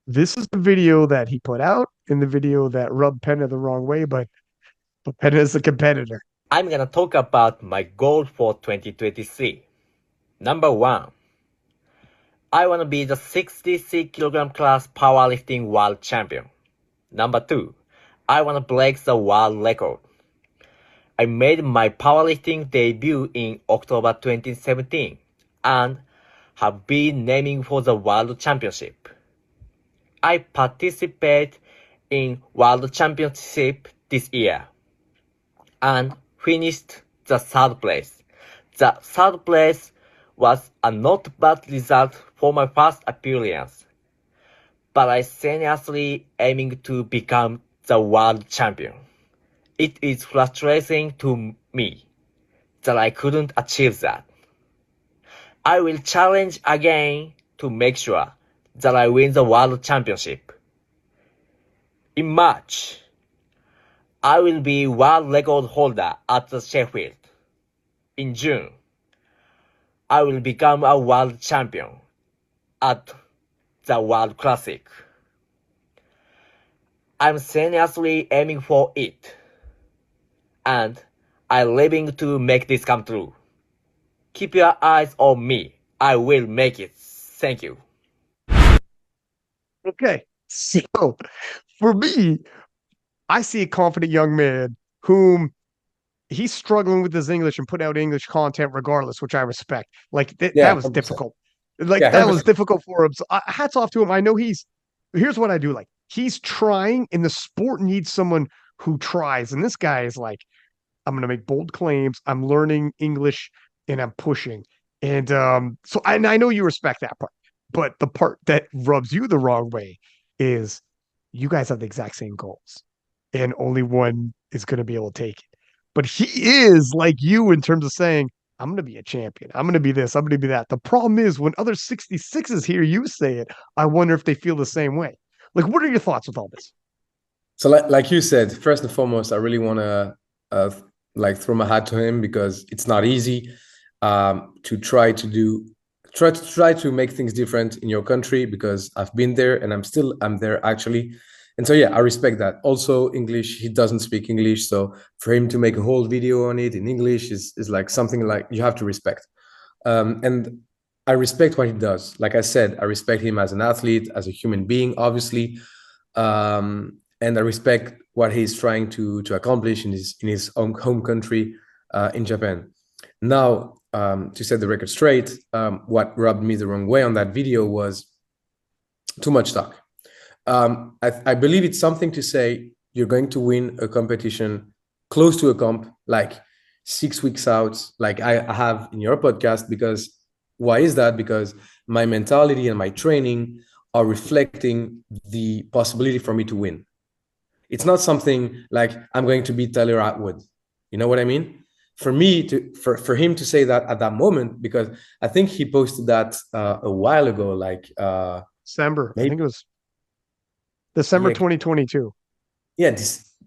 S1: This is the video that he put out in the video that rubbed Pana the wrong way, but Pana is a competitor.
S8: I'm gonna talk about my goal for 2023. Number 1. I wanna be the 63 kilogram class powerlifting world champion. Number 2. I wanna break the world record. I made my powerlifting debut in October 2017 and have been aiming for the world championship. I participate in world championship this year and finished the third place. The third place was a not bad result for my first appearance, but I seriously aiming to become the world champion. It is frustrating to me that I couldn't achieve that. I will challenge again to make sure that I win the world championship. In March, I will be world record holder at the Sheffield. In June, I will become a world champion at the World Classic. I'm seriously aiming for it, and I'm living to make this come true. Keep your eyes on me. I will make it. Thank you.
S1: Okay. So for me, I see a confident young man whom he's struggling with his English and put out English content regardless, which I respect. Like
S2: Yeah,
S1: that was
S2: 100%.
S1: difficult. Like
S2: Yeah,
S1: that was
S2: 100%.
S1: difficult for him. So hats off to him. I know here's what I do like. He's trying, and the sport needs someone who tries. And this guy is like, I'm going to make bold claims. I'm learning English and I'm pushing. And I know you respect that part, but the part that rubs you the wrong way is you guys have the exact same goals, and only one is going to be able to take it. But he is like you in terms of saying, I'm going to be a champion. I'm going to be this. I'm going to be that. The problem is when other 66s hear you say it, I wonder if they feel the same way. Like, what are your thoughts with all this?
S2: So like you said, first and foremost, I really want to like throw my hat to him because it's not easy to try to make things different in your country, because I've been there and I'm there actually. And so yeah, I respect that. Also, English, he doesn't speak English, so for him to make a whole video on it in English is like something like you have to respect. And I respect what he does. Like I said, I respect him as an athlete, as a human being, obviously. And I respect what he's trying to accomplish in his own home country, in Japan. Now, to set the record straight, what rubbed me the wrong way on that video was too much talk. I believe it's something to say you're going to win a competition close to a comp, like 6 weeks out, like I have in your podcast. Because why is that? Because my mentality and my training are reflecting the possibility for me to win. It's not something like I'm going to beat Tyler Atwood. You know what I mean? For me for him to say that at that moment, because I think he posted that a while ago, like
S1: December.
S2: maybe,
S1: I think it was December
S2: yeah,
S1: 2022.
S2: yeah.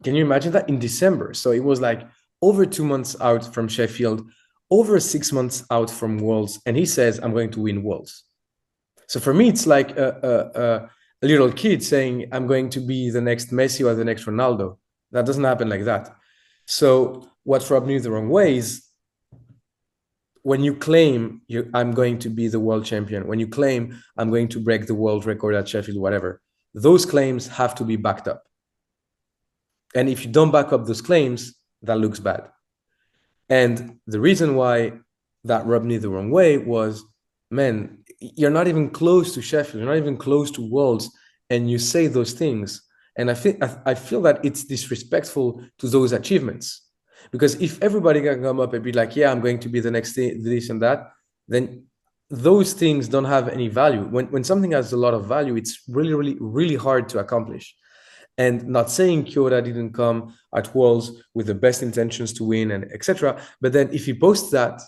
S2: Can you imagine that in December? So it was like over 2 months out from Sheffield, over 6 months out from Worlds, and he says, I'm going to win Worlds. So for me, it's like a little kid saying, I'm going to be the next Messi or the next Ronaldo. That doesn't happen like that. So what rubbed me the wrong way is when you claim I'm going to be the world champion, when you claim I'm going to break the world record at Sheffield, whatever, those claims have to be backed up. And if you don't back up those claims, that looks bad. And the reason why that rubbed me the wrong way was, man, you're not even close to Sheffield, you're not even close to Worlds, and you say those things. And I feel that it's disrespectful to those achievements. Because if everybody can come up and be like, yeah, I'm going to be the next thing, this and that, then those things don't have any value. When something has a lot of value, it's really, really, really hard to accomplish. And not saying Kyoto didn't come at Worlds with the best intentions to win and etc. But then if he posts that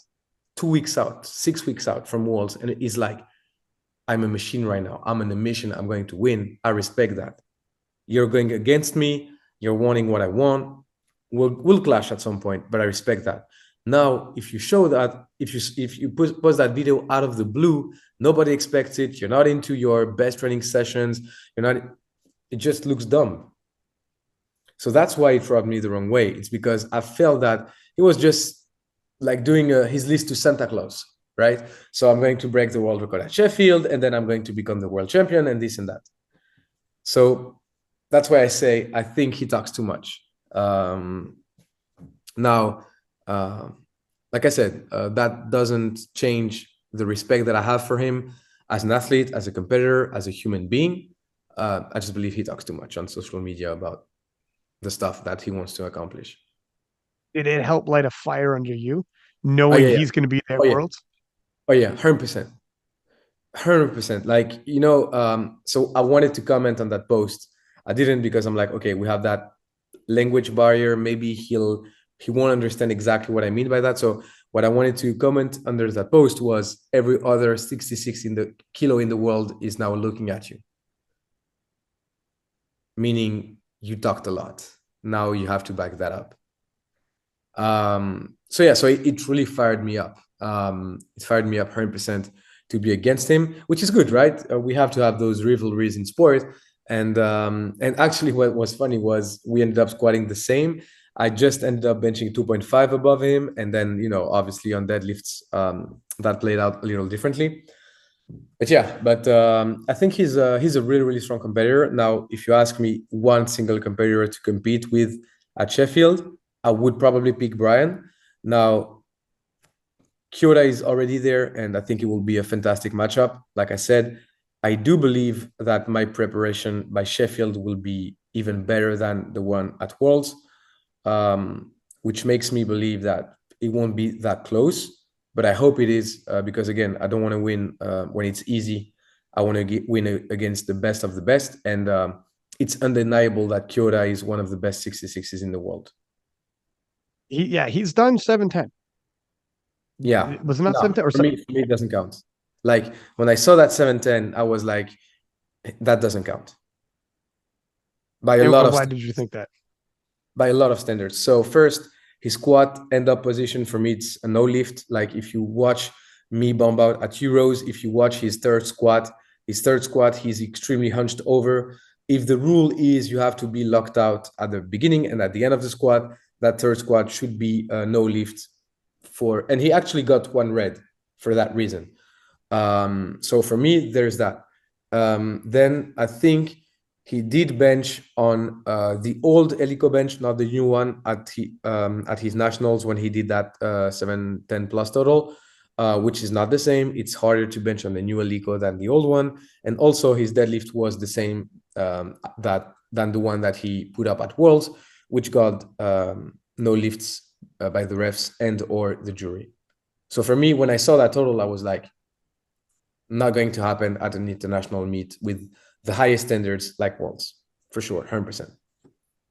S2: 2 weeks out, 6 weeks out from Worlds, and he's like, I'm a machine right now, I'm on a mission, I'm going to win, I respect that. You're going against me, you're wanting what I want, we'll clash at some point, but I respect that. Now, if you show that, if you post that video out of the blue, nobody expects it, you're not into your best training sessions, it just looks dumb. So that's why it rubbed me the wrong way. It's because I felt that he was just like doing his list to Santa Claus, right? So I'm going to break the world record at Sheffield, and then I'm going to become the world champion and this and that. So that's why I say I think he talks too much. Now, like I said, that doesn't change the respect that I have for him as an athlete, as a competitor, as a human being. I just believe he talks too much on social media about the stuff that he wants to accomplish.
S1: Did it help light a fire under you,
S2: Oh
S1: knowing
S2: yeah,
S1: he's going to be there
S2: oh
S1: at
S2: yeah,
S1: Worlds?
S2: oh yeah, 100%. 100%. Like, so I wanted to comment on that post. I didn't, because I'm like, okay, we have that language barrier. Maybe he won't understand exactly what I mean by that. So what I wanted to comment under that post was every other 66 in the kilo in the world is now looking at you. Meaning you talked a lot. Now you have to back that up. So yeah, so it really fired me up. It fired me up 100% to be against him, which is good, right? We have to have those rivalries in sport. And actually, what was funny was we ended up squatting the same. I just ended up benching 2.5 above him, and then obviously on deadlifts, that played out a little differently. But yeah, I think he's a really strong competitor. Now, if you ask me one single competitor to compete with at Sheffield, I would probably pick Brian. Now, Kyoto is already there, and I think it will be a fantastic matchup. Like I said, I do believe that my preparation by Sheffield will be even better than the one at Worlds, which makes me believe that it won't be that close. But I hope it is, because again, I don't want to win when it's easy. I want to win against the best of the best, and it's undeniable that Kyoto is one of the best 66s in the world.
S1: He's done 710.
S2: Yeah,
S1: Was it not
S2: no,
S1: 710 or
S2: for me, it doesn't count. Like when I saw that 710, I was like, that doesn't count by a lot of
S1: why did you think that?
S2: by a lot of standards. So first, his squat end up position, for me, it's a no lift. Like if you watch me bomb out at Euros, if you watch his third squat, he's extremely hunched over. If the rule is you have to be locked out at the beginning and at the end of the squat, that third squat should be no lift and he actually got one red for that reason. So for me, there's that. Then I think he did bench on the old Helico bench, not the new one, at his nationals when he did that 710 plus total, which is not the same. It's harder to bench on the new Helico than the old one, and also his deadlift was the same than the one that he put up at Worlds, which got no lifts by the refs and or the jury. So for me, when I saw that total, I was like, not going to happen at an international meet with the highest standards like Worlds, for sure, 100%.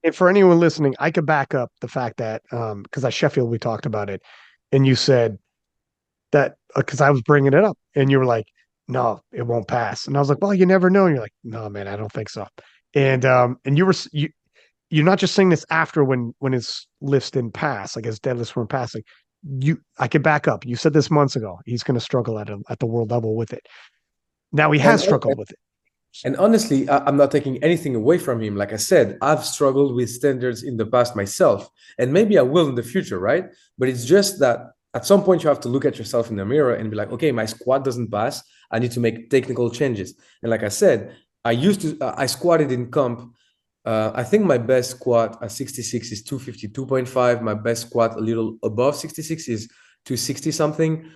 S1: And for anyone listening, I could back up the fact that because at Sheffield we talked about it, and you said that because I was bringing it up, and you were like, "No, it won't pass," and I was like, "Well, you never know." And you're like, "No, man, I don't think so." And you're not just saying this after when his lifts didn't pass, like his deadlifts weren't passing. I could back up. You said this months ago. He's going to struggle at the world level with it. Now he has struggled with it.
S2: And honestly, I'm not taking anything away from him. Like I said, I've struggled with standards in the past myself, and maybe I will in the future, right? But it's just that at some point you have to look at yourself in the mirror and be like, okay, my squat doesn't pass. I need to make technical changes. And like I said, I squatted in comp. I think my best squat at 66 is 252.5. My best squat a little above 66 is 260 something.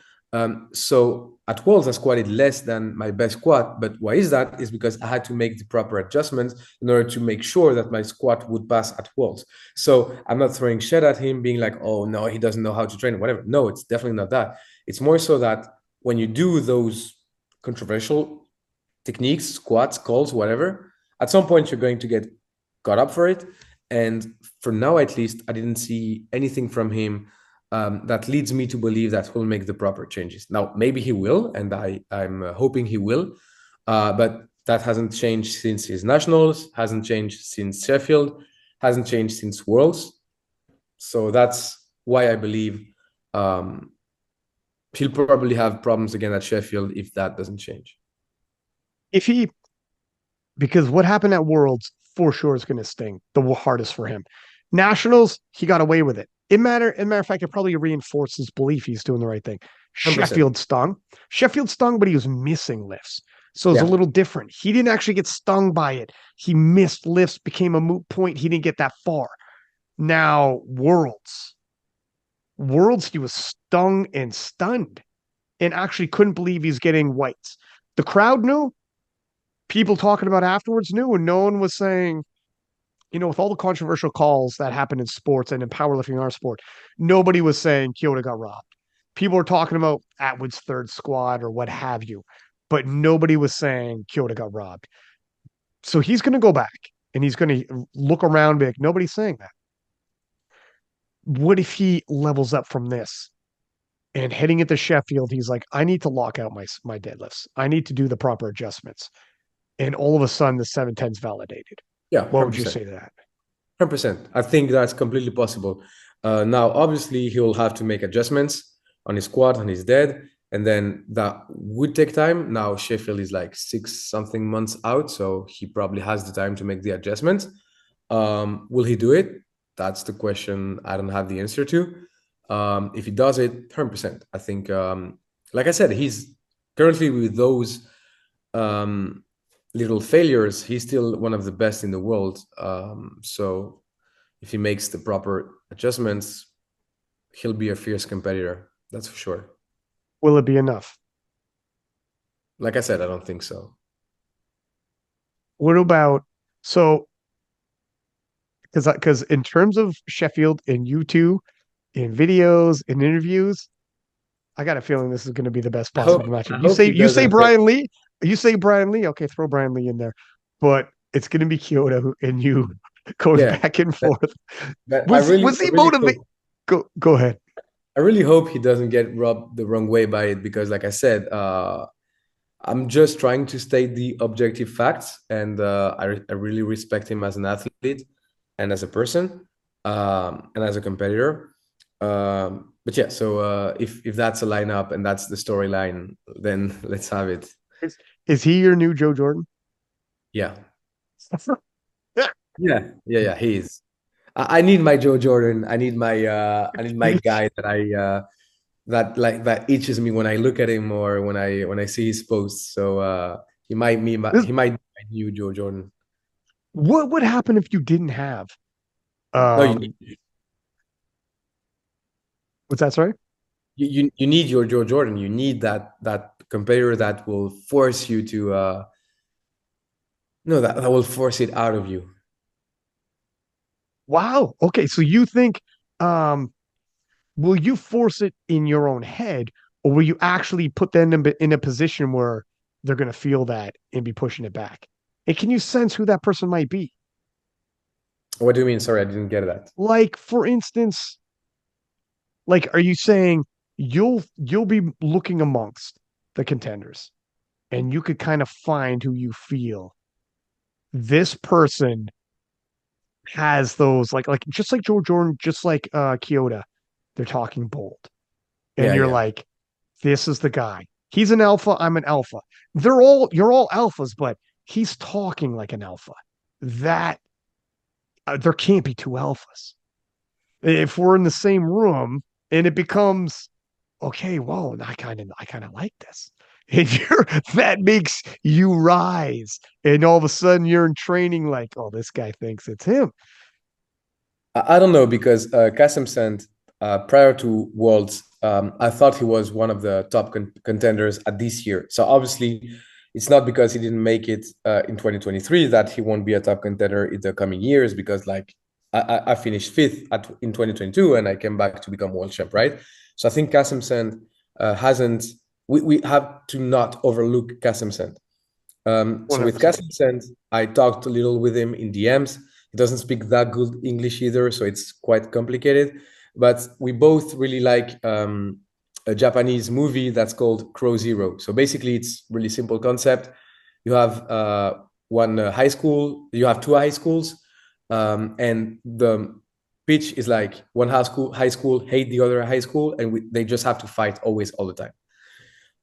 S2: So at Worlds, I squatted less than my best squat. But why is that? Is because I had to make the proper adjustments in order to make sure that my squat would pass at Worlds. So I'm not throwing shit at him, being like, oh, no, he doesn't know how to train, whatever. No, it's definitely not that. It's more so that when you do those controversial techniques, squats, calls, whatever, at some point you're going to get caught up for it. And for now, at least, I didn't see anything from him that leads me to believe that he'll make the proper changes. Now, maybe he will, and I'm hoping he will, but that hasn't changed since his nationals, hasn't changed since Sheffield, hasn't changed since Worlds. So that's why I believe he'll probably have problems again at Sheffield if that doesn't change.
S1: Because what happened at Worlds for sure is going to sting the hardest for him. Nationals, he got away with it. As a matter of fact, it probably reinforced his belief he's doing the right thing. 100%. Sheffield stung, but he was missing lifts. So it's a little different. He didn't actually get stung by it. He missed lifts, became a moot point. He didn't get that far. Now, Worlds, he was stung and stunned and actually couldn't believe he's getting whites. The crowd knew. People talking about afterwards knew, and no one was saying, with all the controversial calls that happen in sports and in powerlifting, our sport, nobody was saying Kyoto got robbed. People were talking about Atwood's third squad or what have you, but nobody was saying Kyoto got robbed. So he's going to go back and he's going to look around and be like, nobody's saying that. What if he levels up from this and heading into Sheffield, he's like, I need to lock out my deadlifts. I need to do the proper adjustments. And all of a sudden the 710's validated.
S2: Yeah,
S1: What would you
S2: 100%.
S1: say to that?
S2: 100%. I think that's completely possible. Now, obviously, he will have to make adjustments on his squat, on his dead, and then that would take time. Now, Sheffield is like 6-something months out, so he probably has the time to make the adjustments. Will he do it? That's the question I don't have the answer to. If he does it, 100%. I think, like I said, he's currently with those little failures, he's still one of the best in the world. So if he makes the proper adjustments, he'll be a fierce competitor. That's for sure.
S1: Will it be enough?
S2: Like I said, I don't think so.
S1: What about because in terms of Sheffield and you two in videos and interviews, I got a feeling this is going to be the best possible matchup. You say Brian Lee, Okay, throw Brian Lee in there, but it's going to be Kyoto and you going back and forth. Was he motivated? Go ahead.
S2: I really hope he doesn't get rubbed the wrong way by it because, like I said, I'm just trying to state the objective facts, and I really respect him as an athlete and as a person and as a competitor. But yeah, so if that's a lineup and that's the storyline, then let's have it.
S1: Is he your new Joe Jordan?
S2: Yeah. Yeah, he is. I need my Joe Jordan. I need my guy that itches me when I look at him or when I see his posts. So he might be my new Joe Jordan.
S1: What would happen if you didn't have? What's that? Sorry.
S2: You need your Joe Jordan. You need that competitor that will force you to that will force it out of you.
S1: Wow. Okay. So you think, will you force it in your own head, or will you actually put them in a position where they're going to feel that and be pushing it back? And can you sense who that person might be?
S2: What do you mean? Sorry, I didn't get that.
S1: Like, for instance, are you saying you'll be looking amongst the contenders and you could kind of find who you feel this person has those like just like Joe Jordan, just like Kyoto, they're talking bold. And you're like, this is the guy. He's an alpha, I'm an alpha. You're all alphas, but he's talking like an alpha. That there can't be two alphas. If we're in the same room and it becomes okay, whoa, I kind of like this. And that makes you rise. And all of a sudden you're in training like, oh, this guy thinks it's him.
S2: I don't know because Kasim Sand, prior to Worlds, I thought he was one of the top contenders at this year. So obviously, it's not because he didn't make it in 2023 that he won't be a top contender in the coming years. Because like I finished 5th in 2022 and I came back to become world champ, right? So I think Kasim Sand hasn't. We have to not overlook Kasim Sand. So with Kasim Sand, I talked a little with him in DMs. He doesn't speak that good English either, so it's quite complicated. But we both really like a Japanese movie that's called Crow Zero. So basically, it's really simple concept. You have one high school. You have 2 high schools, and the pitch is like one high school hate the other high school, and they just have to fight always, all the time.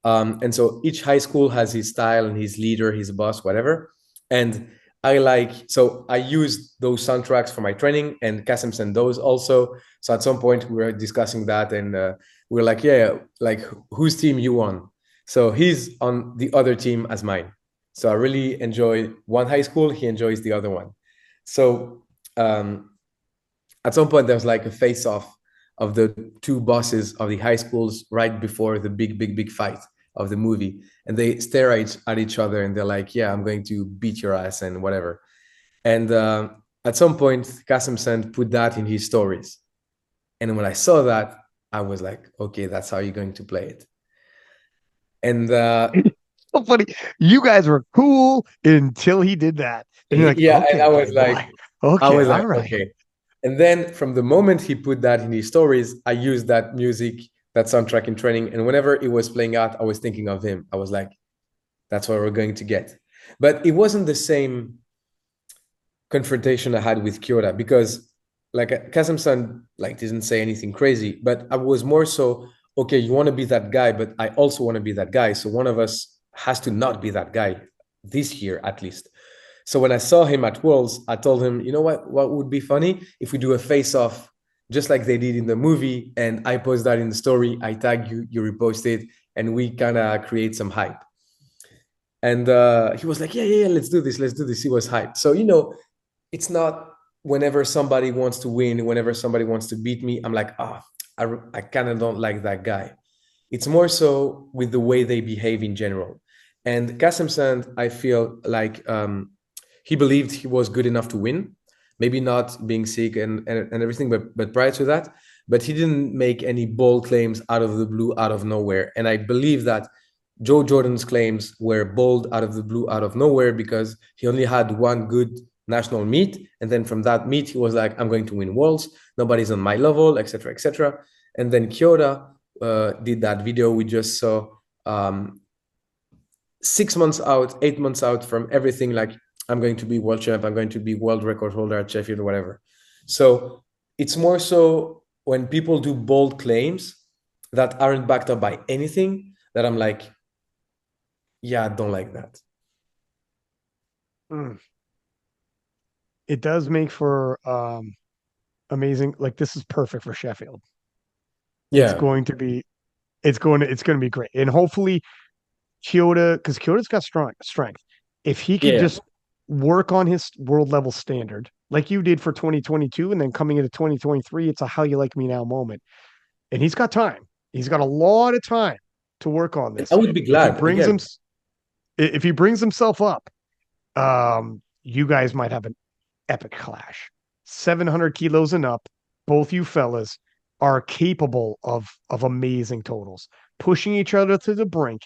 S2: And so each high school has his style and his leader, his boss, whatever. And I used those soundtracks for my training, and Kasim sent those also. So at some point we were discussing that, and we were like, yeah, like whose team you on? So he's on the other team as mine. So I really enjoy one high school. He enjoys the other one. So at some point there was like a face-off of the 2 bosses of the high schools right before the big fight of the movie, and they stare at each other and they're like, yeah, I'm going to beat your ass and whatever. And at some point, Kasim Sen put that in his stories. And when I saw that, I was like, okay, that's how you're going to play it. And
S1: So funny. You guys were cool until he did that. And you're like,
S2: yeah, and
S1: okay,
S2: I
S1: big
S2: was like,
S1: boy. Okay, all right.
S2: okay. And then from the moment he put that in his stories, I used that music, that soundtrack in training. And whenever it was playing out, I was thinking of him. I was like, that's what we're going to get. But it wasn't the same confrontation I had with Kyoda, because like Kazem-san like didn't say anything crazy, but I was more so, okay, you want to be that guy, but I also want to be that guy. So one of us has to not be that guy this year at least. So when I saw him at Worlds, I told him, you know what would be funny if we do a face-off just like they did in the movie, and I post that in the story, I tag you, you repost it, and we kind of create some hype. And he was like, yeah, let's do this. He was hyped. So, it's not whenever somebody wants to win, whenever somebody wants to beat me, I'm like, I kind of don't like that guy. It's more so with the way they behave in general. And Kassem Sand, I feel like he believed he was good enough to win, maybe not being sick and everything, but prior to that, but he didn't make any bold claims out of the blue, out of nowhere. And I believe that Joe Jordan's claims were bold out of the blue, out of nowhere, because he only had one good national meet, and then from that meet he was like, I'm going to win Worlds, nobody's on my level, etc., etc. And then Kyoda did that video we just saw, 6 months out, 8 months out from everything, like, I'm going to be world champ, I'm going to be world record holder at Sheffield or whatever. So it's more so when people do bold claims that aren't backed up by anything that I'm like, yeah, I don't like that.
S1: It does make for amazing. Like, this is perfect for Sheffield.
S2: Yeah.
S1: It's going to be great. And hopefully Kyoto, because Kyoto's got strength. If he could just work on his world level standard, like you did for 2022, and then coming into 2023, it's a how you like me now moment. And he's got time. He's got a lot of time to work on this.
S2: I would be glad.
S1: If he brings himself up, you guys might have an epic clash. 700 kilos and up, both you fellas are capable of amazing totals, pushing each other to the brink.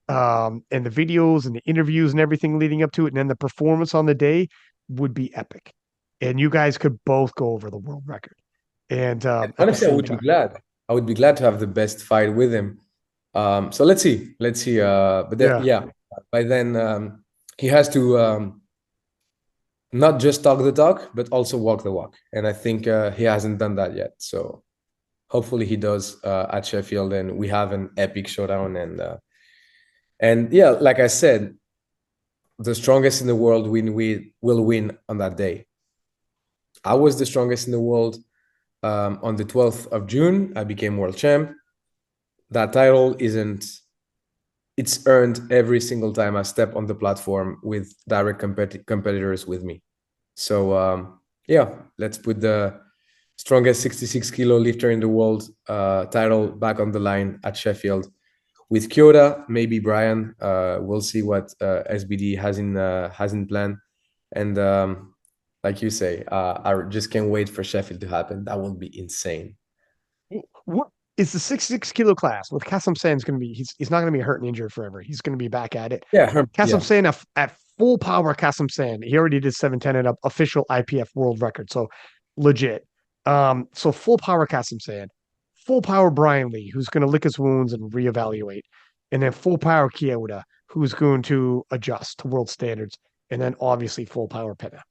S1: And the videos and the interviews and everything leading up to it, and then the performance on the day would be epic. And you guys could both go over the world record. And
S2: honestly, I would be glad. I would be glad to have the best fight with him. So let's see. But then, by then he has to not just talk the talk, but also walk the walk. And I think he hasn't done that yet. So hopefully he does at Sheffield, and we have an epic showdown. And yeah, like I said, the strongest in the world will win on that day. I was the strongest in the world on the 12th of June. I became world champ. That title it's earned every single time I step on the platform with direct competitors with me. So yeah, let's put the strongest 66 kilo lifter in the world title back on the line at Sheffield. With Kyoto, maybe Brian. We'll see what SBD has in plan. And like you say, I just can't wait for Sheffield to happen. That will be insane.
S1: What is the 66 kilo class with Kassem San's going to be? He's not going to be hurt and injured forever. He's going to be back at it.
S2: Yeah,
S1: Kassem San at full power. Kassem San, he already did 710 and up, official IPF world record. So legit. So full power Kassem San, full power Brian Lee, who's going to lick his wounds and reevaluate, and then full power Kyoto, who's going to adjust to world standards, and then obviously full power Pana.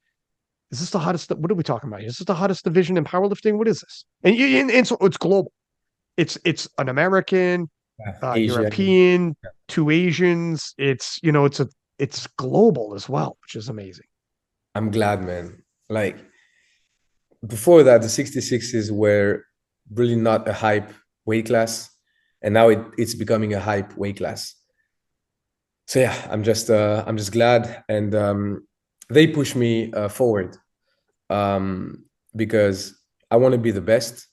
S1: Is this the hottest? What are we talking about? Is this the hottest division in powerlifting? What is this? And so it's global. It's an American, European, two Asians. It's it's global as well, which is amazing.
S2: I'm glad, man. Like before that, the 66s were really not a hype weight class, and now it's becoming a hype weight class. So yeah, I'm just glad, and they push me forward because I want to be the best,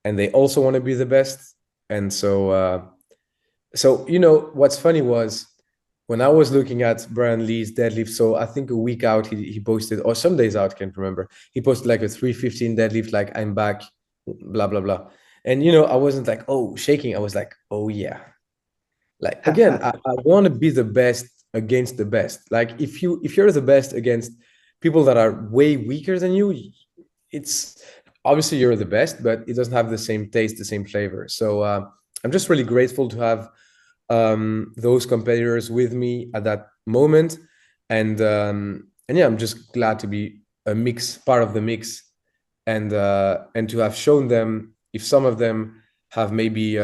S2: and they also want to be the best. And so what's funny was when I was looking at Brian Lee's deadlift, so I think a week out he posted, or some days out, can't remember. He posted like a 315 deadlift, like I'm back, blah blah blah. And I wasn't like, oh, shaking. I was like, oh yeah. Like again, I want to be the best against the best. Like if you're the best against people that are way weaker than you, it's obviously you're the best, but it doesn't have the same taste, the same flavor. So I'm just really grateful to have those competitors with me at that moment, and yeah, I'm just glad to be part of the mix, and to have shown them, if some of them have maybe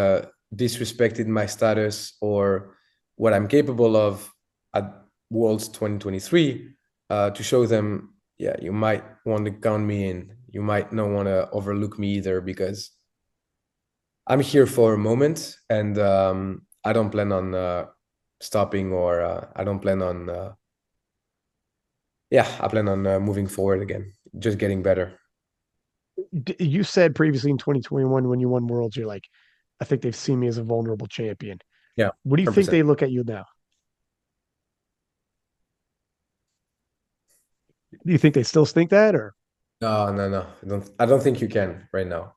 S2: disrespected my status or what I'm capable of at Worlds 2023, to show them, yeah, you might want to count me in. You might not want to overlook me either, because I'm here for a moment, and I don't plan on stopping, or I don't plan on. I plan on moving forward again, just getting better.
S1: You said previously in 2021 when you won Worlds, you're like, I think they've seen me as a vulnerable champion.
S2: Yeah.
S1: What do you think
S2: 100%.
S1: they look at you now? Do you think they still think that, or
S2: No. I don't think you can right now.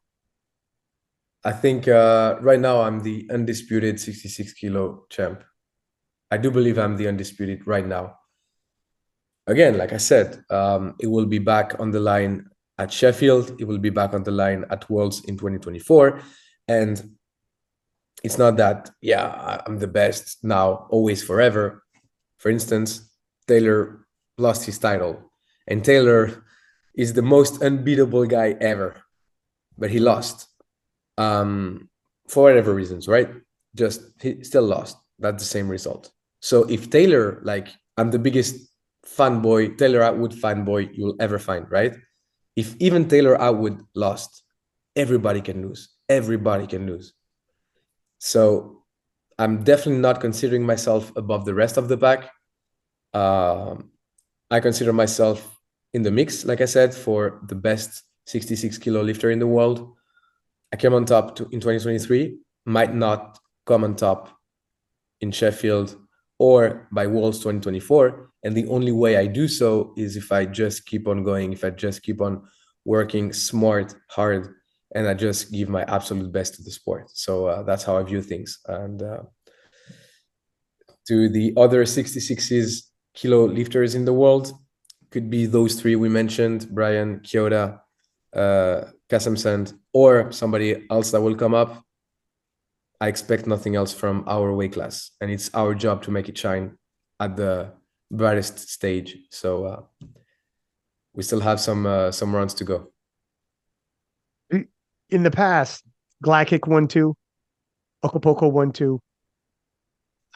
S2: I think right now I'm the undisputed 66 kilo champ. I do believe I'm the undisputed right now. Again, like I said, it will be back on the line at Sheffield. It will be back on the line at Worlds in 2024. And it's not that, yeah, I'm the best now, always, forever. For instance, Taylor lost his title, and Taylor is the most unbeatable guy ever, but he lost for whatever reasons, right? Just he still lost. That's the same result. So if Taylor, like, I'm the biggest Taylor Atwood fanboy you'll ever find, right? If even Taylor Atwood lost, everybody can lose. Everybody can lose. So I'm definitely not considering myself above the rest of the pack. I consider myself in the mix, like I said, for the best 66 kilo lifter in the world. I came on top in 2023, might not come on top in Sheffield or by Worlds 2024. And the only way I do so is if I just keep on going, if I just keep on working smart, hard, and I just give my absolute best to the sport. So that's how I view things. And to the other 66 kilo lifters in the world, could be those three we mentioned, Brian, Kyoda, Kasamsand, or somebody else that will come up. I expect nothing else from our weight class, and it's our job to make it shine at the brightest stage. So we still have some runs to go.
S1: in the past, Glakic won two, Okapoko won two.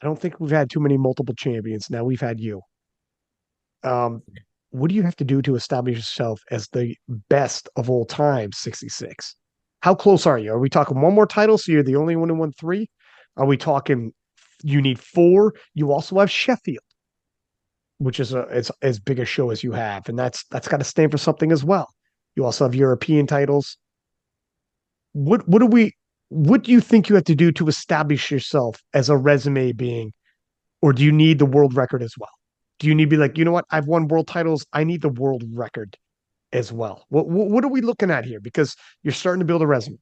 S1: I don't think we've had too many multiple champions. Now we've had you. What do you have to do to establish yourself as the best of all time, 66? How close are you? Are we talking one more title, so you're the only one who won three? Are we talking you need four? You also have Sheffield, which is it's as big a show as you have, and that's got to stand for something as well. You also have European titles. What do you think you have to do to establish yourself as a resume being, or do you need the world record as well? Do you need to be like, you know what? I've won world titles. I need the world record as well. What are we looking at here? Because you're starting to build a resume.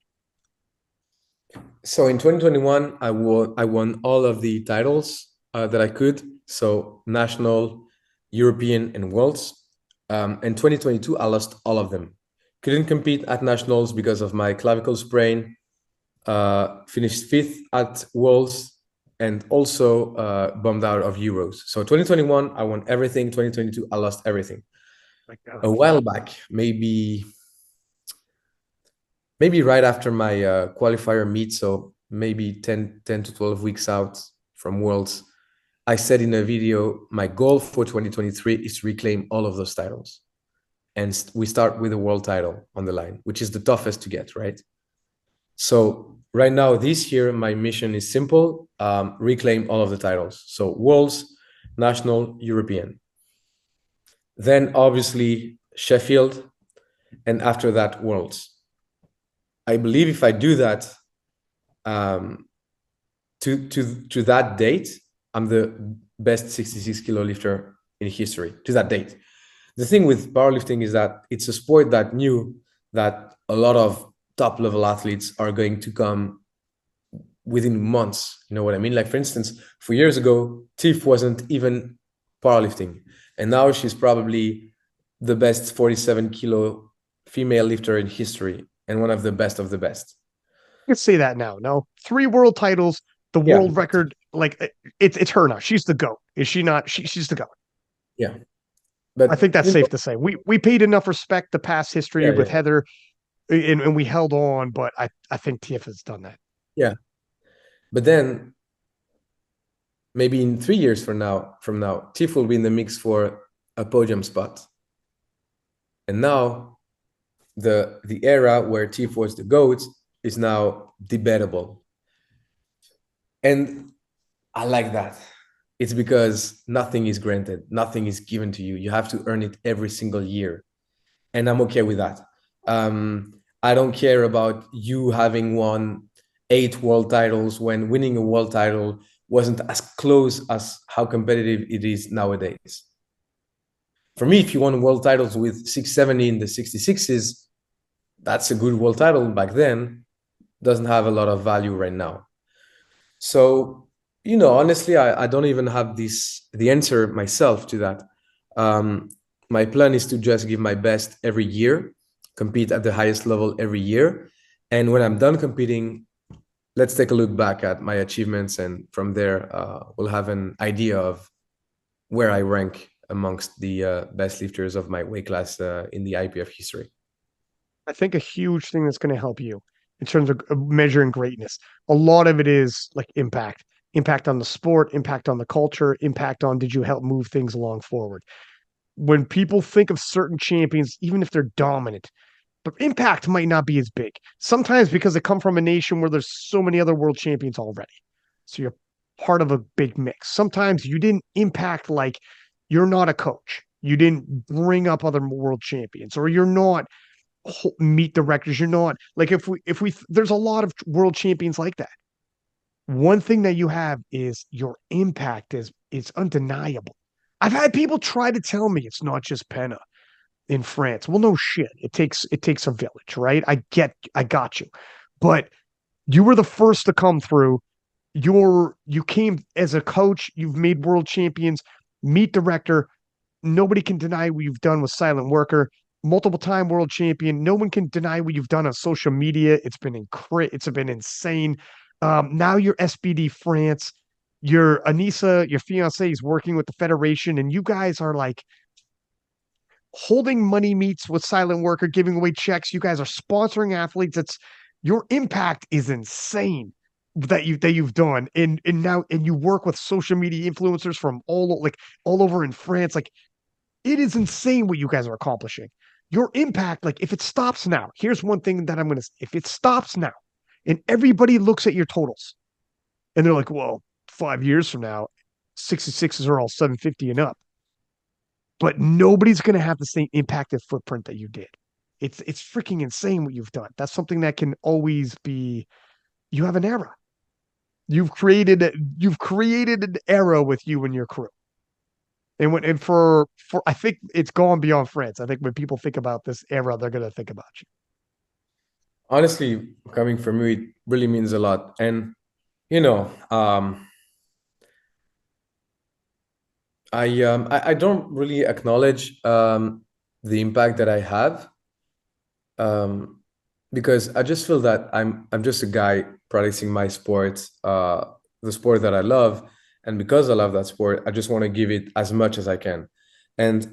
S2: So in 2021, I won all of the titles that I could. So national, European, and worlds. In 2022, I lost all of them. Couldn't compete at nationals because of my clavicle sprain. Finished fifth at worlds, and also bummed out of Euros. So 2021, I won everything. 2022, I lost everything. A while back, maybe right after my qualifier meet, so maybe 10 to 12 weeks out from Worlds, I said in a video, my goal for 2023 is to reclaim all of those titles. And we start with a world title on the line, which is the toughest to get, right? So right now, this year, my mission is simple, reclaim all of the titles. So Worlds, National, European. Then obviously Sheffield, and after that, Worlds. I believe if I do that, to that date, I'm the best 66 kilo lifter in history to that date. The thing with powerlifting is that it's a sport that knew that a lot of top level athletes are going to come within months. You know what I mean? Like, for instance, 4 years ago, Tiff wasn't even powerlifting, and now she's probably the best 47 kilo female lifter in history and one of the best of the best.
S1: You can say that now. No, 3 world titles, the
S2: Yeah.
S1: world record. Like it's her now. She's the GOAT. Is she not? She's the GOAT.
S2: Yeah. But
S1: I think that's safe to say. We paid enough respect to past history
S2: Yeah,
S1: with
S2: yeah.
S1: Heather, and we held on. But I think Tiff has done that.
S2: Yeah. But then maybe in 3 years from now, Tiff will be in the mix for a podium spot. And now the era where Tiff was the GOAT is now debatable. And I like that. It's because nothing is granted, nothing is given to you. You have to earn it every single year. And I'm okay with that. I don't care about you having won 8 world titles when winning a world title wasn't as close as how competitive it is nowadays. For me, if you won world titles with 670 in the 66s, that's a good world title back then. Doesn't have a lot of value right now. So, honestly, I don't even have the answer myself to that. My plan is to just give my best every year, compete at the highest level every year. And when I'm done competing, let's take a look back at my achievements. And from there, we'll have an idea of where I rank amongst the best lifters of my weight class in the IPF history.
S1: I think a huge thing that's going to help you in terms of measuring greatness. A lot of it is like impact on the sport, impact on the culture, impact on did you help move things along forward. When people think of certain champions, even if they're dominant, the impact might not be as big. Sometimes because they come from a nation where there's so many other world champions already. So you're part of a big mix. Sometimes you didn't impact, like you're not a coach. You didn't bring up other world champions, or you're not meet the records. You're not like if we there's a lot of world champions like that. One thing that you have is your impact is undeniable. I've had people try to tell me it's not just Pana in France. Well, no shit. It takes a village, right? I got you. But you were the first to come through. You came as a coach, you've made world champions, meet director. Nobody can deny what you've done with Silent Worker, multiple time world champion. No one can deny what you've done on social media. It's been insane. Now you're SBD France. Your Anissa, your fiance, is working with the federation, and you guys are like holding money meets with Silent Worker, giving away checks. You guys are sponsoring athletes. It's your impact is insane that you've done. And now you work with social media influencers from all over in France. Like it is insane what you guys are accomplishing. Your impact, like if it stops now, here's one thing that I'm gonna say. If it stops now and everybody looks at your totals and they're like, well, 5 years from now, 66s are all 750 and up. But nobody's going to have the same impact and footprint that you did. It's freaking insane what you've done. That's something that can always be. You have an era. You've created an era with you and your crew. And for I think it's gone beyond France. I think when people think about this era, they're going to think about you.
S2: Honestly, coming from you, it really means a lot. And I don't really acknowledge the impact that I have, because I just feel that I'm just a guy practicing my sport, the sport that I love, and because I love that sport, I just want to give it as much as I can. And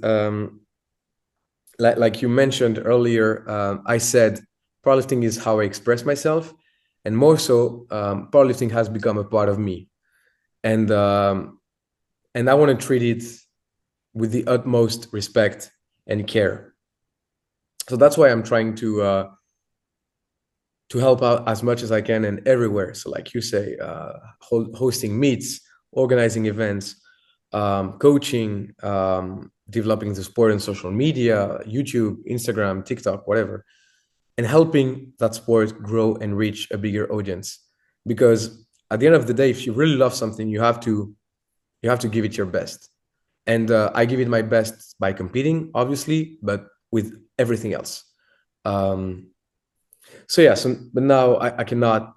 S2: like you mentioned earlier, I said powerlifting is how I express myself, and more so, powerlifting has become a part of me, and I want to treat it with the utmost respect and care. So that's why I'm trying to help out as much as I can and everywhere. So like you say, hosting meets, organizing events, coaching, developing the sport in social media, YouTube, Instagram, TikTok, whatever, and helping that sport grow and reach a bigger audience. Because at the end of the day, if you really love something, you have to You have to give it your best. And I give it my best by competing, obviously, but with everything else. So yeah, but now I cannot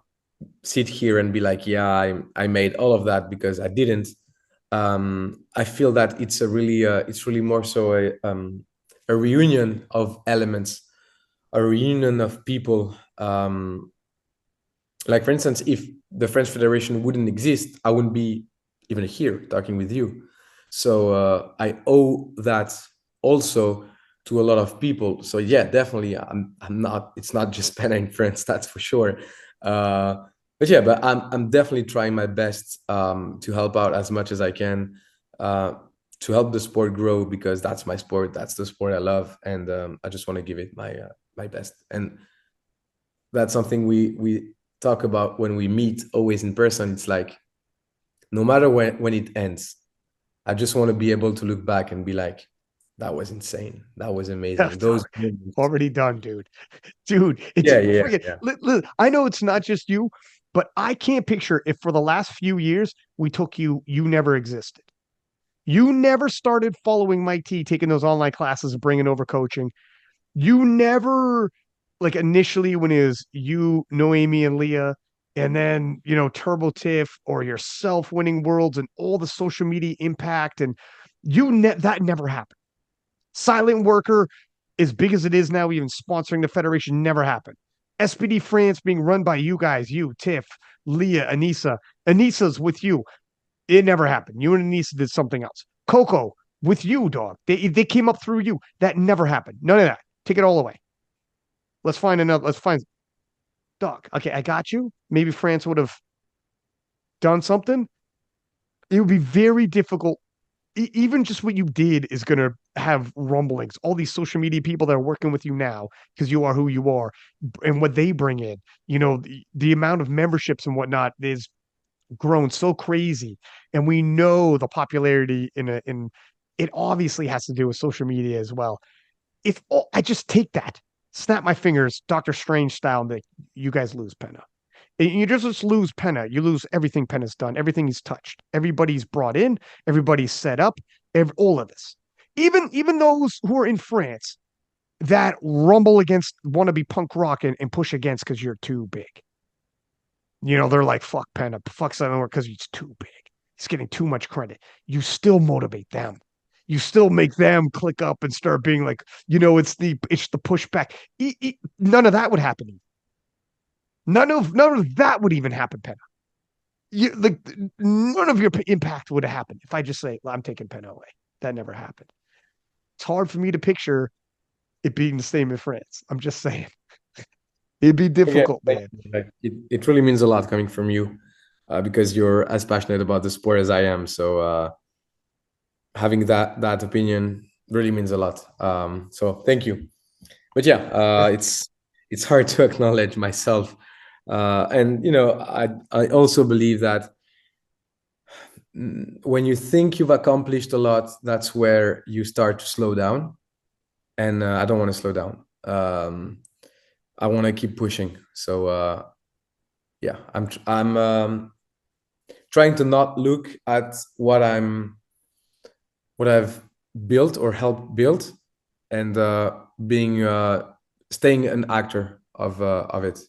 S2: sit here and be like, yeah, I made all of that because I didn't. I feel that it's really more so a reunion of elements, a reunion of people. Like for instance, if the French Federation wouldn't exist, I wouldn't be even here talking with you. So I owe that also to a lot of people. So yeah, definitely, I'm not. It's not just Pana in France, that's for sure. But yeah, but I'm definitely trying my best to help out as much as I can to help the sport grow, because that's my sport. That's the sport I love, and I just want to give it my best. And that's something we talk about when we meet always in person. It's like, no matter when it ends, I just want to be able to look back and be like, that was insane. That was amazing.
S1: That's
S2: Those moments.
S1: already done, dude. Dude, it's
S2: Yeah.
S1: freaking. I know it's not just you, but I can't picture if for the last few years we took you never existed. You never started following Mike T, taking those online classes and bringing over coaching. You never, like initially when it was you, Noemi, and Leah, and then Turbo Tiff or yourself winning worlds and all the social media impact, and that never happened. Silent Worker, as big as it is now, even sponsoring the federation, never happened. SPD France being run by you guys, you, Tiff, Leah, Anissa. Anissa's with you. It never happened. You and Anissa did something else. Coco, with you, dog. They came up through you. That never happened. None of that. Take it all away. Let's find another. Let's find dog. Okay, I got you. Maybe France would have done something. It would be very difficult. Even just what you did is going to have rumblings. All these social media people that are working with you now, because you are who you are, and what they bring in, the amount of memberships and whatnot is grown so crazy. And we know the popularity in it obviously has to do with social media as well. If I just take that, snap my fingers, Doctor Strange style, that you guys lose Penna. You just lose Penna. You lose everything Penna's done, everything he's touched, everybody's brought in, everybody's set up, all of this. Even those who are in France that rumble against wannabe punk rock and push against because you're too big. They're like, fuck Penna, fuck Silent Work because he's too big. He's getting too much credit. You still motivate them. You still make them click up and start being like, it's the pushback. None of that would happen. None of that would even happen, Penna. None of your impact would have happened if I just say, well, I'm taking Penna away. That never happened. It's hard for me to picture it being the same in France. I'm just saying. It'd be difficult, man.
S2: It really means a lot coming from you, because you're as passionate about the sport as I am. So having that opinion really means a lot. So thank you. But yeah, it's hard to acknowledge myself. And I also believe that when you think you've accomplished a lot, that's where you start to slow down. And I don't want to slow down. I want to keep pushing. So yeah, I'm trying to not look at what I've built or helped build, and staying an actor of it,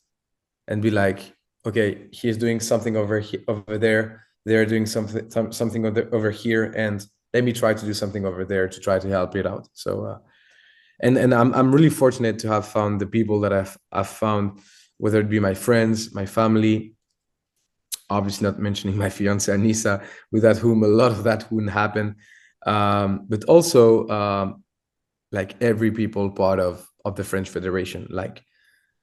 S2: and be like, okay, he's doing something over there. They're doing something over here, and let me try to do something over there to try to help it out. So and I'm really fortunate to have found the people that I've found, whether it be my friends, my family, obviously not mentioning my fiance Anissa, without whom a lot of that wouldn't happen, but also like every people part of the French Federation, like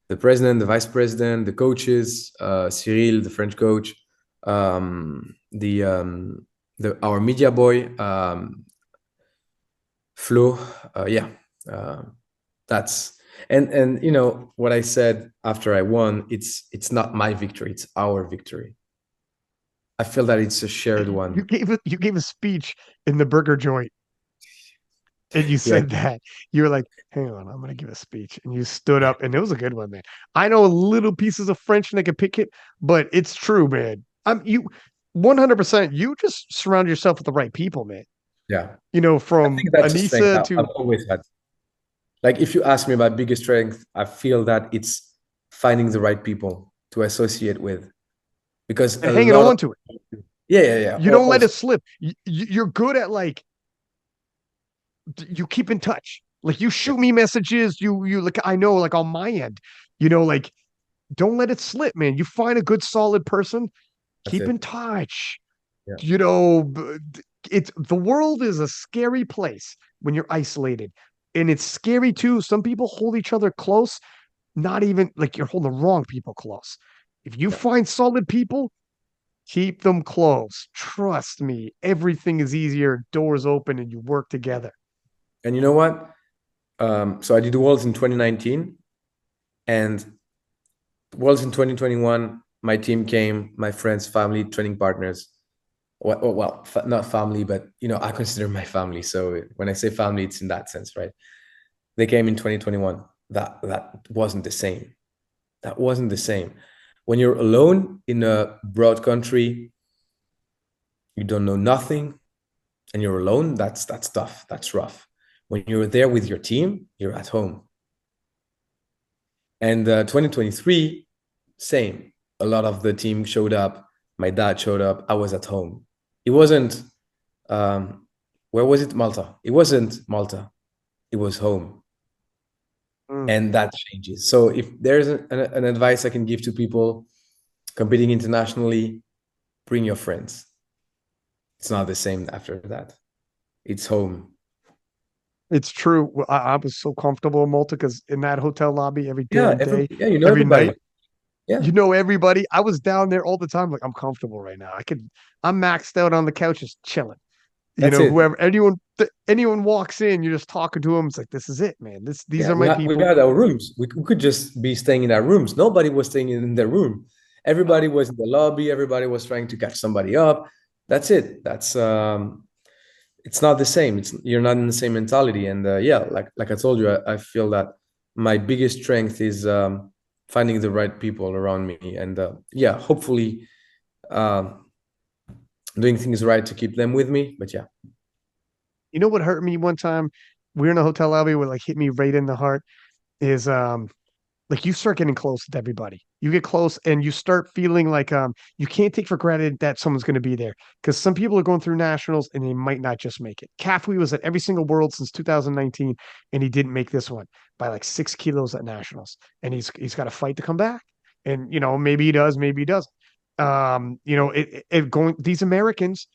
S2: the president, the vice president, the coaches, Cyril, the French coach, our media boy, Flo. Yeah, that's and what I said after I won. It's not my victory; it's our victory. I feel that it's a shared one.
S1: You gave a speech in the burger joint, and you said that you were like, "Hang on, I'm gonna give a speech," and you stood up, and it was a good one, man. I know little pieces of French and I can pick it, but it's true, man. 100%. You just surround yourself with the right people, man.
S2: Yeah.
S1: You know,
S2: I
S1: from
S2: think that's a strength
S1: Anissa to
S2: I've always had. Like, if you ask me about biggest strength, I feel that it's finding the right people to associate with, because a
S1: hanging
S2: lot of
S1: on to it.
S2: yeah.
S1: You don't let it slip. You're good at like you keep in touch. Like you shoot me messages. You like I know like on my end. You know, like don't let it slip, man. You find a good solid person,
S2: That's
S1: keep
S2: it.
S1: in touch.
S2: Yeah.
S1: You know, it's the world is a scary place when you're isolated. And it's scary too. Some people hold each other close, not even like you're holding the wrong people close. If you find solid people, keep them close. Trust me, everything is easier, doors open, and you work together.
S2: And you know what? So I did the Worlds in 2019, and Worlds in 2021. My team came, my friends, family, training partners. Well, not family, but I consider my family. So when I say family, it's in that sense, right? They came in 2021. That wasn't the same. That wasn't the same. When you're alone in a broad country, you don't know nothing, and you're alone, that's tough. That's rough. When you're there with your team, you're at home. And 2023, same. A lot of the team showed up. My dad showed up. I was at home. It wasn't, where was it? Malta. It wasn't Malta. It was home. And that changes. So if there's an advice I can give to people competing internationally, bring your friends. It's not the same after that. It's home.
S1: It's true. I was so comfortable in Malta because in that hotel lobby every
S2: Yeah,
S1: damn day,
S2: you know
S1: every
S2: everybody.
S1: night,
S2: Yeah,
S1: you know everybody. I was down there all the time. Like I'm comfortable right now. I'm maxed out on the couch, just chilling. You
S2: that's
S1: know,
S2: it.
S1: whoever anyone walks in, you're just talking to them. It's like this is it, man. These
S2: Yeah,
S1: are my
S2: we
S1: people.
S2: had our rooms. We could just be staying in our rooms. Nobody was staying in their room. Everybody was in the lobby. Everybody was trying to catch somebody up. That's it. That's it's not the same. You're not in the same mentality. And yeah, like I told you, I feel that my biggest strength is finding the right people around me, and yeah, hopefully doing things right to keep them with me. But yeah,
S1: You know what hurt me one time? We were in a hotel lobby where like hit me right in the heart is like you start getting close with everybody. You get close and you start feeling like you can't take for granted that someone's going to be there because some people are going through nationals and they might not just make it. Kafui was at every single world since 2019 and he didn't make this one by like 6 kilos at nationals, and he's got a fight to come back. And you know maybe he does, maybe he doesn't. You know it going these Americans,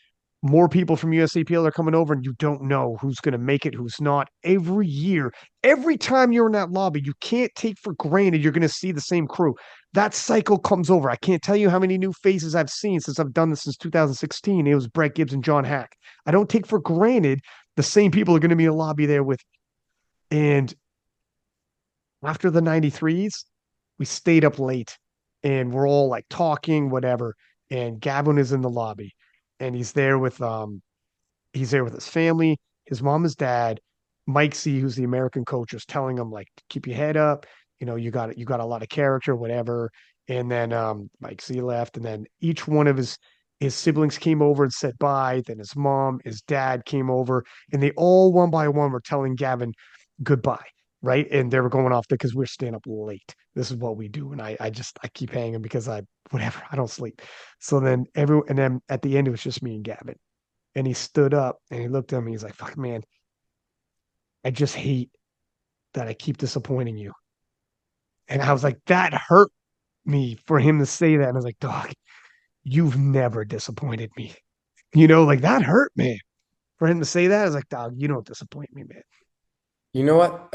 S1: more people from USAPL are coming over and you don't know who's going to make it, who's not. Every year, every time you're in that lobby, you can't take for granted you're going to see the same crew. That cycle comes over. I can't tell you how many new faces I've seen since I've done this since 2016. It was Brett Gibbs and John Hack. I don't take for granted the same people are going to be in the lobby there with me. And after the 93s, we stayed up late and we're all like talking, whatever. And Gavin is in the lobby and he's there with his family, his mom, his dad. Mike C, who's the American coach, was telling him like, keep your head up. You know, you got a lot of character, whatever. And then Mike C left, and then each one of his siblings came over and said bye. Then his mom, his dad came over, and they all one by one were telling Gavin goodbye. Right. And they were going off there because we're staying up late. This is what we do. And I keep hanging because whatever, I don't sleep. So then and then at the end, it was just me and Gavin. And he stood up and he looked at me. He's like, fuck, man, I just hate that I keep disappointing you. And I was like, that hurt me for him to say that. And I was like, dog, you've never disappointed me. You know, like that hurt, man. For him to say that, I was like, dog, you don't disappoint me, man.
S2: you know what?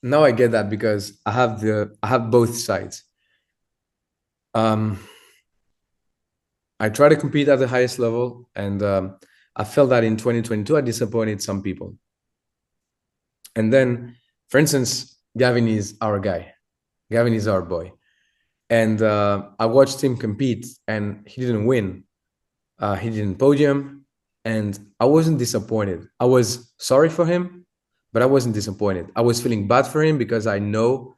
S2: Now I get that because I have both sides. I try to compete at the highest level, and I felt that in 2022 I disappointed some people. And then, for instance, Gavin is our guy. Gavin is our boy. And I watched him compete, and he didn't win. He didn't podium, and I wasn't disappointed. I was sorry for him, but I wasn't disappointed. I was feeling bad for him because I know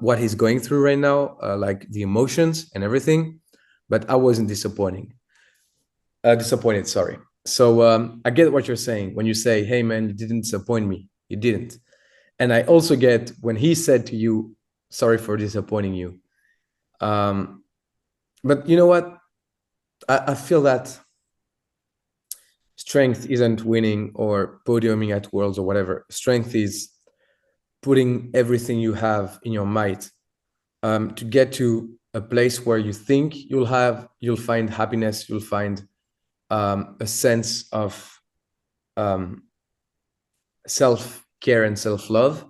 S2: what he's going through right now, like the emotions and everything, but I wasn't disappointing. Disappointed, sorry. So I get what you're saying when you say, hey, man, you didn't disappoint me. You didn't. And I also get when he said to you, sorry for disappointing you. But you know what? I feel that strength isn't winning or podiuming at Worlds or whatever. Strength is putting everything you have in your might to get to a place where you think you'll find happiness, you'll find a sense of self-care and self-love,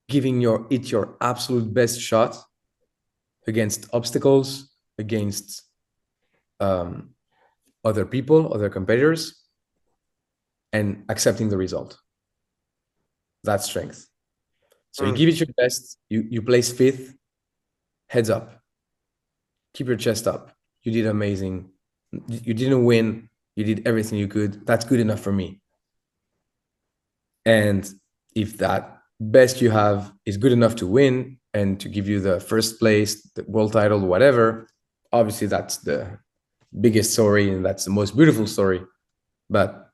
S2: giving it your absolute best shot against obstacles, against other people, other competitors, and accepting the result. That's strength. So you give it your best, you place fifth, heads up. Keep your chest up. You did amazing. You didn't win. You did everything you could. That's good enough for me. And if that best you have is good enough to win and to give you the first place, the world title, whatever, obviously that's the biggest story and that's the most beautiful story. But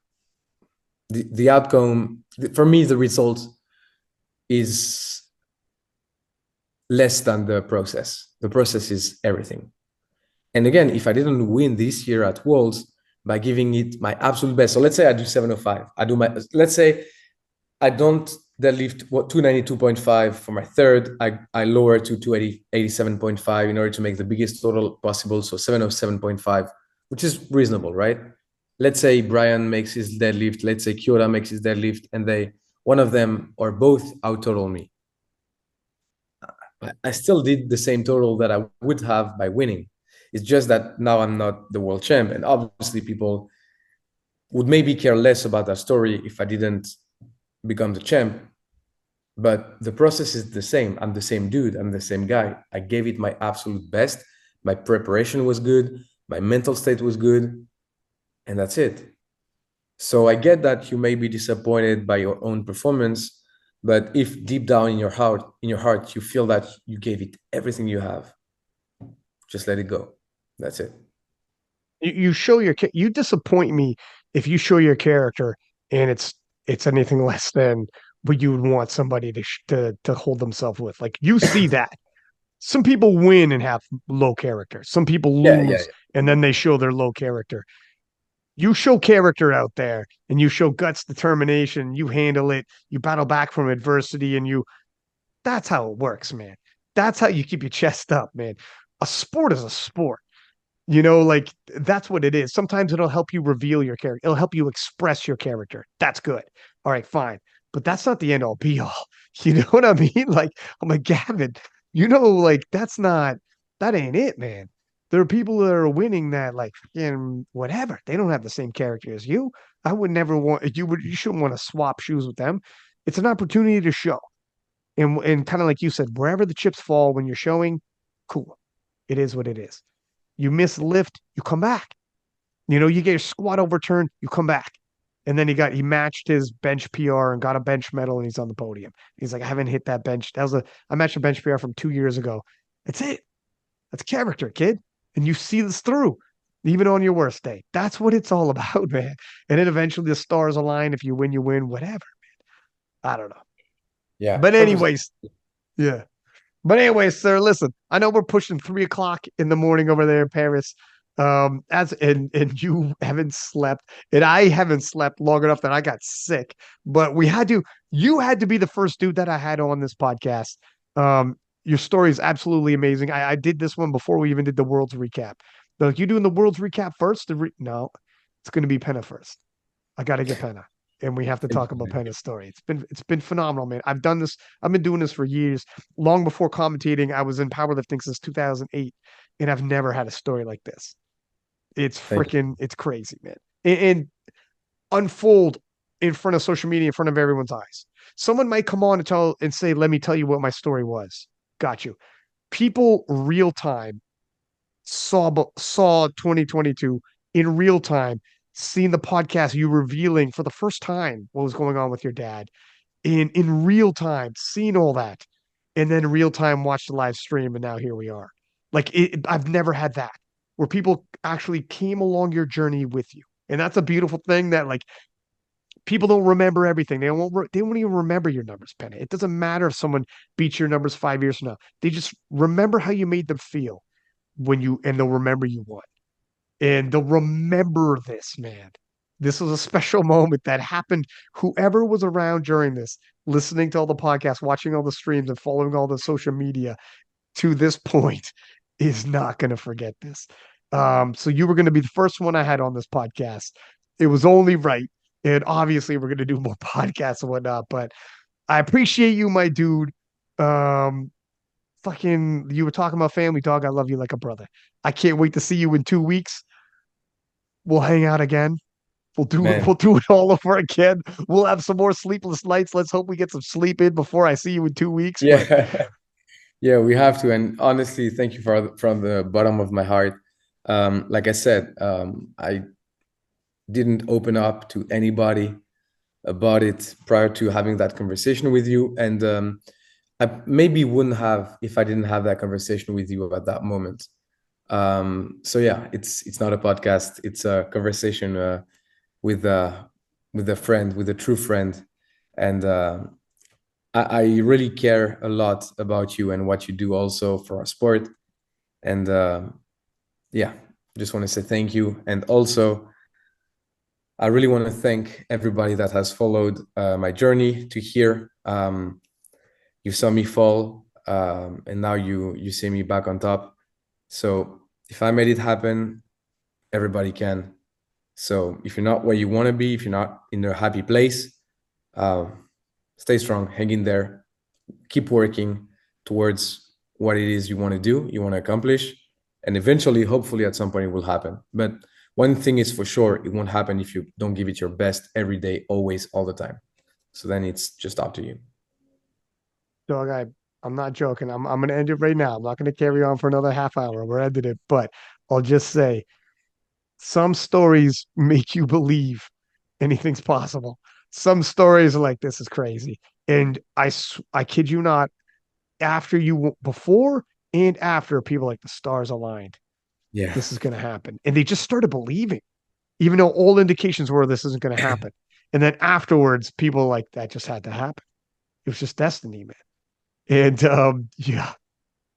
S2: the outcome, for me, the result is less than the process. The process is everything. And again, if I didn't win this year at Worlds by giving it my absolute best, so let's say I do 705, let's say I don't deadlift 292.5 for my third, I lower to 287.5 in order to make the biggest total possible, so 707.5, which is reasonable, right? Let's say Brian makes his deadlift, let's say Kyoto makes his deadlift, and one of them or both out total me. I still did the same total that I would have by winning. It's just that now I'm not the world champ. And obviously people would maybe care less about that story if I didn't become the champ. But the process is the same. I'm the same dude. I'm the same guy. I gave it my absolute best. My preparation was good. My mental state was good. And that's it. So I get that you may be disappointed by your own performance, but if deep down in your heart, you feel that you gave it everything you have, just let it go. That's it.
S1: You show you disappoint me if you show your character and it's anything less than what you would want somebody to hold themselves with. Like you see that. Some people win and have low character. Some people lose and then they show their low character. You show character out there and you show guts, determination, you handle it, you battle back from adversity, and that's how it works, man. That's how you keep your chest up, man. A sport is a sport. Like that's what it is. Sometimes it'll help you reveal your character. It'll help you express your character. That's good. All right, fine. But that's not the end all be all. You know what I mean? Like, I'm like, Gavin, like that ain't it, man. There are people that are winning that, like, whatever. They don't have the same character as you. I would never want you shouldn't want to swap shoes with them. It's an opportunity to show. And kind of like you said, wherever the chips fall when you're showing, cool. It is what it is. You miss lift, you come back. You get your squat overturned, you come back. And then he matched his bench PR and got a bench medal and he's on the podium. He's like, I haven't hit that bench. I matched a bench PR from 2 years ago. That's it. That's character, kid. And you see this through, even on your worst day. That's what it's all about, man. And then eventually the stars align. If you win, whatever, man. I don't know.
S2: Yeah.
S1: But anyways, yeah. But anyways, sir, listen, I know we're pushing 3:00 in the morning over there in Paris. And you haven't slept, and I haven't slept long enough that I got sick. But you had to be the first dude that I had on this podcast. Your story is absolutely amazing. I did this one before we even did the Worlds recap. Like, you doing the Worlds recap first? No, it's going to be Pana first. I got to get Pana. And we have to talk about Pena's story. It's been phenomenal, man. I've been doing this for years. Long before commentating, I was in powerlifting since 2008, and I've never had a story like this. It's crazy, man. And unfold in front of social media, in front of everyone's eyes. Someone might come on and say, let me tell you what my story was. Got you. People real time saw 2022 in real time, seeing the podcast, you revealing for the first time what was going on with your dad in real time, seeing all that, and then real time watch the live stream, and now here we are. Like I've never had that where people actually came along your journey with you. And that's a beautiful thing that like people don't remember everything. They won't even remember your numbers, Penny. It doesn't matter if someone beats your numbers 5 years from now. They just remember how you made them feel and they'll remember you won. And they'll remember this, man. This was a special moment that happened. Whoever was around during this, listening to all the podcasts, watching all the streams, and following all the social media to this point is not going to forget this. So you were going to be the first one I had on this podcast. It was only right. And obviously we're going to do more podcasts and whatnot, but I appreciate you, my dude. Fucking, you were talking about family, dog. I love you like a brother. I can't wait to see you in 2 weeks. We'll hang out again. We'll do it.
S2: Man.
S1: We'll do it all over again. We'll have some more sleepless nights. Let's hope we get some sleep in before I see you in 2 weeks.
S2: Yeah.
S1: But
S2: Yeah, we have to. And honestly, thank you from the bottom of my heart. Like I said, I didn't open up to anybody about it prior to having that conversation with you. And I maybe wouldn't have if I didn't have that conversation with you at that moment. So yeah, it's not a podcast. It's a conversation with a friend, with a true friend. And I really care a lot about you and what you do also for our sport. And yeah, just want to say thank you. And also, I really want to thank everybody that has followed my journey to here. You saw me fall, and now you see me back on top. So if I made it happen, everybody can. So if you're not where you want to be, if you're not in a happy place, stay strong, hang in there, keep working towards what it is you want to do, you want to accomplish, and eventually, hopefully, at some point, it will happen. But one thing is for sure, it won't happen if you don't give it your best every day, always, all the time. So then it's just up to you.
S1: dog, I'm not joking. I'm gonna end it right now. I'm not gonna carry on for another half hour. We're ending it, but I'll just say some stories make you believe anything's possible. Some stories are like, this is crazy. And I kid you not, before and after, people like the stars aligned.
S2: Yeah.
S1: This is going to happen. And they just started believing, even though all indications were this isn't going to happen. And then afterwards, people like that just had to happen. It was just destiny, man. And yeah,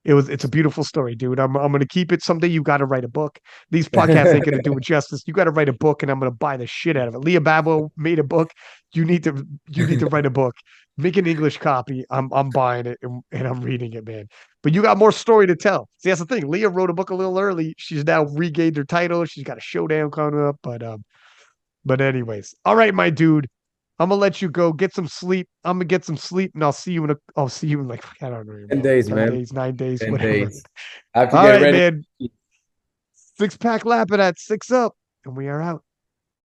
S1: it's a beautiful story, dude. I'm gonna keep it. Someday you got to write a book. These podcasts ain't gonna do it justice. You got to write a book, and I'm gonna buy the shit out of it. Leah Babbo made a book. You need to write a book. Make an English copy. I'm buying it and I'm reading it, man. But you got more story to tell. See, that's the thing. Leah wrote a book a little early. She's now regained her title. She's got a showdown coming up. But anyways, all right, my dude. I'm gonna let you go. Get some sleep. I'm gonna get some sleep, and I'll see you in like I don't know,
S2: 10 days,
S1: 10
S2: man.
S1: days, 9 days,
S2: 10
S1: whatever.
S2: days. I have to
S1: All
S2: get
S1: right,
S2: ready.
S1: man. 6-pack Lapadat, 6 up, and we are out.